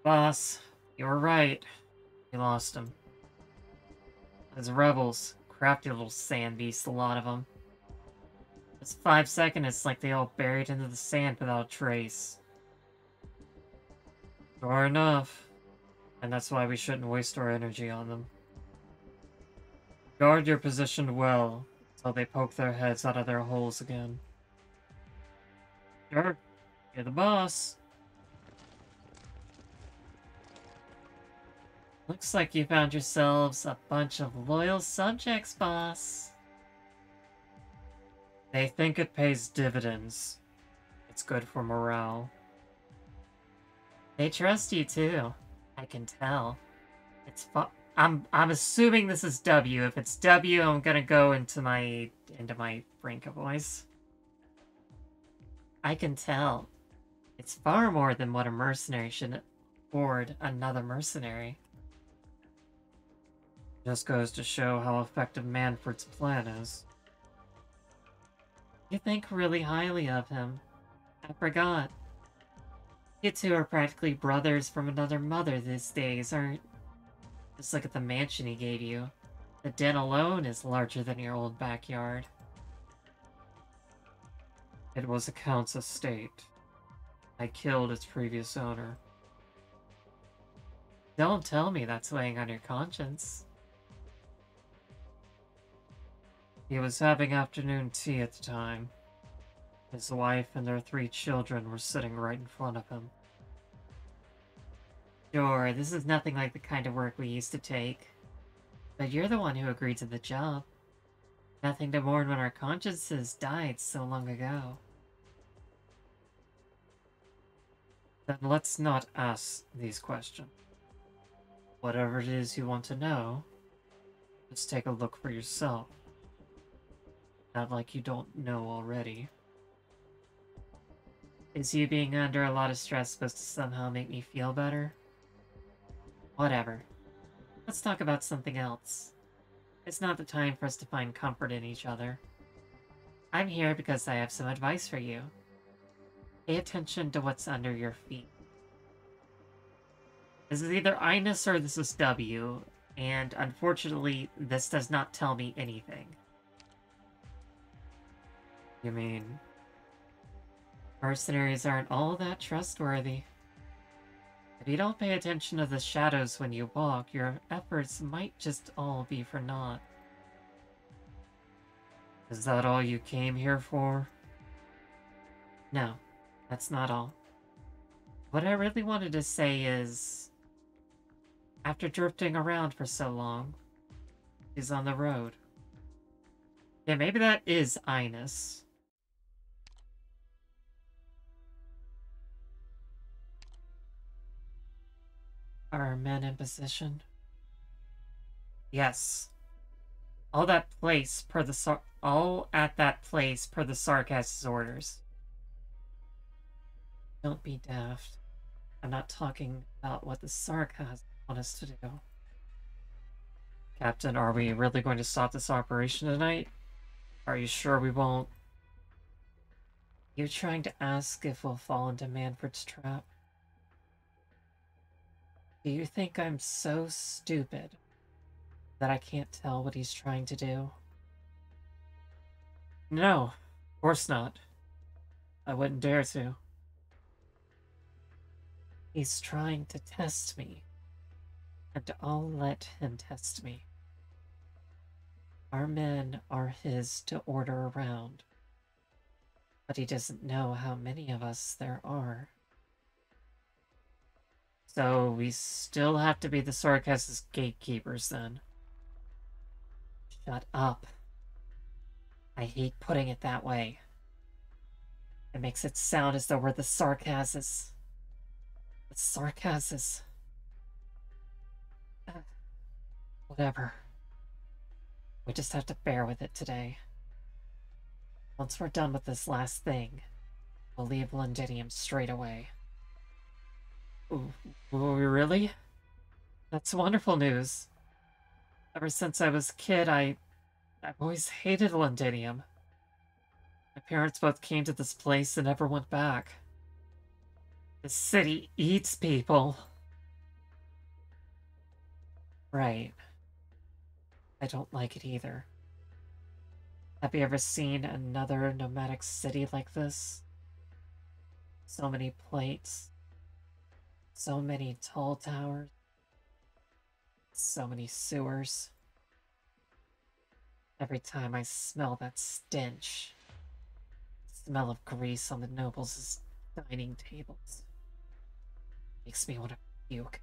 Boss, you were right. We lost him. Those rebels, crafty little sand beasts, a lot of them. Just 5 seconds, it's like they all buried into the sand without a trace. Sure enough. And that's why we shouldn't waste our energy on them. Guard your position well, until they poke their heads out of their holes again. Sure, you're the boss. Looks like you found yourselves a bunch of loyal subjects, boss. They think it pays dividends. It's good for morale. They trust you too. I can tell. It's I'm assuming this is W. If it's W, I'm gonna go into my Brinka voice. I can tell. It's far more than what a mercenary should afford another mercenary. Just goes to show how effective Manfred's plan is. You think really highly of him. I forgot. You two are practically brothers from another mother these days, aren't? Just look at the mansion he gave you. The den alone is larger than your old backyard. It was a count's estate. I killed its previous owner. Don't tell me that's weighing on your conscience. He was having afternoon tea at the time. His wife and their 3 children were sitting right in front of him. Sure, this is nothing like the kind of work we used to take. But you're the one who agreed to the job. Nothing to mourn when our consciences died so long ago. Then let's not ask these questions. Whatever it is you want to know, just take a look for yourself. Not like you don't know already. Is you being under a lot of stress supposed to somehow make me feel better? Whatever. Let's talk about something else. It's not the time for us to find comfort in each other. I'm here because I have some advice for you. Pay attention to what's under your feet. This is either Ines or this is W, and unfortunately, this does not tell me anything. You mean, mercenaries aren't all that trustworthy. If you don't pay attention to the shadows when you walk, your efforts might just all be for naught. Is that all you came here for? No, that's not all. What I really wanted to say is, after drifting around for so long, he's on the road. Yeah, maybe that is Ines. Are men in position? Yes. All at that place per the Sarkaz's orders. Don't be daft. I'm not talking about what the Sarkaz want us to do. Captain, are we really going to stop this operation tonight? Are you sure we won't? You're trying to ask if we'll fall into Manfred's trap? Do you think I'm so stupid that I can't tell what he's trying to do? No, of course not. I wouldn't dare to. He's trying to test me, and I'll let him test me. Our men are his to order around, but he doesn't know how many of us there are. So we still have to be the Sarkaz's gatekeepers then. Shut up. I hate putting it that way. It makes it sound as though we're the Sarkaz's. The Sarkaz's. Whatever. We just have to bear with it today. Once we're done with this last thing, we'll leave Londinium straight away. Ooh, really? That's wonderful news. Ever since I was a kid, I've always hated Londinium. My parents both came to this place and never went back. This city eats people. Right. I don't like it either. Have you ever seen another nomadic city like this? So many plates. So many tall towers. So many sewers. Every time I smell that stench, smell of grease on the nobles' dining tables, makes me want to puke.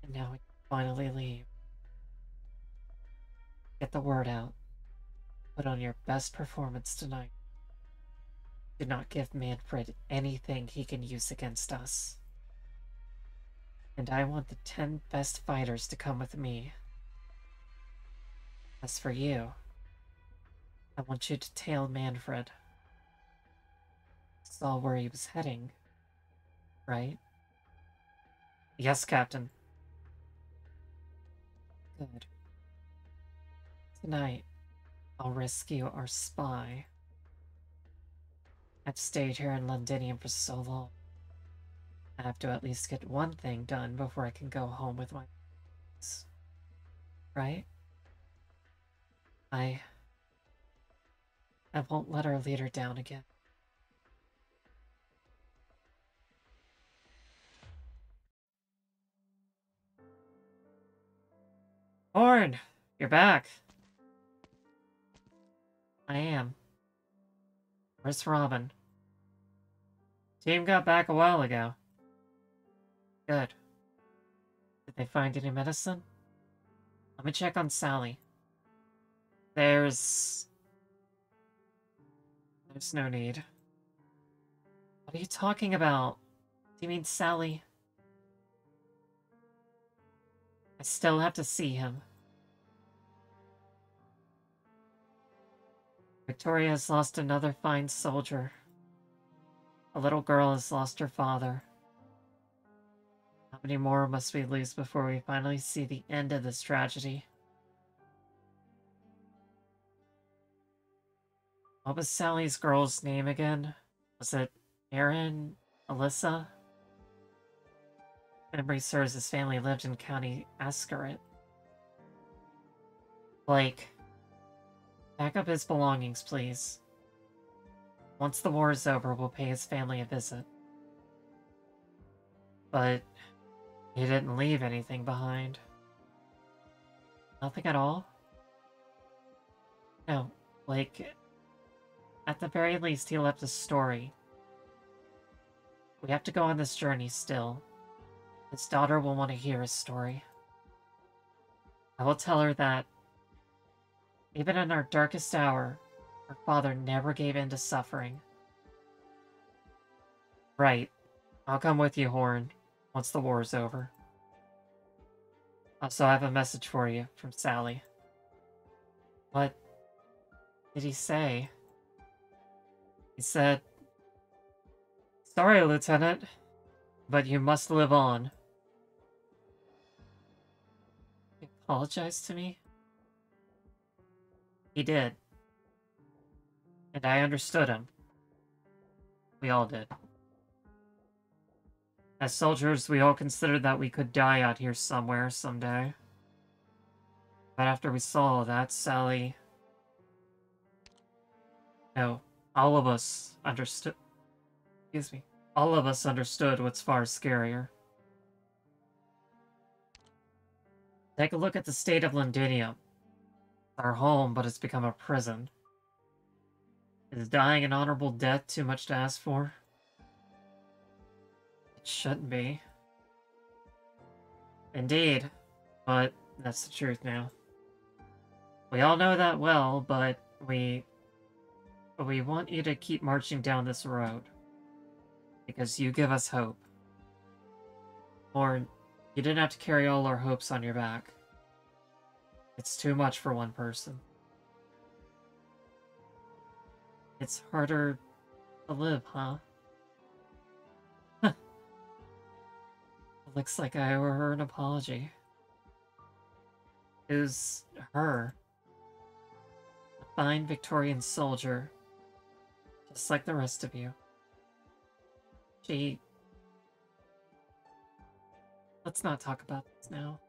And now we can finally leave. Get the word out. Put on your best performance tonight. Do not give Manfred anything he can use against us. And I want the 10 best fighters to come with me. As for you, I want you to tail Manfred. Saw where he was heading, right? Yes, Captain. Good. Tonight, I'll rescue our spy. I've stayed here in Londinium for so long. I have to at least get one thing done before I can go home with my friends. Right? I won't let our leader down again. Horn! You're back! I am. Where's Robin? Team got back a while ago. Good. Did they find any medicine? Let me check on Sally. There's no need. What are you talking about? Do you mean Sally? I still have to see him. Victoria has lost another fine soldier. A little girl has lost her father. How many more must we lose before we finally see the end of this tragedy? What was Sally's girl's name again? Was it Erin? Alyssa? Memory serves, his family lived in County Ascaret. Blake, pack up his belongings, please. Once the war is over, we'll pay his family a visit. But he didn't leave anything behind. Nothing at all? No, Blake, at the very least, he left a story. We have to go on this journey still. His daughter will want to hear his story. I will tell her that, even in our darkest hour, her father never gave in to suffering. Right. I'll come with you, Horn, once the war is over. Also, I have a message for you from Sally. What did he say? He said, "Sorry, Lieutenant, but you must live on." He apologized to me? He did. And I understood him. We all did. As soldiers, we all considered that we could die out here somewhere, someday. But after we saw that, Sally... No, all of us understood... Excuse me. All of us understood what's far scarier. Take a look at the state of Londinium. It's our home, but it's become a prison. Is dying an honorable death too much to ask for? It shouldn't be. Indeed, but that's the truth now. We all know that well, but we want you to keep marching down this road. Because you give us hope. Or You didn't have to carry all our hopes on your back. It's too much for one person. It's harder to live, huh? Looks like I owe her an apology. Who's her? A fine Victorian soldier, just like the rest of you. Let's not talk about this now.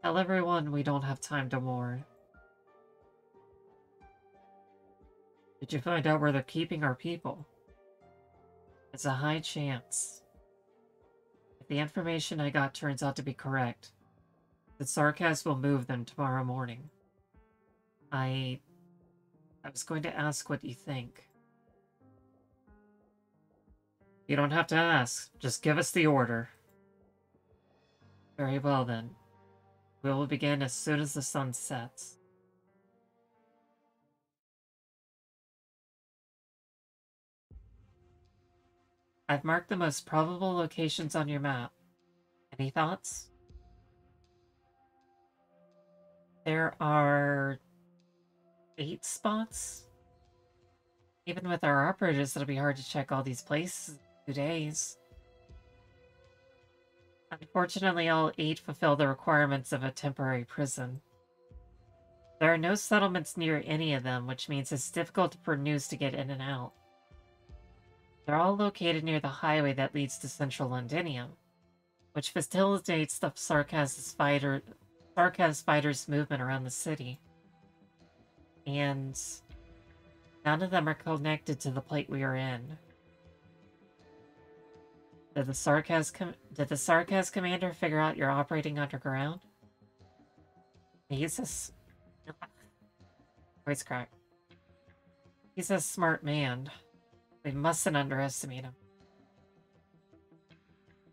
Tell everyone we don't have time to mourn. Did you find out where they're keeping our people? It's a high chance. If the information I got turns out to be correct, the Sarkaz will move them tomorrow morning. I was going to ask what you think. You don't have to ask. Just give us the order. Very well then. We will begin as soon as the sun sets. I've marked the most probable locations on your map. Any thoughts? There are 8 spots? Even with our operators, it'll be hard to check all these places in 2 days. Unfortunately, all 8 fulfill the requirements of a temporary prison. There are no settlements near any of them, which means it's difficult for news to get in and out. They're all located near the highway that leads to central Londinium, which facilitates the Sarkaz fighters' movement around the city. And none of them are connected to the plate we are in. Did the Sarkaz commander figure out you're operating underground? He's voice crack. He's a smart man. We mustn't underestimate him.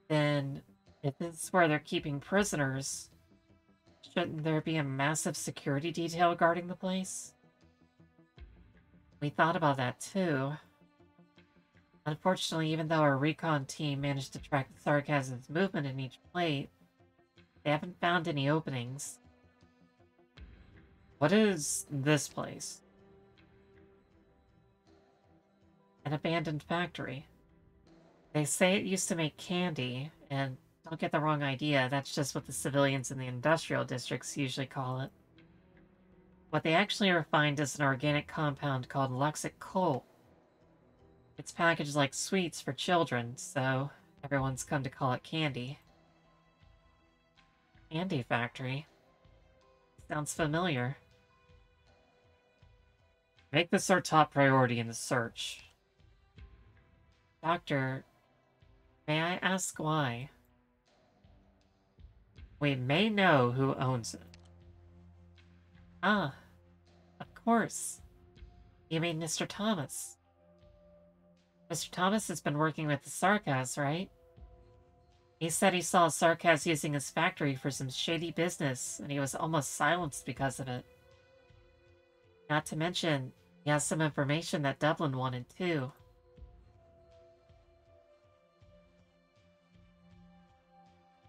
Then, if this is where they're keeping prisoners, shouldn't there be a massive security detail guarding the place? We thought about that too. Unfortunately, even though our recon team managed to track the Sarkaz's movement in each plate, they haven't found any openings. What is this place? An abandoned factory. They say it used to make candy, and don't get the wrong idea, that's just what the civilians in the industrial districts usually call it. What they actually refined is an organic compound called Luxic coal. It's packaged like sweets for children, so everyone's come to call it candy. Candy factory? Sounds familiar. Make this our top priority in the search. Doctor, may I ask why? We may know who owns it. Ah, of course. You mean Mr. Thomas? Mr. Thomas has been working with the Sarkaz, right? He said he saw Sarkaz using his factory for some shady business, and he was almost silenced because of it. Not to mention, he has some information that Dublin wanted too.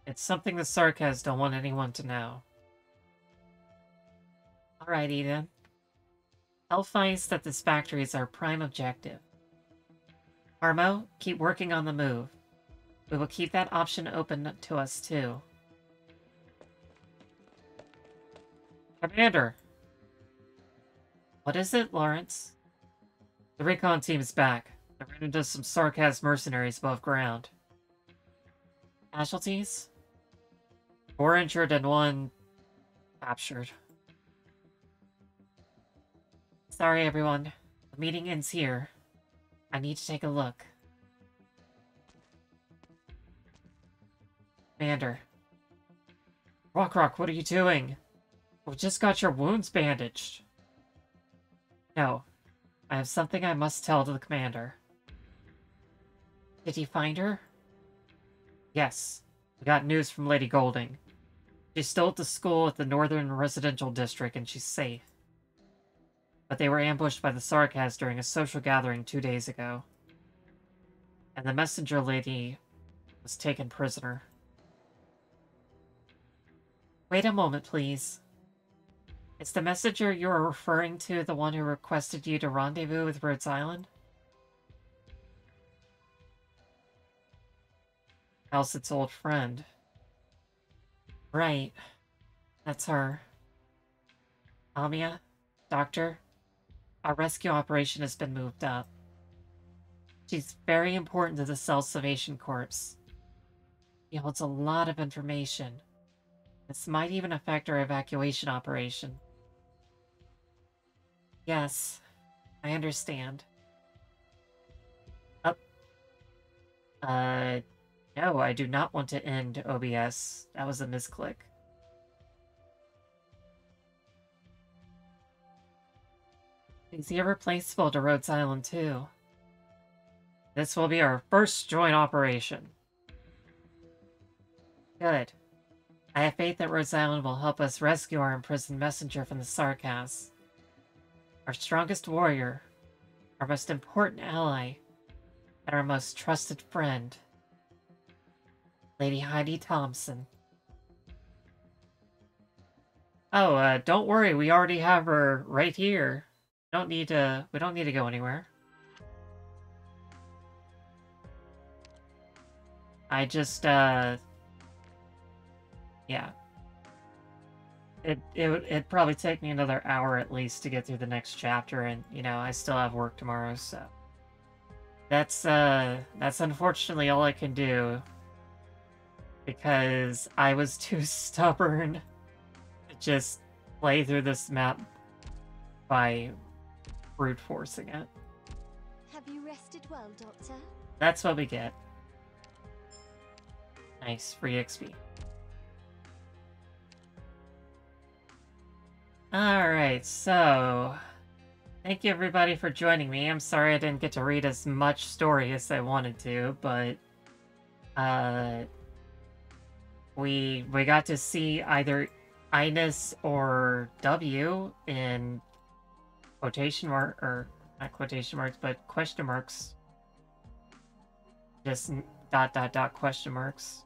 It's something the Sarkaz don't want anyone to know. Alrighty then. Tell Feist that this factory is our prime objective. Harmo, keep working on the move. We will keep that option open to us too. Commander! What is it, Lawrence? The recon team is back. They ran into some Sarkaz mercenaries above ground. Casualties? 4 injured and 1 captured. Sorry, everyone. The meeting ends here. I need to take a look. Commander. Rock, what are you doing? We just got your wounds bandaged. No. I have something I must tell to the commander. Did you find her? Yes. We got news from Lady Golding. She's still at the school at the Northern Residential District and she's safe. But they were ambushed by the Sarkaz during a social gathering 2 days ago. And the messenger lady was taken prisoner. Wait a moment, please. Is the messenger you are referring to the one who requested you to rendezvous with Rhodes Island? Else its old friend. Right. That's her. Amia? Doctor? Our rescue operation has been moved up. She's very important to the Self-Salvation Corps. He holds a lot of information. This might even affect our evacuation operation. Yes, I understand. No, I do not want to end OBS. That was a misclick. Is he irreplaceable to Rhodes Island too? This will be our first joint operation. Good. I have faith that Rhodes Island will help us rescue our imprisoned messenger from the Sarkas. Our strongest warrior, our most important ally, and our most trusted friend, Lady Heidi Thompson. Oh, don't worry, we already have her right here. We don't need to go anywhere. I just, yeah. It'd probably take me another hour at least to get through the next chapter, and, you know, I still have work tomorrow, so... That's unfortunately all I can do. Because I was too stubborn to just play through this map by brute forcing it. Have you rested well, Doctor? That's what we get. Nice, free XP. Alright, so... Thank you everybody for joining me. I'm sorry I didn't get to read as much story as I wanted to, but... We got to see either Ines or W in quotation mark, or not quotation marks, but question marks. Just ... question marks.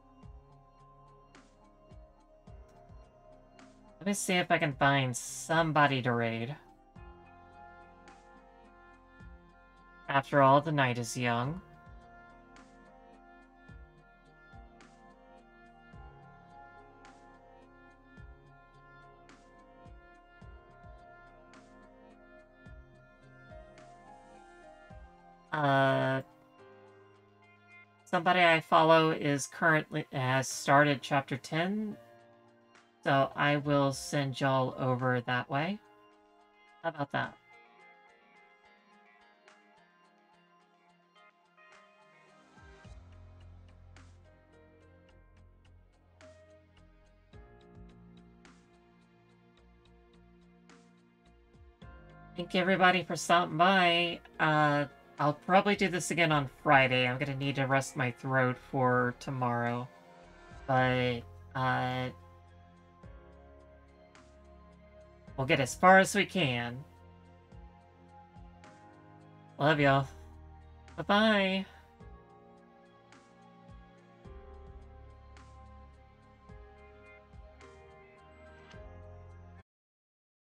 Let me see if I can find somebody to raid. After all, the night is young. Somebody I follow has started chapter 10, so I will send y'all over that way. How about that? Thank you everybody for stopping by. I'll probably do this again on Friday. I'm gonna need to rest my throat for tomorrow. But, we'll get as far as we can. Love y'all. Bye-bye.